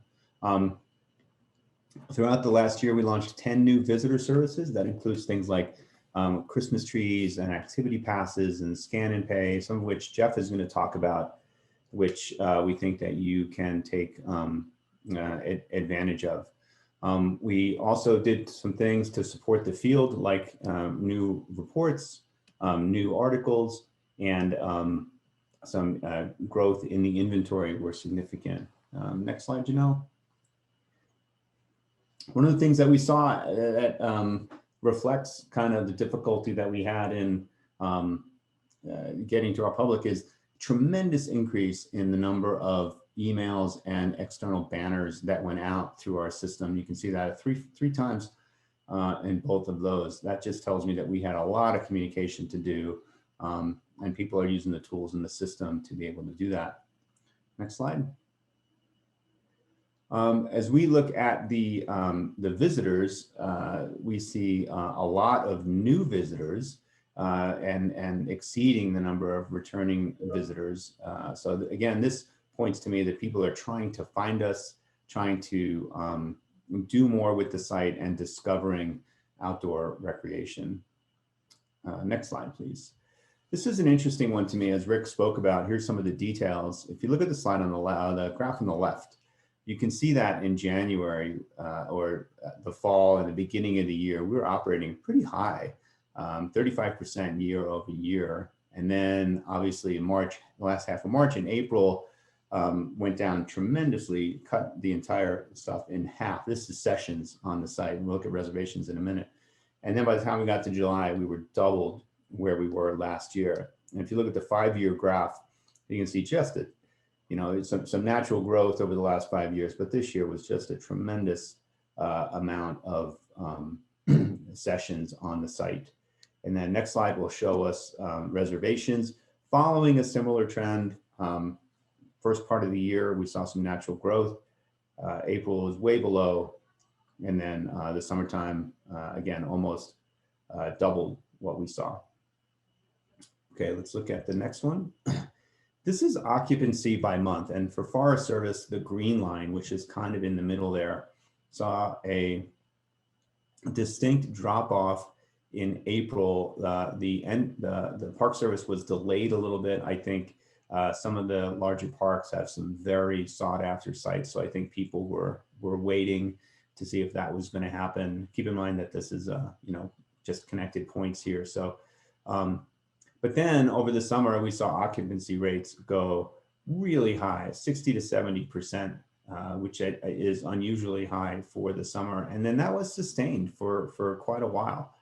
I: Throughout the last year, we launched 10 new visitor services. That includes things like Christmas trees and activity passes and scan and pay, some of which Jeff is going to talk about, which we think that you can take advantage of. We also did some things to support the field, like new reports, new articles, and some growth in the inventory were significant. Next slide, Janelle. One of the things that we saw that reflects kind of the difficulty that we had in getting to our public is tremendous increase in the number of emails and external banners that went out through our system. You can see that three times in both of those. That just tells me that we had a lot of communication to do, and people are using the tools in the system to be able to do that. Next slide. As we look at the visitors, we see a lot of new visitors and exceeding the number of returning visitors. So again, this points to me that people are trying to find us, trying to do more with the site and discovering outdoor recreation. Next slide, please. This is an interesting one to me, as Rick spoke about. Here's some of the details. If you look at the slide on the graph on the left, you can see that in January or the fall and the beginning of the year, we were operating pretty high, 35% year over year. And then obviously in March, the last half of March and April, went down tremendously, cut the entire stuff in half. This is sessions on the site. We'll look at reservations in a minute. And then by the time we got to July, we were doubled where we were last year. And if you look at the 5-year graph, you can see just it, you know, some natural growth over the last 5 years, but this year was just a tremendous amount of sessions on the site. And then next slide will show us reservations following a similar trend. First part of the year, we saw some natural growth. April was way below. And then the summertime, again, almost doubled what we saw. Okay, let's look at the next one. This is occupancy by month. And for Forest Service, the green line, which is kind of in the middle there, saw a distinct drop off in April. The Park Service was delayed a little bit. I think some of the larger parks have some very sought after sites. So I think people were waiting to see if that was going to happen. Keep in mind that this is, you know, just connected points here. So, but then over the summer, we saw occupancy rates go really high, 60 to 70%, which is unusually high for the summer. And then that was sustained for quite a while,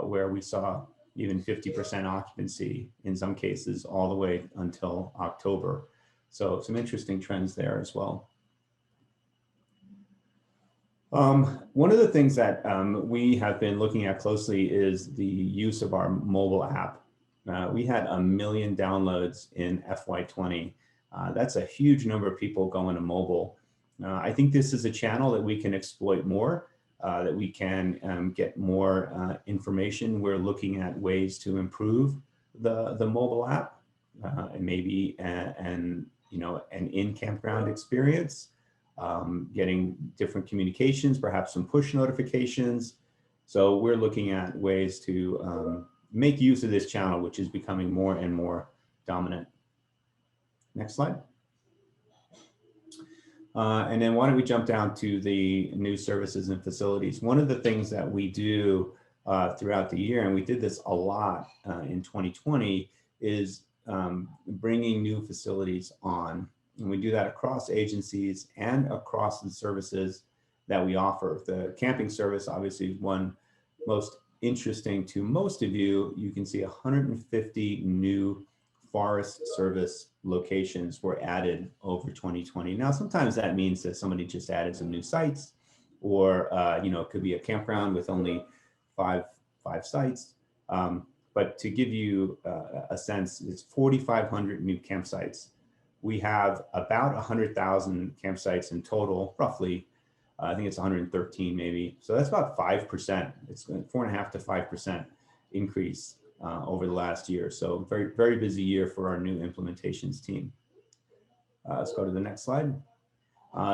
I: where we saw even 50% occupancy in some cases all the way until October. So some interesting trends there as well. One of the things that we have been looking at closely is the use of our mobile app. We had 1 million downloads in FY20. That's a huge number of people going to mobile. I think this is a channel that we can exploit more, that we can get more information. We're looking at ways to improve the mobile app, and maybe an in-campground experience, getting different communications, perhaps some push notifications. So we're looking at ways to make use of this channel, which is becoming more and more dominant. Next slide. And then why don't we jump down to the new services and facilities. One of the things that we do throughout the year, and we did this a lot in 2020, is bringing new facilities on. And we do that across agencies and across the services that we offer. The camping service obviously is one most interesting to most of you. You can see 150 new Forest Service locations were added over 2020. Now, sometimes that means that somebody just added some new sites, or it could be a campground with only five sites. But to give you a sense, it's 4,500 new campsites. We have about 100,000 campsites in total, roughly. I think it's 113 maybe. So that's about 5%. It's 4.5 to 5% increase over the last year. So very, very busy year for our new implementations team. Let's go to the next slide.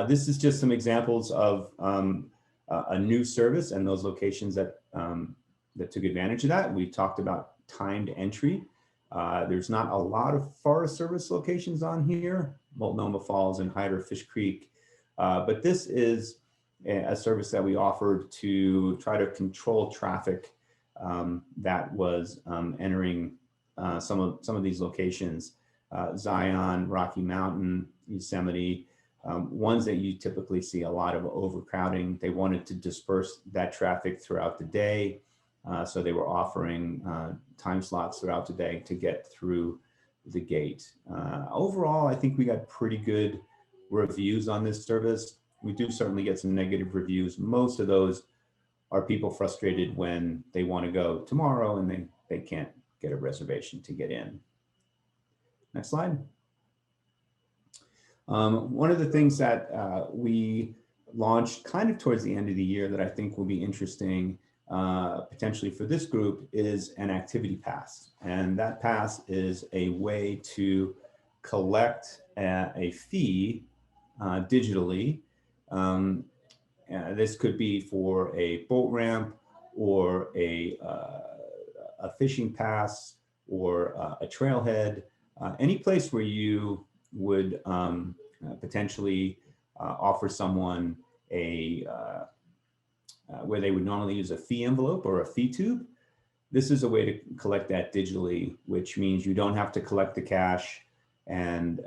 I: This is just some examples of a new service and those locations that took advantage of that. We talked about timed entry. There's not a lot of Forest Service locations on here, Multnomah Falls and Hyder Fish Creek. But this is a service that we offered to try to control traffic that was entering some of these locations. Zion, Rocky Mountain, Yosemite, ones that you typically see a lot of overcrowding. They wanted to disperse that traffic throughout the day. So they were offering time slots throughout the day to get through the gate. Overall, I think we got pretty good reviews on this service. We do certainly get some negative reviews. Most of those are people frustrated when they want to go tomorrow and they can't get a reservation to get in. Next slide. One of the things that we launched kind of towards the end of the year that I think will be interesting potentially for this group is an activity pass. And that pass is a way to collect a fee digitally. This could be for a boat ramp or a fishing pass or a trailhead, any place where you would potentially offer someone where they would normally use a fee envelope or a fee tube. This is a way to collect that digitally, which means you don't have to collect the cash and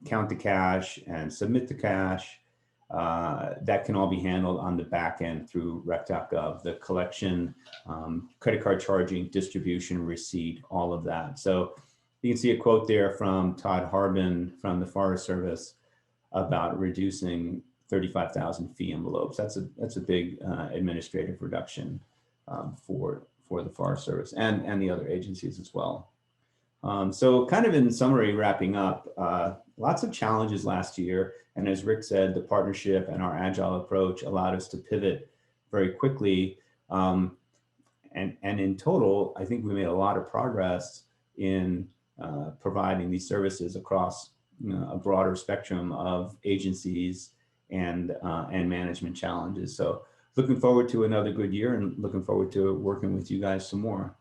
I: count the cash and submit the cash. That can all be handled on the back end through rec.gov, the collection, credit card charging, distribution, receipt, all of that. So you can see a quote there from Todd Harbin from the Forest Service about reducing 35,000 fee envelopes. That's a big administrative reduction for the Forest Service and the other agencies as well. So kind of in summary, wrapping up, lots of challenges last year. And as Rick said, the partnership and our agile approach allowed us to pivot very quickly. And in total, I think we made a lot of progress in providing these services across a broader spectrum of agencies and management challenges. So looking forward to another good year and looking forward to working with you guys some more.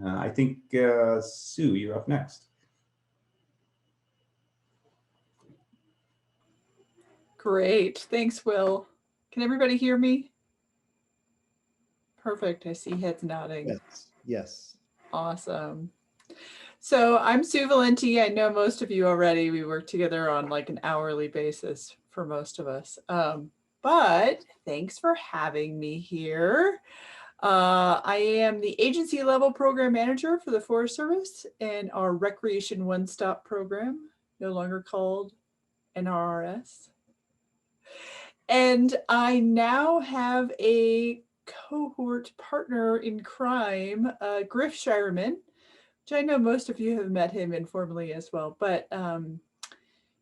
I: I think, Sue, you're up next.
J: Great. Thanks, Will. Can everybody hear me? Perfect. I see heads nodding.
A: Yes. Yes.
J: Awesome. So I'm Sue Valenti. I know most of you already. We work together on like an hourly basis for most of us. But thanks for having me here. I am the agency level program manager for the Forest Service and our Recreation One-Stop program, no longer called NRRS. And I now have a cohort partner in crime, Griff Shireman, which I know most of you have met him informally as well, but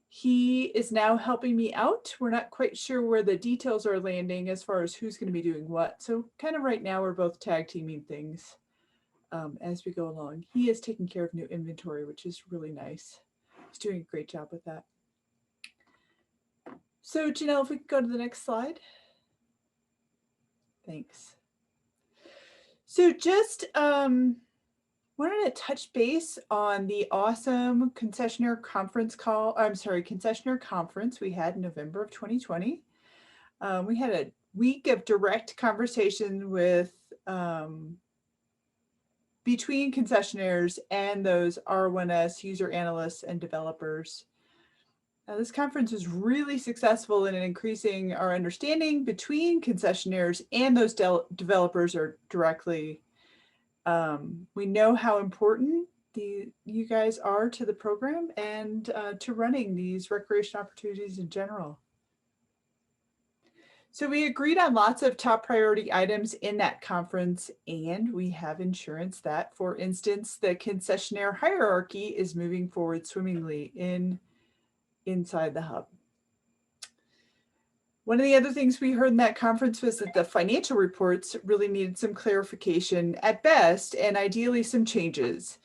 J: he is now helping me out. We're not quite sure where the details are landing as far as who's going to be doing what. So kind of right now we're both tag teaming things as we go along. He is taking care of new inventory, which is really nice. He's doing a great job with that. So Janelle, if we could go to the next slide. Thanks. So just wanted to touch base on the awesome concessionaire conference concessionaire conference we had in November of 2020. We had a week of direct conversation with between concessionaires and those R1S user analysts and developers. This conference was really successful in increasing our understanding between concessionaires and those developers are directly. We know how important you guys are to the program and to running these recreation opportunities in general. So we agreed on lots of top priority items in that conference, and we have assurance that, for instance, the concessionaire hierarchy is moving forward swimmingly inside the hub. One of the other things we heard in that conference was that the financial reports really needed some clarification at best, and ideally some changes.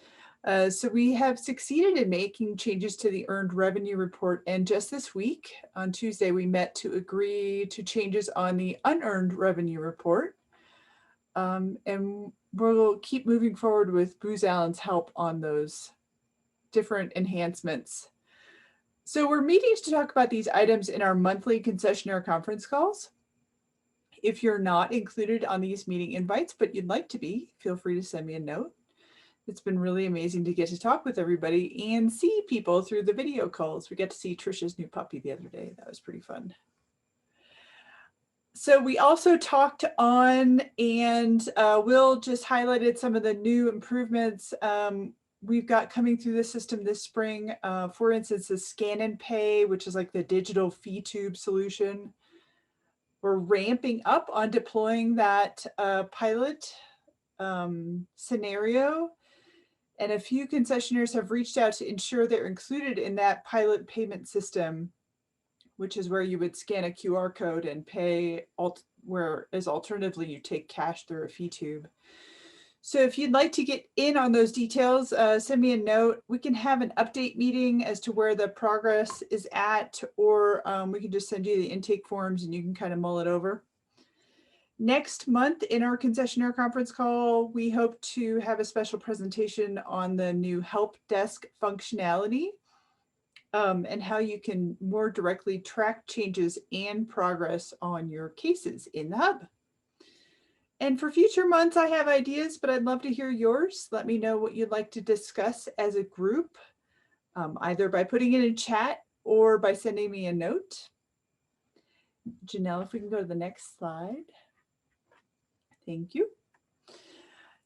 J: So we have succeeded in making changes to the earned revenue report. And just this week, on Tuesday, we met to agree to changes on the unearned revenue report. And we'll keep moving forward with Booz Allen's help on those different enhancements. So we're meeting to talk about these items in our monthly concessionaire conference calls. If you're not included on these meeting invites, but you'd like to be, feel free to send me a note. It's been really amazing to get to talk with everybody and see people through the video calls. We got to see Trisha's new puppy the other day. That was pretty fun. So we also talked on, and Will just highlighted some of the new improvements we've got coming through the system this spring. For instance, the Scan and Pay, which is like the digital fee tube solution. We're ramping up on deploying that pilot scenario. And a few concessionaires have reached out to ensure they're included in that pilot payment system, which is where you would scan a QR code and pay, whereas alternatively you take cash through a fee tube. So if you'd like to get in on those details, send me a note. We can have an update meeting as to where the progress is at, or we can just send you the intake forms and you can kind of mull it over. Next month in our concessionaire conference call, we hope to have a special presentation on the new help desk functionality and how you can more directly track changes and progress on your cases in the hub. And for future months, I have ideas, but I'd love to hear yours. Let me know what you'd like to discuss as a group, either by putting it in chat or by sending me a note. Janelle, if we can go to the next slide. Thank you.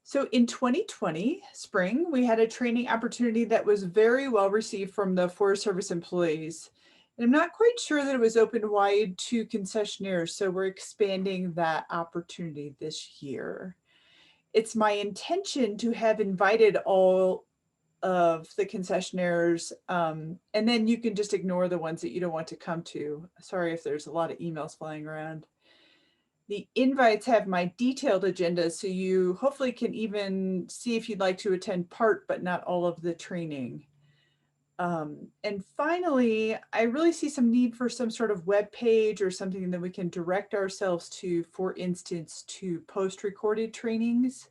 J: So in 2020 spring, we had a training opportunity that was very well received from the Forest Service employees. And I'm not quite sure that it was open wide to concessionaires, so we're expanding that opportunity this year. It's my intention to have invited all of the concessionaires, and then you can just ignore the ones that you don't want to come to. Sorry if there's a lot of emails flying around. The invites have my detailed agenda, so you hopefully can even see if you'd like to attend part, but not all of the training. And finally, I really see some need for some sort of web page or something that we can direct ourselves to, for instance, to post-recorded trainings.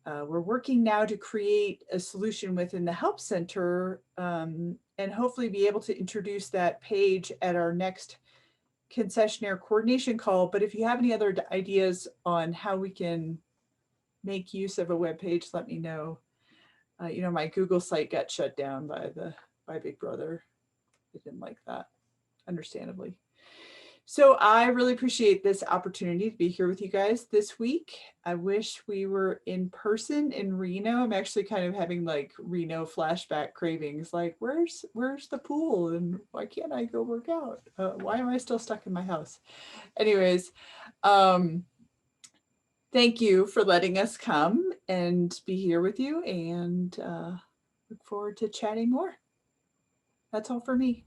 J: We're working now to create a solution within the Help Center and hopefully be able to introduce that page at our next concessionaire coordination call. But if you have any other ideas on how we can make use of a web page, let me know. You know, my Google site got shut down by Big Brother. I didn't like that, understandably. So I really appreciate this opportunity to be here with you guys this week. I wish we were in person in Reno. I'm actually kind of having like Reno flashback cravings, like where's the pool and why can't I go work out? Why am I still stuck in my house? Anyways, thank you for letting us come and be here with you, and look forward to chatting more. That's all for me.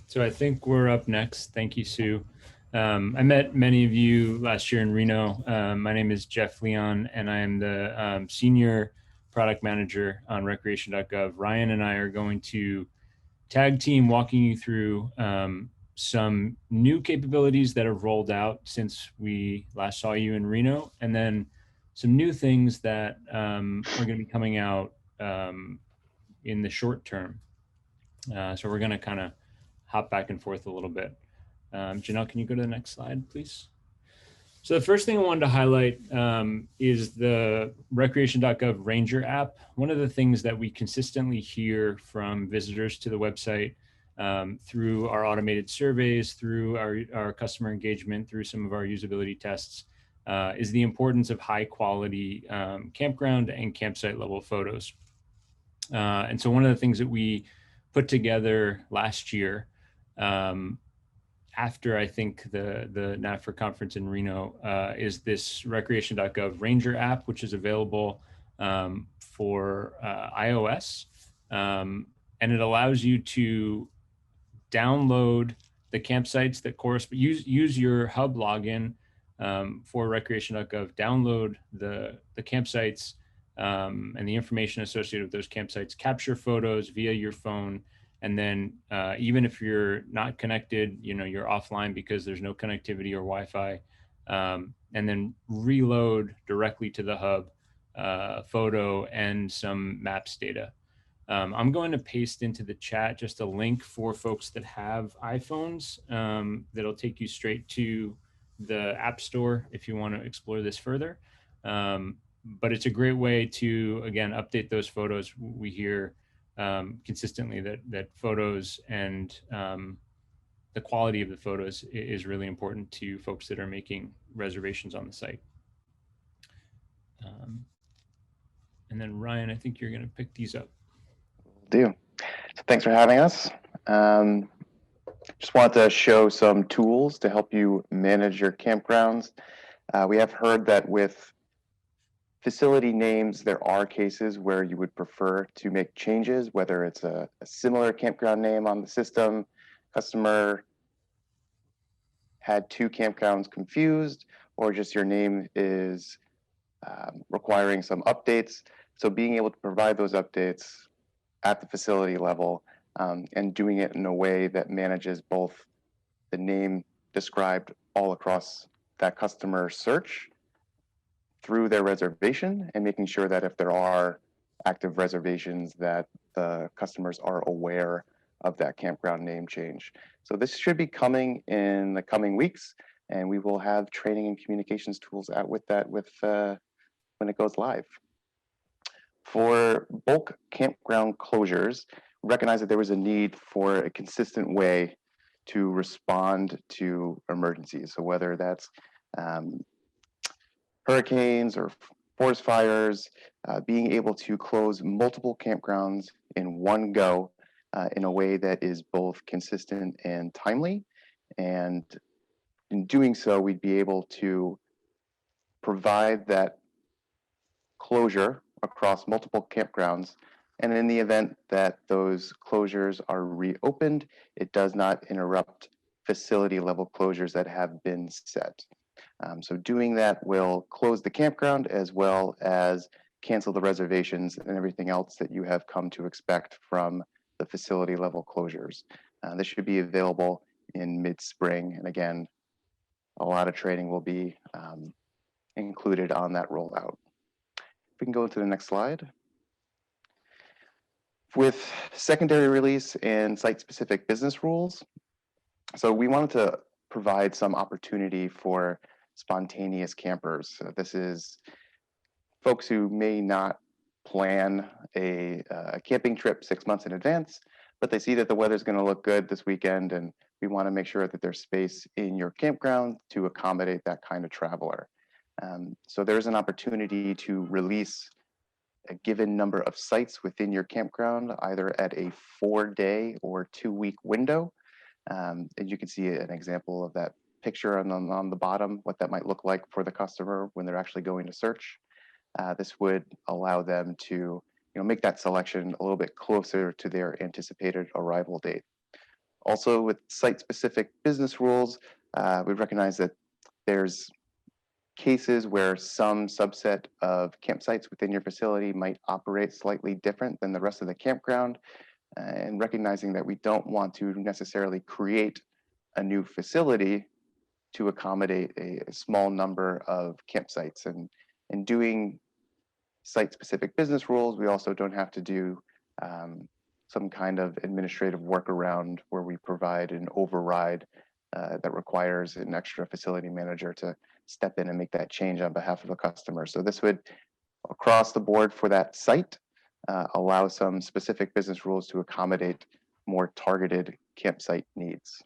K: So I think we're up next. Thank you, Sue. I met many of you last year in Reno. My name is Jeff Leon, and I am the Senior Product Manager on recreation.gov. Ryan and I are going to tag team walking you through some new capabilities that have rolled out since we last saw you in Reno, and then some new things that are going to be coming out in the short term. So we're going to kind of hop back and forth a little bit. Janelle, can you go to the next slide, please? So the first thing I wanted to highlight is the recreation.gov Ranger app. One of the things that we consistently hear from visitors to the website through our automated surveys, through our customer engagement, through some of our usability tests, is the importance of high quality campground and campsite level photos. And so one of the things that we put together last year after I think the NFRA conference in Reno is this recreation.gov Ranger app, which is available for iOS. And it allows you to download the campsites that correspond, use your hub login for recreation.gov, download the campsites and the information associated with those campsites, capture photos via your phone. And then even if you're not connected, you know, you're offline because there's no connectivity or Wi-Fi, and then reload directly to the hub photo and some maps data. I'm going to paste into the chat just a link for folks that have iPhones that'll take you straight to the App Store if you want to explore this further. But it's a great way to, again, update those photos. We hear consistently that photos and the quality of the photos is really important to folks that are making reservations on the site. And then Ryan, I think you're going to pick these up.
L: Do. So thanks for having us. Just wanted to show some tools to help you manage your campgrounds. We have heard that with facility names, there are cases where you would prefer to make changes, whether it's a similar campground name on the system, customer had two campgrounds confused, or just your name is requiring some updates. So being able to provide those updates at the facility level and doing it in a way that manages both the name described all across that customer search through their reservation, and making sure that if there are active reservations that the customers are aware of that campground name change. So this should be coming in the coming weeks, and we will have training and communications tools out with that when it goes live. For bulk campground closures, recognize that there was a need for a consistent way to respond to emergencies. So whether that's hurricanes or forest fires, being able to close multiple campgrounds in one go in a way that is both consistent and timely. And in doing so, we'd be able to provide that closure across multiple campgrounds. And in the event that those closures are reopened, it does not interrupt facility level closures that have been set. So doing that will close the campground as well as cancel the reservations and everything else that you have come to expect from the facility level closures. This should be available in mid-spring. And again, a lot of training will be included on that rollout. If we can go to the next slide. With secondary release and site-specific business rules, so we wanted to provide some opportunity for spontaneous campers. This is folks who may not plan a camping trip 6 months in advance, but they see that the weather's going to look good this weekend, and we want to make sure that there's space in your campground to accommodate that kind of traveler. So there's an opportunity to release a given number of sites within your campground, either at a 4-day or 2-week window. And you can see an example of that picture on the bottom, what that might look like for the customer when they're actually going to search. This would allow them to make that selection a little bit closer to their anticipated arrival date. Also, with site-specific business rules, we recognize that there's cases where some subset of campsites within your facility might operate slightly different than the rest of the campground, and recognizing that we don't want to necessarily create a new facility to accommodate a small number of campsites. And in doing site-specific business rules, we also don't have to do some kind of administrative workaround where we provide an override that requires an extra facility manager to step in and make that change on behalf of the customer. So this would, across the board for that site, allow some specific business rules to accommodate more targeted campsite needs.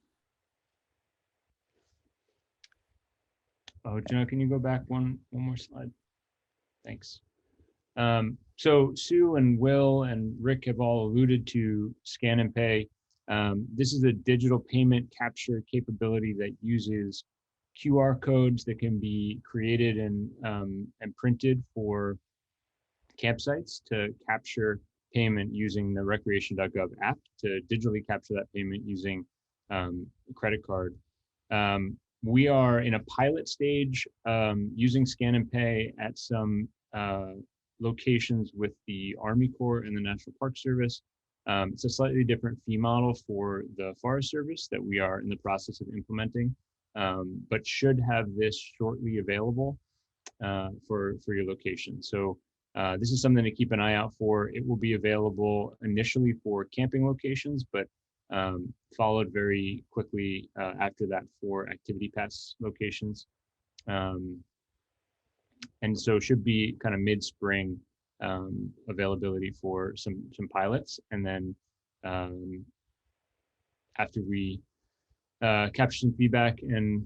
K: Oh, Joe, can you go back one more slide? Thanks. So Sue and Will and Rick have all alluded to Scan and Pay. This is a digital payment capture capability that uses QR codes that can be created and printed for campsites to capture payment using the recreation.gov app to digitally capture that payment using a credit card. We are in a pilot stage using Scan and Pay at some locations with the Army Corps and the National Park Service. It's a slightly different fee model for the Forest Service that we are in the process of implementing, but should have this shortly available for your location. So this is something to keep an eye out for. It will be available initially for camping locations, but followed very quickly after that for activity pass locations. And so should be kind of mid-spring availability for some pilots. And then after we capture some feedback and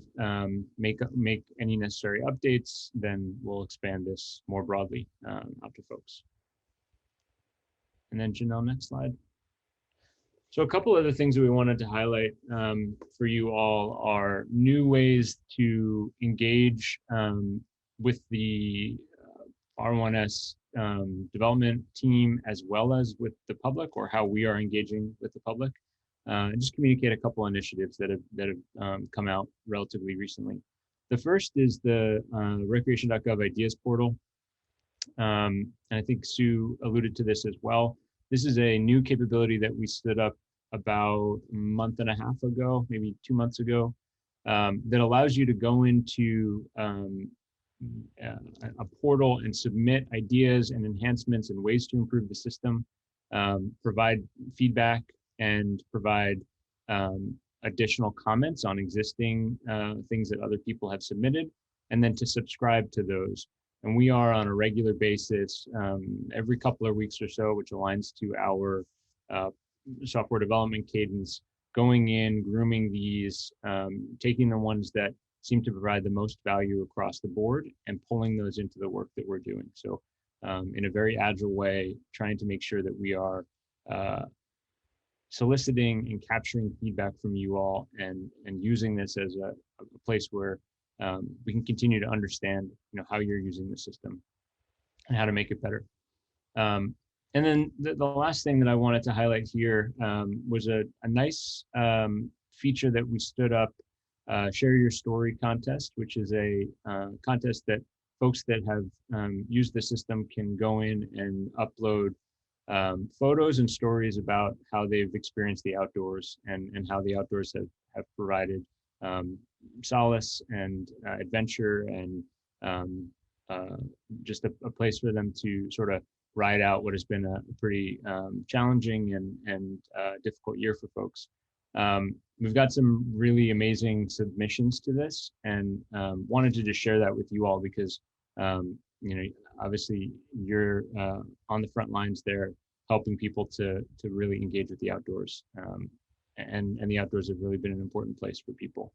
K: make any necessary updates, then we'll expand this more broadly out to folks. And then Janelle, next slide. So a couple other things that we wanted to highlight for you all are new ways to engage with the R1S development team, as well as with the public, or how we are engaging with the public. And just communicate a couple initiatives that have come out relatively recently. The first is the recreation.gov ideas portal. And I think Sue alluded to this as well. This is a new capability that we stood up about a month and a half ago, maybe 2 months ago, that allows you to go into a portal and submit ideas and enhancements and ways to improve the system, provide feedback, and provide additional comments on existing things that other people have submitted, and then to subscribe to those. And we are on a regular basis, every couple of weeks or so, which aligns to our software development cadence, going in, grooming these, taking the ones that seem to provide the most value across the board and pulling those into the work that we're doing. So in a very agile way, trying to make sure that we are soliciting and capturing feedback from you all, and using this as a place where we can continue to understand, how you're using the system and how to make it better. And then the last thing that I wanted to highlight here was a nice feature that we stood up, Share Your Story contest, which is a contest that folks that have used the system can go in and upload photos and stories about how they've experienced the outdoors, and how the outdoors have provided solace and adventure, and just a place for them to sort of ride out what has been a pretty challenging and difficult year for folks. We've got some really amazing submissions to this, and wanted to just share that with you all, because obviously you're on the front lines there, helping people to really engage with the outdoors, and the outdoors have really been an important place for people.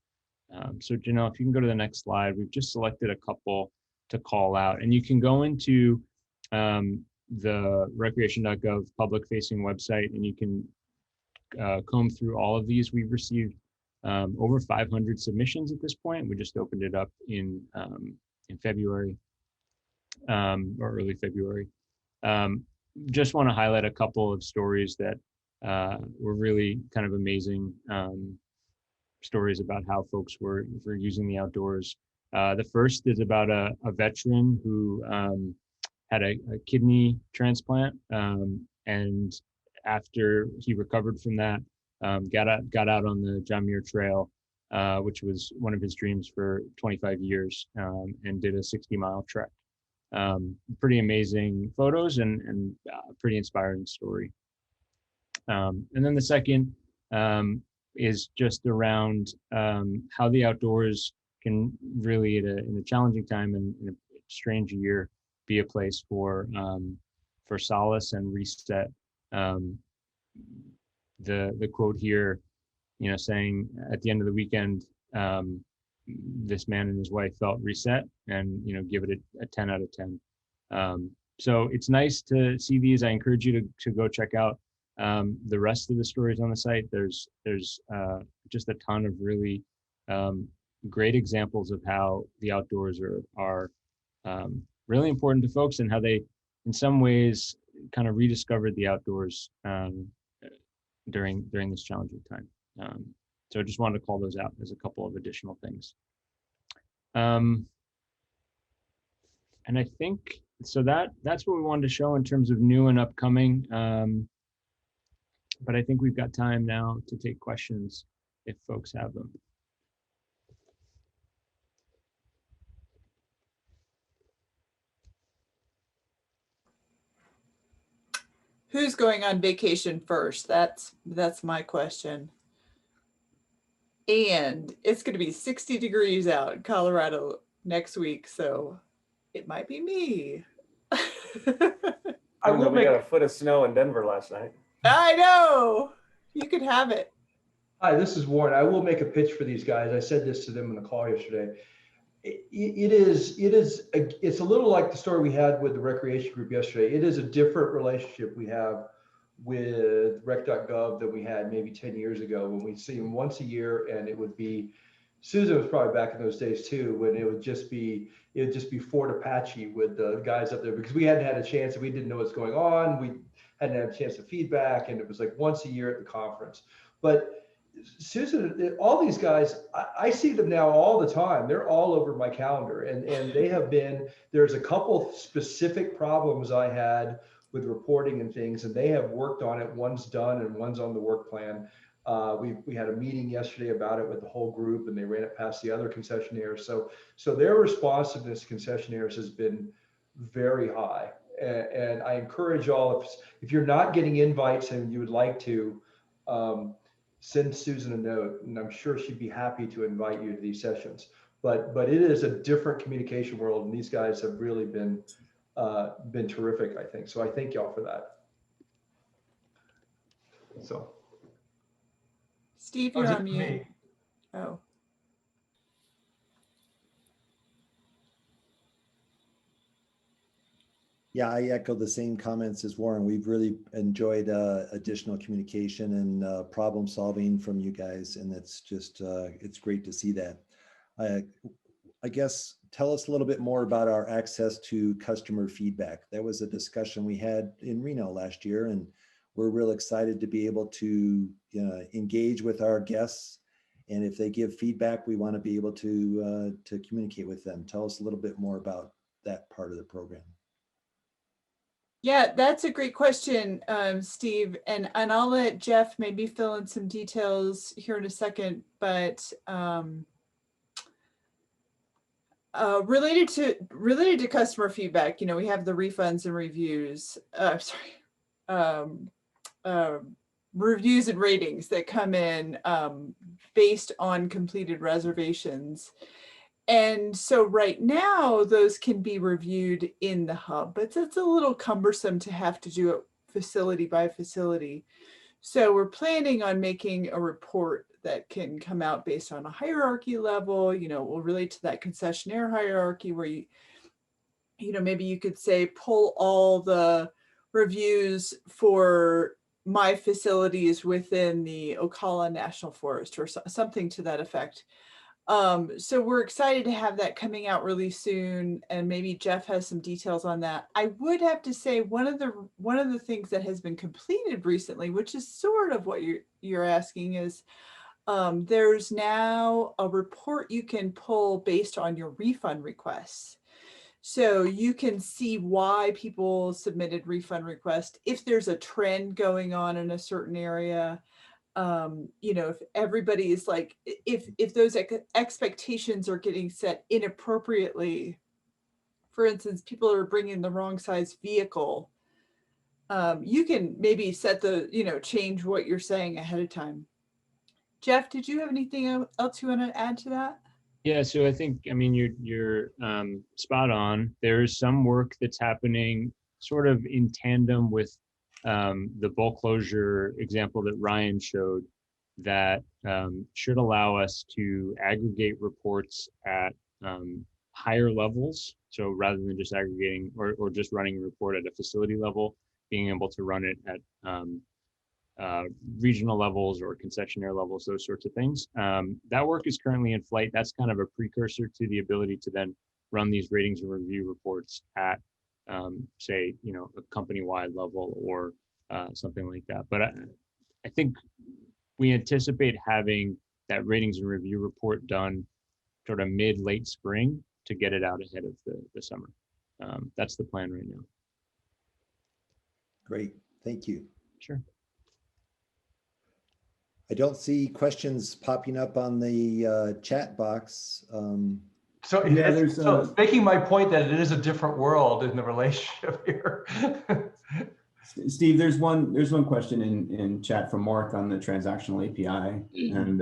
K: So Janelle, if you can go to the next slide, we've just selected a couple to call out, and you can go into the recreation.gov public-facing website, and you can comb through all of these. We've received over 500 submissions at this point. We just opened it up in February, or early February. Just want to highlight a couple of stories that were really kind of amazing stories about how folks were using the outdoors. The first is about a veteran who had a kidney transplant, and after he recovered from that, got out on the John Muir Trail, which was one of his dreams for 25 years, and did a 60-mile trek. Pretty amazing photos and pretty inspiring story. And then the second is just around how the outdoors can really, in a challenging time and in a strange year, be a place for solace and reset. The quote here, saying at the end of the weekend, this man and his wife felt reset, and give it a 10 out of 10. So it's nice to see these. I encourage you to go check out the rest of the stories on the site. There's just a ton of really great examples of how the outdoors are really important to folks, and how they, in some ways, kind of rediscovered the outdoors during this challenging time. So I just wanted to call those out as a couple of additional things. And I think, so that's what we wanted to show in terms of new and upcoming. But I think we've got time now to take questions if folks have them.
J: Who's going on vacation first? That's my question. And it's going to be 60 degrees out in Colorado next week, so it might be me.
H: We got a foot of snow in Denver last night.
J: I know. You could have it.
B: Hi, this is Warren. I will make a pitch for these guys. I said this to them in the call yesterday. It's a little like the story we had with the recreation group yesterday. It is a different relationship we have with rec.gov than we had maybe 10 years ago, when we see them once a year, and it would be, Susan was probably back in those days too, when it would just be Fort Apache with the guys up there, because we hadn't had a chance, and we didn't know what's going on. We hadn't had a chance to feedback, and it was like once a year at the conference. But Susan, all these guys, I see them now all the time. They're all over my calendar, and they have been, there's a couple specific problems I had with reporting and things, and they have worked on it. One's done and one's on the work plan. We had a meeting yesterday about it with the whole group, and they ran it past the other concessionaires. So their responsiveness to concessionaires has been very high. And I encourage all, if you're not getting invites and you would like to, send Susan a note, and I'm sure she'd be happy to invite you to these sessions. But it is a different communication world, and these guys have really been terrific, I think. So I thank y'all for that. So,
J: Steve, you're on mute. Oh.
A: Yeah, I echo the same comments as Warren. We've really enjoyed additional communication and problem solving from you guys, and it's just it's great to see that. I guess tell us a little bit more about our access to customer feedback. That was a discussion we had in Reno last year, and we're real excited to be able to engage with our guests. And if they give feedback, we want to be able to communicate with them. Tell us a little bit more about that part of the program.
J: Yeah, that's a great question, Steve. And I'll let Jeff maybe fill in some details here in a second. But related to customer feedback, we have the refunds and reviews. Reviews and ratings that come in based on completed reservations. And so right now, those can be reviewed in the hub, but it's a little cumbersome to have to do it facility by facility. So we're planning on making a report that can come out based on a hierarchy level. Will relate to that concessionaire hierarchy where maybe you could say pull all the reviews for my facilities within the Ocala National Forest or something to that effect. So we're excited to have that coming out really soon, and maybe Jeff has some details on that. I would have to say one of the things that has been completed recently, which is sort of what you're asking, is there's now a report you can pull based on your refund requests. So you can see why people submitted refund requests, if there's a trend going on in a certain area. If everybody is like, if those expectations are getting set inappropriately, for instance, people are bringing the wrong size vehicle, you can maybe set change what you're saying ahead of time. Jeff, did you have anything else you want to add to that?
K: Yeah, so I think, you're spot on. There's some work that's happening sort of in tandem with the bulk closure example that Ryan showed, that should allow us to aggregate reports at higher levels. So rather than just aggregating or just running a report at a facility level, being able to run it at regional levels or concessionaire levels, those sorts of things. That work is currently in flight. That's kind of a precursor to the ability to then run these ratings and review reports at say, a company-wide level or something like that. But I think we anticipate having that ratings and review report done sort of mid-late spring to get it out ahead of the summer. That's the plan right now.
A: Great, thank you.
K: Sure.
A: I don't see questions popping up on the chat box.
B: So,
I: Yeah,
B: so making my point that it is a different world in the relationship here.
I: Steve, there's one question in chat from Mark on the transactional API, and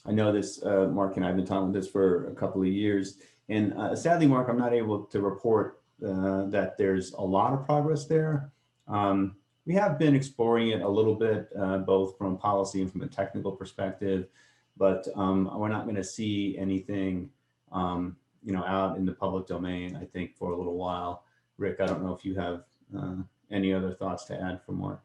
I: I know this. Mark and I have been talking about this for a couple of years, and sadly, Mark, I'm not able to report that there's a lot of progress there. we have been exploring it a little bit, both from policy and from a technical perspective, but we're not going to see anything, out in the public domain, I think, for a little while. Rick, I don't know if you have any other thoughts to add for Mark.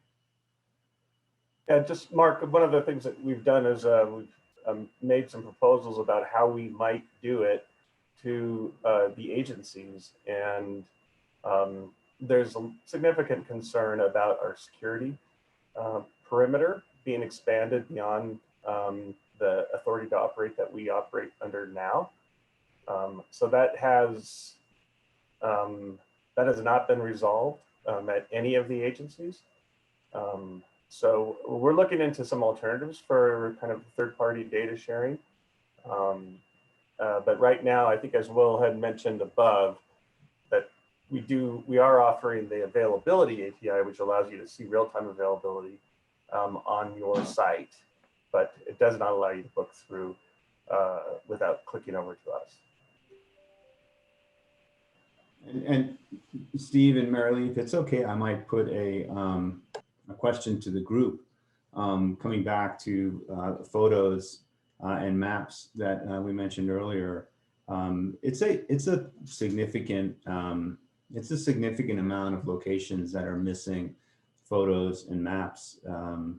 H: Yeah, just Mark, one of the things that we've done is we've made some proposals about how we might do it to the agencies. And there's a significant concern about our security perimeter being expanded beyond the authority to operate that we operate under now. So that has not been resolved at any of the agencies. So we're looking into some alternatives for kind of third-party data sharing. But right now, I think as Will had mentioned above, that we are offering the availability API, which allows you to see real-time availability on your site, but it does not allow you to book through without clicking over to us.
I: And Steve and Marilee, if it's okay, I might put a question to the group, coming back to photos and maps that we mentioned earlier. It's a significant amount of locations that are missing photos and maps, and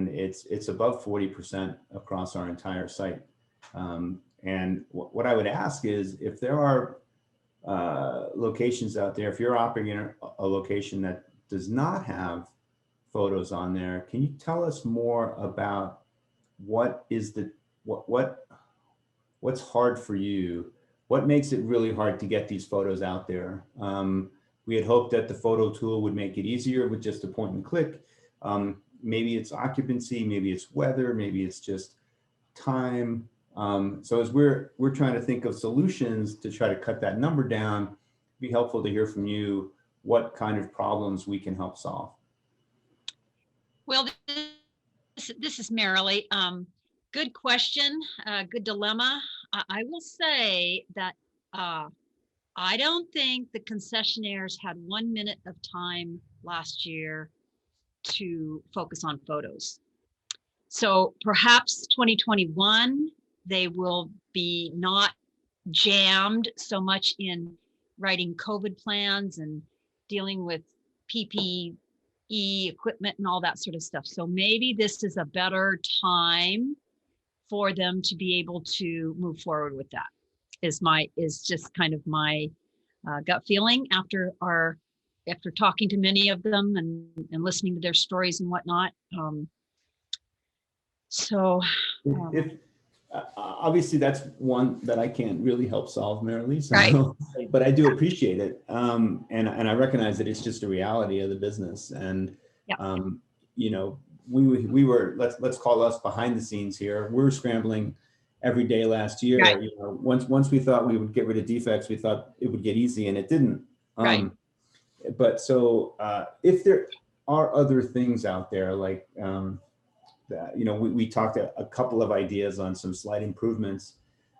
I: it's above 40% across our entire site. And what I would ask is, if there are locations out there, if you're operating a location that does not have photos on there, can you tell us more about what's hard for you? What makes it really hard to get these photos out there? We had hoped that the photo tool would make it easier with just a point and click. Maybe it's occupancy, maybe it's weather, maybe it's just time. So as we're trying to think of solutions to try to cut that number down, it'd be helpful to hear from you what kind of problems we can help solve.
F: Well, this is Marilee. Good question, good dilemma. I will say that I don't think the concessionaires had 1 minute of time last year to focus on photos. So perhaps 2021, they will be not jammed so much in writing COVID plans and dealing with PPE equipment and all that sort of stuff. So maybe this is a better time for them to be able to move forward with that, is just kind of my gut feeling after talking to many of them and listening to their stories and whatnot.
I: Obviously that's one that I can't really help solve, Marilee, so,
F: right.
I: But I do appreciate it. And I recognize that it's just a reality of the business. And,
F: yeah.
I: We were, let's call us behind the scenes here. We're scrambling every day last year.
F: Right.
I: Once we thought we would get rid of defects, we thought it would get easy, and it didn't.
F: Right.
I: But so if there are other things out there, like, that, we talked a couple of ideas on some slight improvements,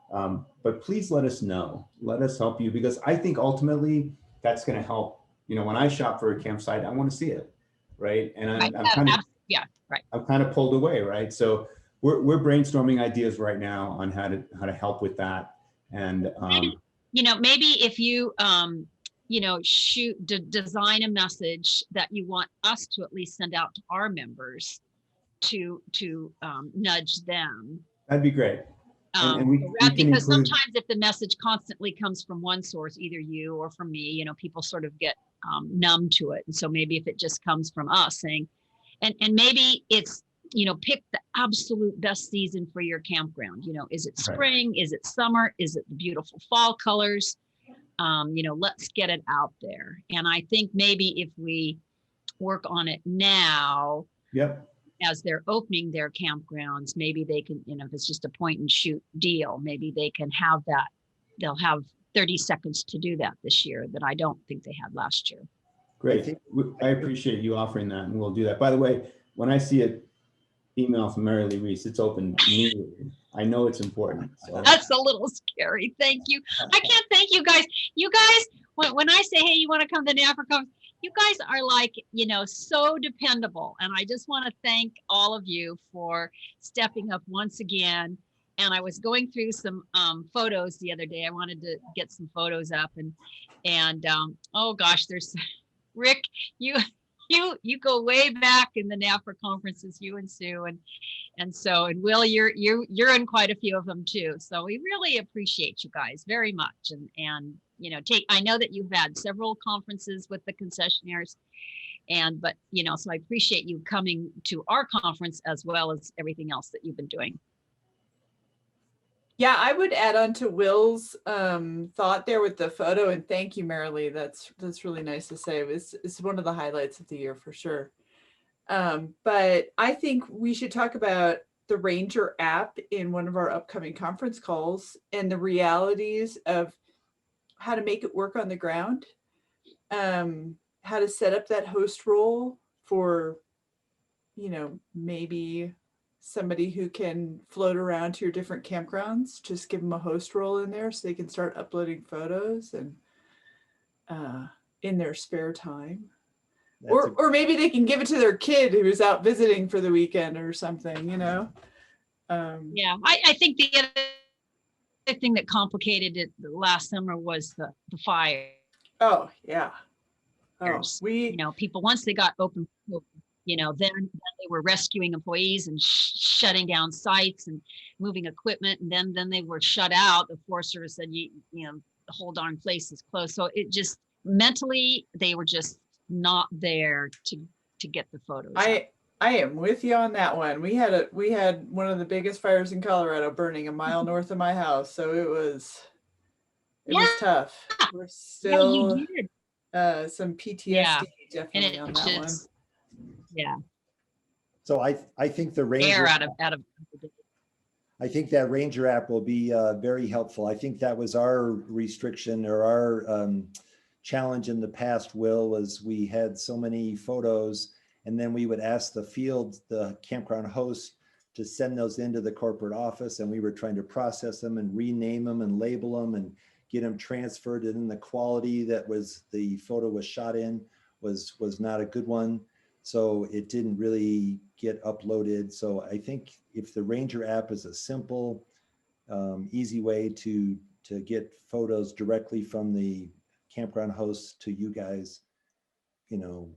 I: but please let us know. Let us help you, because I think ultimately that's going to help. When I shop for a campsite, I want to see it, right? And I'm kind of pulled away, right? So we're brainstorming ideas right now on how to help with that. And
F: maybe if you design a message that you want us to at least send out to our members to nudge them.
I: That'd be great.
F: Because sometimes if the message constantly comes from one source, either you or from me, people sort of get numb to it. And so maybe if it just comes from us saying, and maybe it's, pick the absolute best season for your campground. Is it spring? Right. Is it summer? Is it the beautiful fall colors? Let's get it out there. And I think maybe if we work on it now,
I: yep,
F: as they're opening their campgrounds, maybe they can, if it's just a point and shoot deal, maybe they can have that. They'll have 30 seconds to do that this year that I don't think they had last year.
I: Great. I appreciate you offering that, and we'll do that. By the way, when I see an email from Marilee Reese, it's open immediately. I know it's important. So.
F: That's a little scary. Thank you. I can't thank you guys. You guys, when I say, hey, you want to come to NFRA, you guys are like, so dependable. And I just want to thank all of you for stepping up once again. And I was going through some photos the other day. I wanted to get some photos up, and oh gosh, there's Rick, you go way back in the NFRA conferences, you and Sue, and Will, you're in quite a few of them too. So we really appreciate you guys very much. And I know that you've had several conferences with the concessionaires, but so I appreciate you coming to our conference as well as everything else that you've been doing.
J: Yeah, I would add on to Will's thought there with the photo, and thank you, Marilee. That's really nice to say. It's one of the highlights of the year for sure. But I think we should talk about the Ranger app in one of our upcoming conference calls and the realities of how to make it work on the ground, how to set up that host role for, maybe somebody who can float around to your different campgrounds. Just give them a host role in there so they can start uploading photos and in their spare time. Or maybe they can give it to their kid who's out visiting for the weekend or something, Yeah,
F: I think the other thing that complicated it last summer was the fire.
J: Oh, yeah.
F: People, once they got open, then they were rescuing employees and shutting down sites and moving equipment. And then they were shut out. The Forest Service said, the whole darn place is closed. So it just mentally, they were just not there to get the photos.
J: I am with you on that one. We had one of the biggest fires in Colorado burning a mile north of my house. So it was tough. We're still some PTSD definitely on that one.
F: Yeah.
A: So I think the Ranger
F: air out of
A: I think that Ranger app will be very helpful. I think that was our restriction or our challenge in the past, Will, was we had so many photos, and then we would ask the campground host, to send those into the corporate office, and we were trying to process them and rename them and label them and get them transferred. And then the quality that the photo was shot in was not a good one. So it didn't really get uploaded. So I think if the Ranger app is a simple, easy way to get photos directly from the campground hosts to you guys,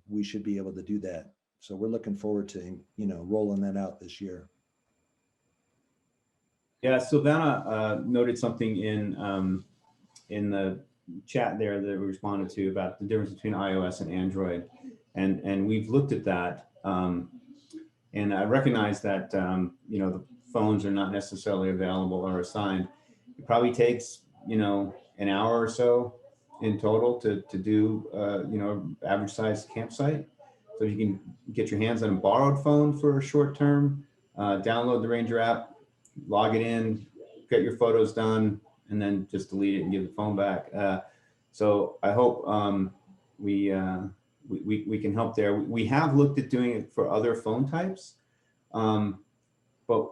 A: we should be able to do that. So we're looking forward to, rolling that out this year.
I: Yeah, Silvana noted something in the chat there that we responded to about the difference between iOS and Android. And we've looked at that. And I recognize that, the phones are not necessarily available or assigned. It probably takes, an hour or so in total to do, average size campsite. So you can get your hands on a borrowed phone for a short term, download the Ranger app, log it in, get your photos done, and then just delete it and give the phone back. So I hope we can help there. We have looked at doing it for other phone types, but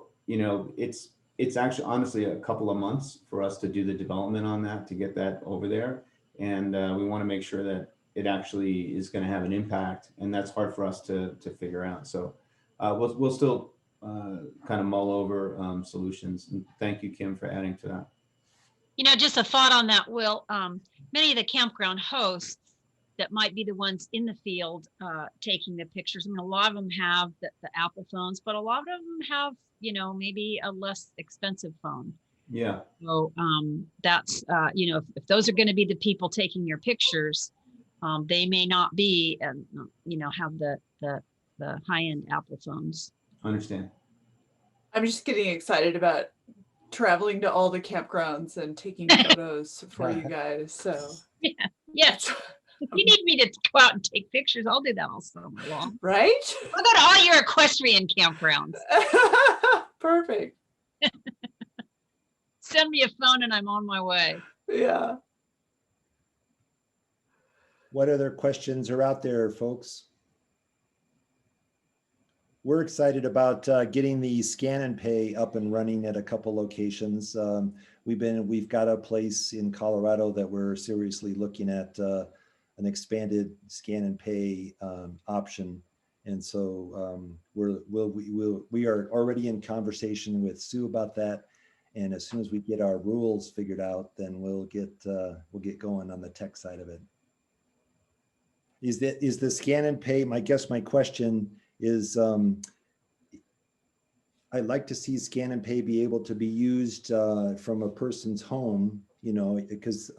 I: it's actually honestly a couple of months for us to do the development on that, to get that over there, and we want to make sure that it actually is going to have an impact, and that's hard for us to figure out. So we'll still kind of mull over solutions. And thank you, Kim, for adding to that.
F: Just a thought on that, Will. Many of the campground hosts that might be the ones in the field taking the pictures. I mean, a lot of them have the Apple phones, but a lot of them have, maybe a less expensive phone.
I: Yeah.
F: So that's, if those are going to be the people taking your pictures, they may not be, have the high-end Apple phones.
I: Understand.
J: I'm just getting excited about traveling to all the campgrounds and taking photos for you guys. So
F: yeah, yes. If you need me to go out and take pictures, I'll do that all summer long.
J: Right?
F: I'll go to all your equestrian campgrounds.
J: Perfect.
F: Send me a phone and I'm on my way.
J: Yeah.
A: What other questions are out there, folks? We're excited about getting the scan and pay up and running at a couple locations. We've got a place in Colorado that we're seriously looking at an expanded scan and pay option. And so we are already in conversation with Sue about that. And as soon as we get our rules figured out, then we'll get going on the tech side of it. Is the scan and pay? My question is, I'd like to see scan and pay be able to be used from a person's home, because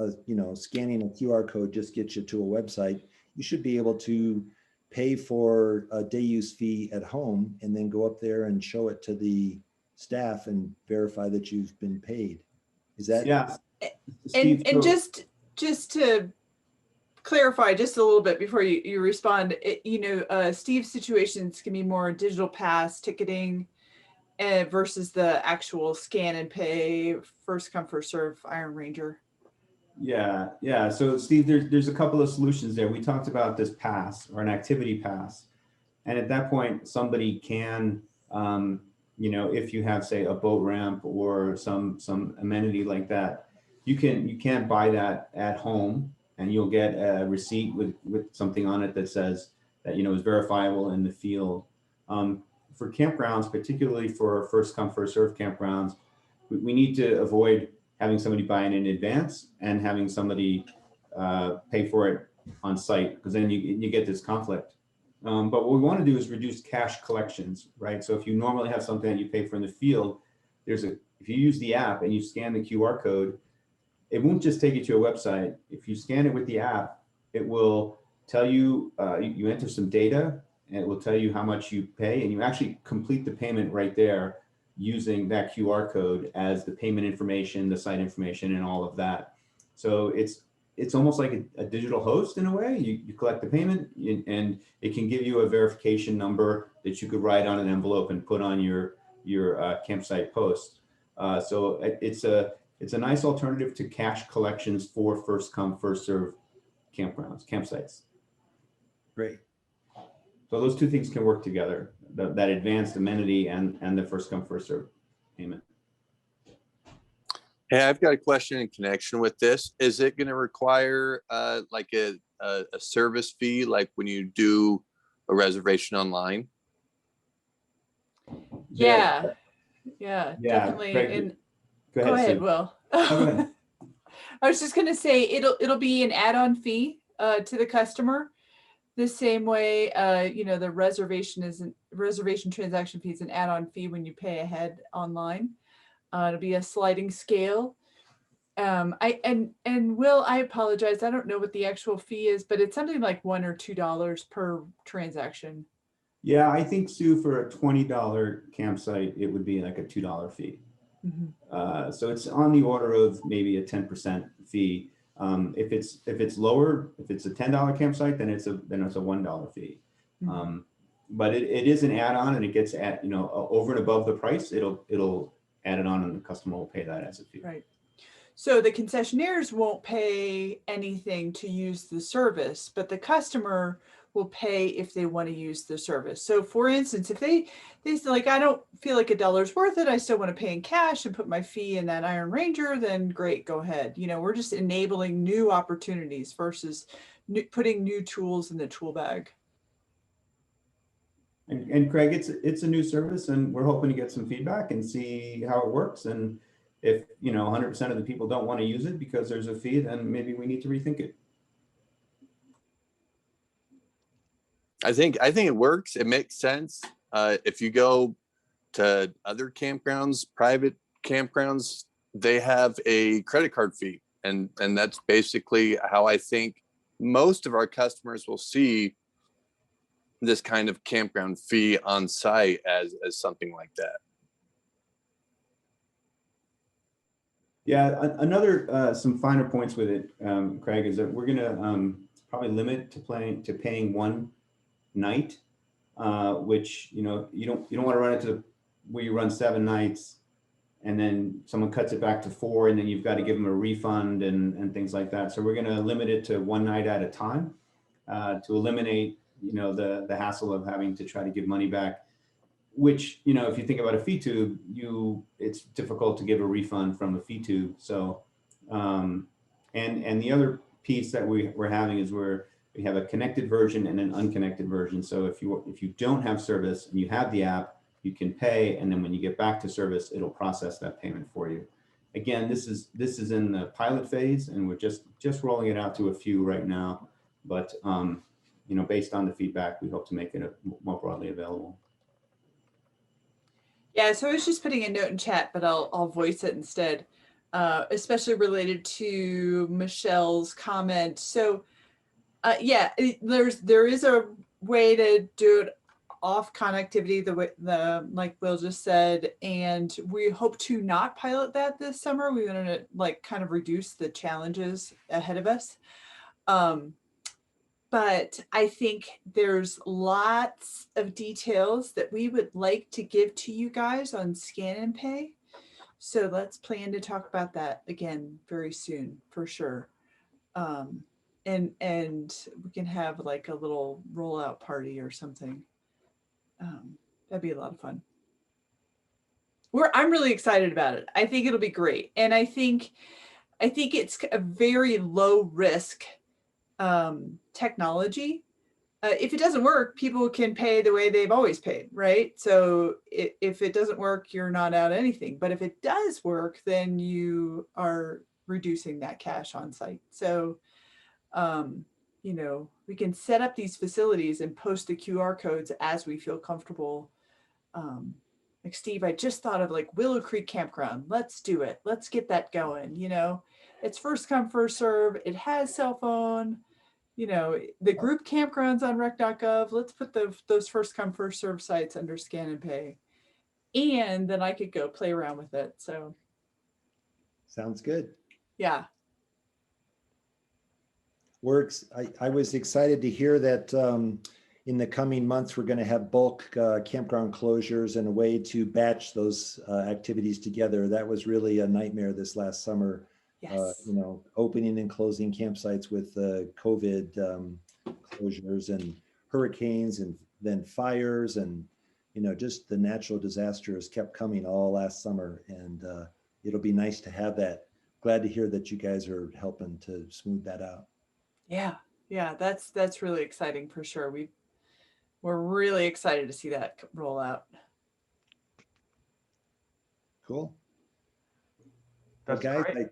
A: scanning a QR code just gets you to a website. You should be able to pay for a day use fee at home and then go up there and show it to the staff and verify that you've been paid. Is that?
I: Yeah.
J: And just to clarify just a little bit before you respond, Steve's situations can be more digital pass ticketing versus the actual scan and pay, first come, first serve Iron Ranger.
I: Yeah. So Steve, there's a couple of solutions there. We talked about this pass or an activity pass. And at that point, somebody can, if you have, say, a boat ramp or some amenity like that, you can buy that at home, and you'll get a receipt with something on it that says that, is verifiable in the field. For campgrounds, particularly for first come, first serve campgrounds, we need to avoid having somebody buy it in advance and having somebody pay for it on site, because then you get this conflict. But what we want to do is reduce cash collections, right? So if you normally have something that you pay for in the field, if you use the app and you scan the QR code, it won't just take you to a website. If you scan it with the app, it will tell you, you enter some data, and it will tell you how much you pay, and you actually complete the payment right there using that QR code as the payment information, the site information, and all of that. So it's almost like a digital host in a way. You collect the payment, and it can give you a verification number that you could write on an envelope and put on your campsite post. So it's a nice alternative to cash collections for first come, first serve campsites.
A: Great.
I: So those two things can work together, that advanced amenity and the first come, first serve payment.
M: Hey, I've got a question in connection with this. Is it going to require like a service fee, like when you do a reservation online?
J: Yeah, definitely.
I: Greg,
J: and
I: go ahead,
J: Will.
I: Go ahead.
J: I was just going to say it'll be an add-on fee to the customer, the same way the reservation transaction fee is an add-on fee when you pay ahead online. It'll be a sliding scale. Will, I apologize, I don't know what the actual fee is, but it's something like $1 or $2 per transaction.
I: Yeah, I think, Sue, for a $20 campsite, it would be like a $2 fee.
J: Mm-hmm.
I: So it's on the order of maybe a 10% fee. If it's lower, if it's a $10 campsite, then it's a $1 fee.
J: Mm-hmm.
I: But it is an add-on, and it gets over and above the price. It'll add it on, and the customer will pay that as a fee.
J: Right. So the concessionaires won't pay anything to use the service, but the customer will pay if they want to use the service. So for instance, if they say, like, I don't feel like $1's worth it, I still want to pay in cash and put my fee in that Iron Ranger, then great, go ahead. We're just enabling new opportunities versus putting new tools in the tool bag.
I: And Craig, it's a new service, and we're hoping to get some feedback and see how it works. And if 100% of the people don't want to use it because there's a fee, then maybe we need to rethink it.
M: I think it works. It makes sense. If you go to other campgrounds, private campgrounds, they have a credit card fee, and that's basically how I think most of our customers will see this kind of campground fee on site as something like that.
I: Yeah, another some finer points with it, Craig, is that we're going to probably limit to paying one night, which you don't want to run into where you run 7 nights and then someone cuts it back to 4, and then you've got to give them a refund and things like that. So we're going to limit it to one night at a time to eliminate the hassle of having to try to give money back. Which, if you think about a fee tube, it's difficult to give a refund from a fee tube. So, and the other piece that we're having is we have a connected version and an unconnected version. So if you don't have service and you have the app, you can pay, and then when you get back to service, it'll process that payment for you. Again, this is in the pilot phase, and we're just rolling it out to a few right now. But you know, based on the feedback, we hope to make it more broadly available.
J: Yeah, so I was just putting a note in chat, but I'll voice it instead, especially related to Michelle's comment. So yeah, there is a way to do it off connectivity, like Will just said, and we hope to not pilot that this summer. We want to like kind of reduce the challenges ahead of us. But I think there's lots of details that we would like to give to you guys on Scan and Pay. So let's plan to talk about that again very soon, for sure. And we can have like a little rollout party or something. That'd be a lot of fun. I'm really excited about it. I think it'll be great. And I think it's a very low risk technology. If it doesn't work, people can pay the way they've always paid, right? So if it doesn't work, you're not out anything. But if it does work, then you are reducing that cash on site. So, you know, we can set up these facilities and post the QR codes as we feel comfortable. Like Steve, I just thought of like Willow Creek Campground. Let's do it. Let's get that going. You know, it's first come, first serve. It has cell phone. You know, the group campgrounds on rec.gov, let's put those first come, first serve sites under Scan and Pay. And then I could go play around with it. So.
A: Sounds good.
J: Yeah.
A: Works. I was excited to hear that in the coming months, we're going to have bulk campground closures and a way to batch those activities together. That was really a nightmare this last summer.
J: Yes.
A: You know, opening and closing campsites with COVID closures and hurricanes and then fires and, you know, just the natural disasters kept coming all last summer. And it'll be nice to have that. Glad to hear that you guys are helping to smooth that out.
J: Yeah. Yeah. That's really exciting for sure. We're really excited to see that roll out.
A: Cool.
B: That's
A: well, guys,
B: great.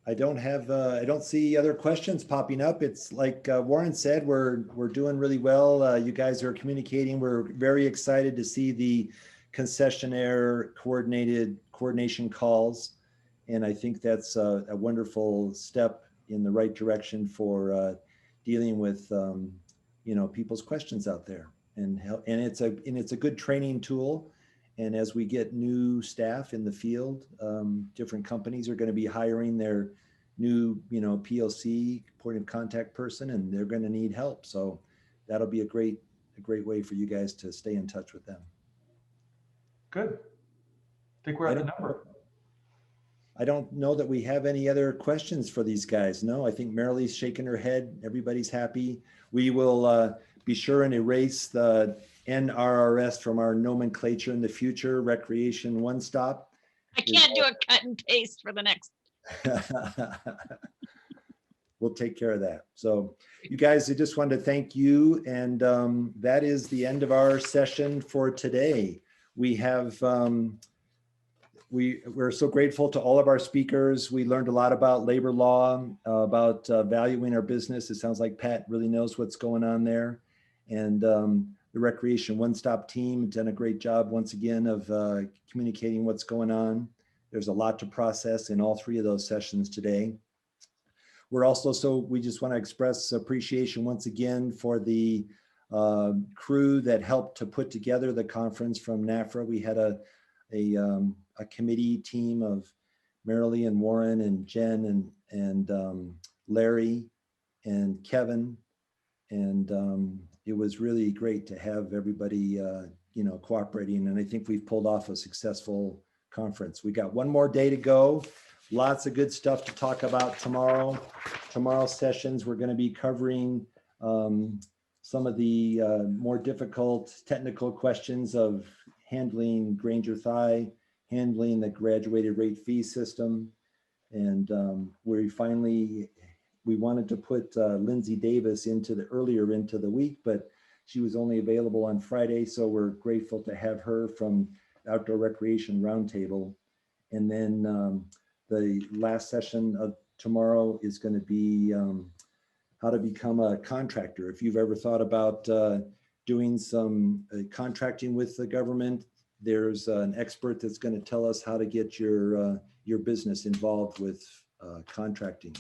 A: I don't see other questions popping up. It's like Warren said, we're doing really well. You guys are communicating. We're very excited to see the concessionaire coordination calls. And I think that's a wonderful step in the right direction for dealing with you know, people's questions out there. And it's a good training tool. And as we get new staff in the field, different companies are going to be hiring their new, you know, PLC, point of contact person, and they're going to need help. So that'll be a great way for you guys to stay in touch with them.
B: Good. I think we're at the number.
A: I don't know that we have any other questions for these guys. No, I think Marilee's shaking her head. Everybody's happy. We will be sure and erase the NRRS from our nomenclature in the future. Recreation One Stop.
F: I can't do a cut and paste for the next.
A: We'll take care of that. So you guys, I just wanted to thank you. And that is the end of our session for today. We have, we're so grateful to all of our speakers. We learned a lot about labor law, about valuing our business. It sounds like Pat really knows what's going on there. And the Recreation One Stop team done a great job once again of communicating what's going on. There's a lot to process in all three of those sessions today. We're also, we just want to express appreciation once again for the crew that helped to put together the conference from NFRA. We had a committee team of Marilee and Warren and Jen and Larry and Kevin. And it was really great to have everybody, you know, cooperating. And I think we've pulled off a successful conference. We got one more day to go. Lots of good stuff to talk about tomorrow. Tomorrow's sessions, we're going to be covering some of the more difficult technical questions of handling Granger Thigh, handling the graduated rate fee system. And we finally we wanted to put Lindsay Davis earlier into the week, but she was only available on Friday. So we're grateful to have her from Outdoor Recreation Roundtable. And then the last session of tomorrow is going to be how to become a contractor. If you've ever thought about doing some contracting with the government, there's an expert that's going to tell us how to get your business involved with contracting.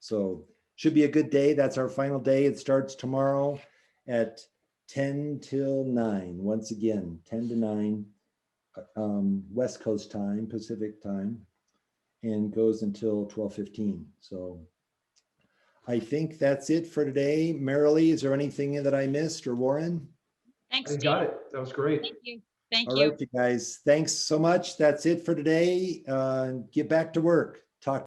A: So should be a good day. That's our final day. It starts tomorrow at 10 till 9. Once again, 10 to 9 West Coast time, Pacific time, and goes until 12:15. So I think that's it for today. Marilee, is there anything that I missed, or Warren?
F: Thanks,
B: I
F: Steve.
B: got it. That was great.
F: Thank you. Thank
A: All
F: you.
A: right, you guys. Thanks so much. That's it for today. Get back to work. Talk.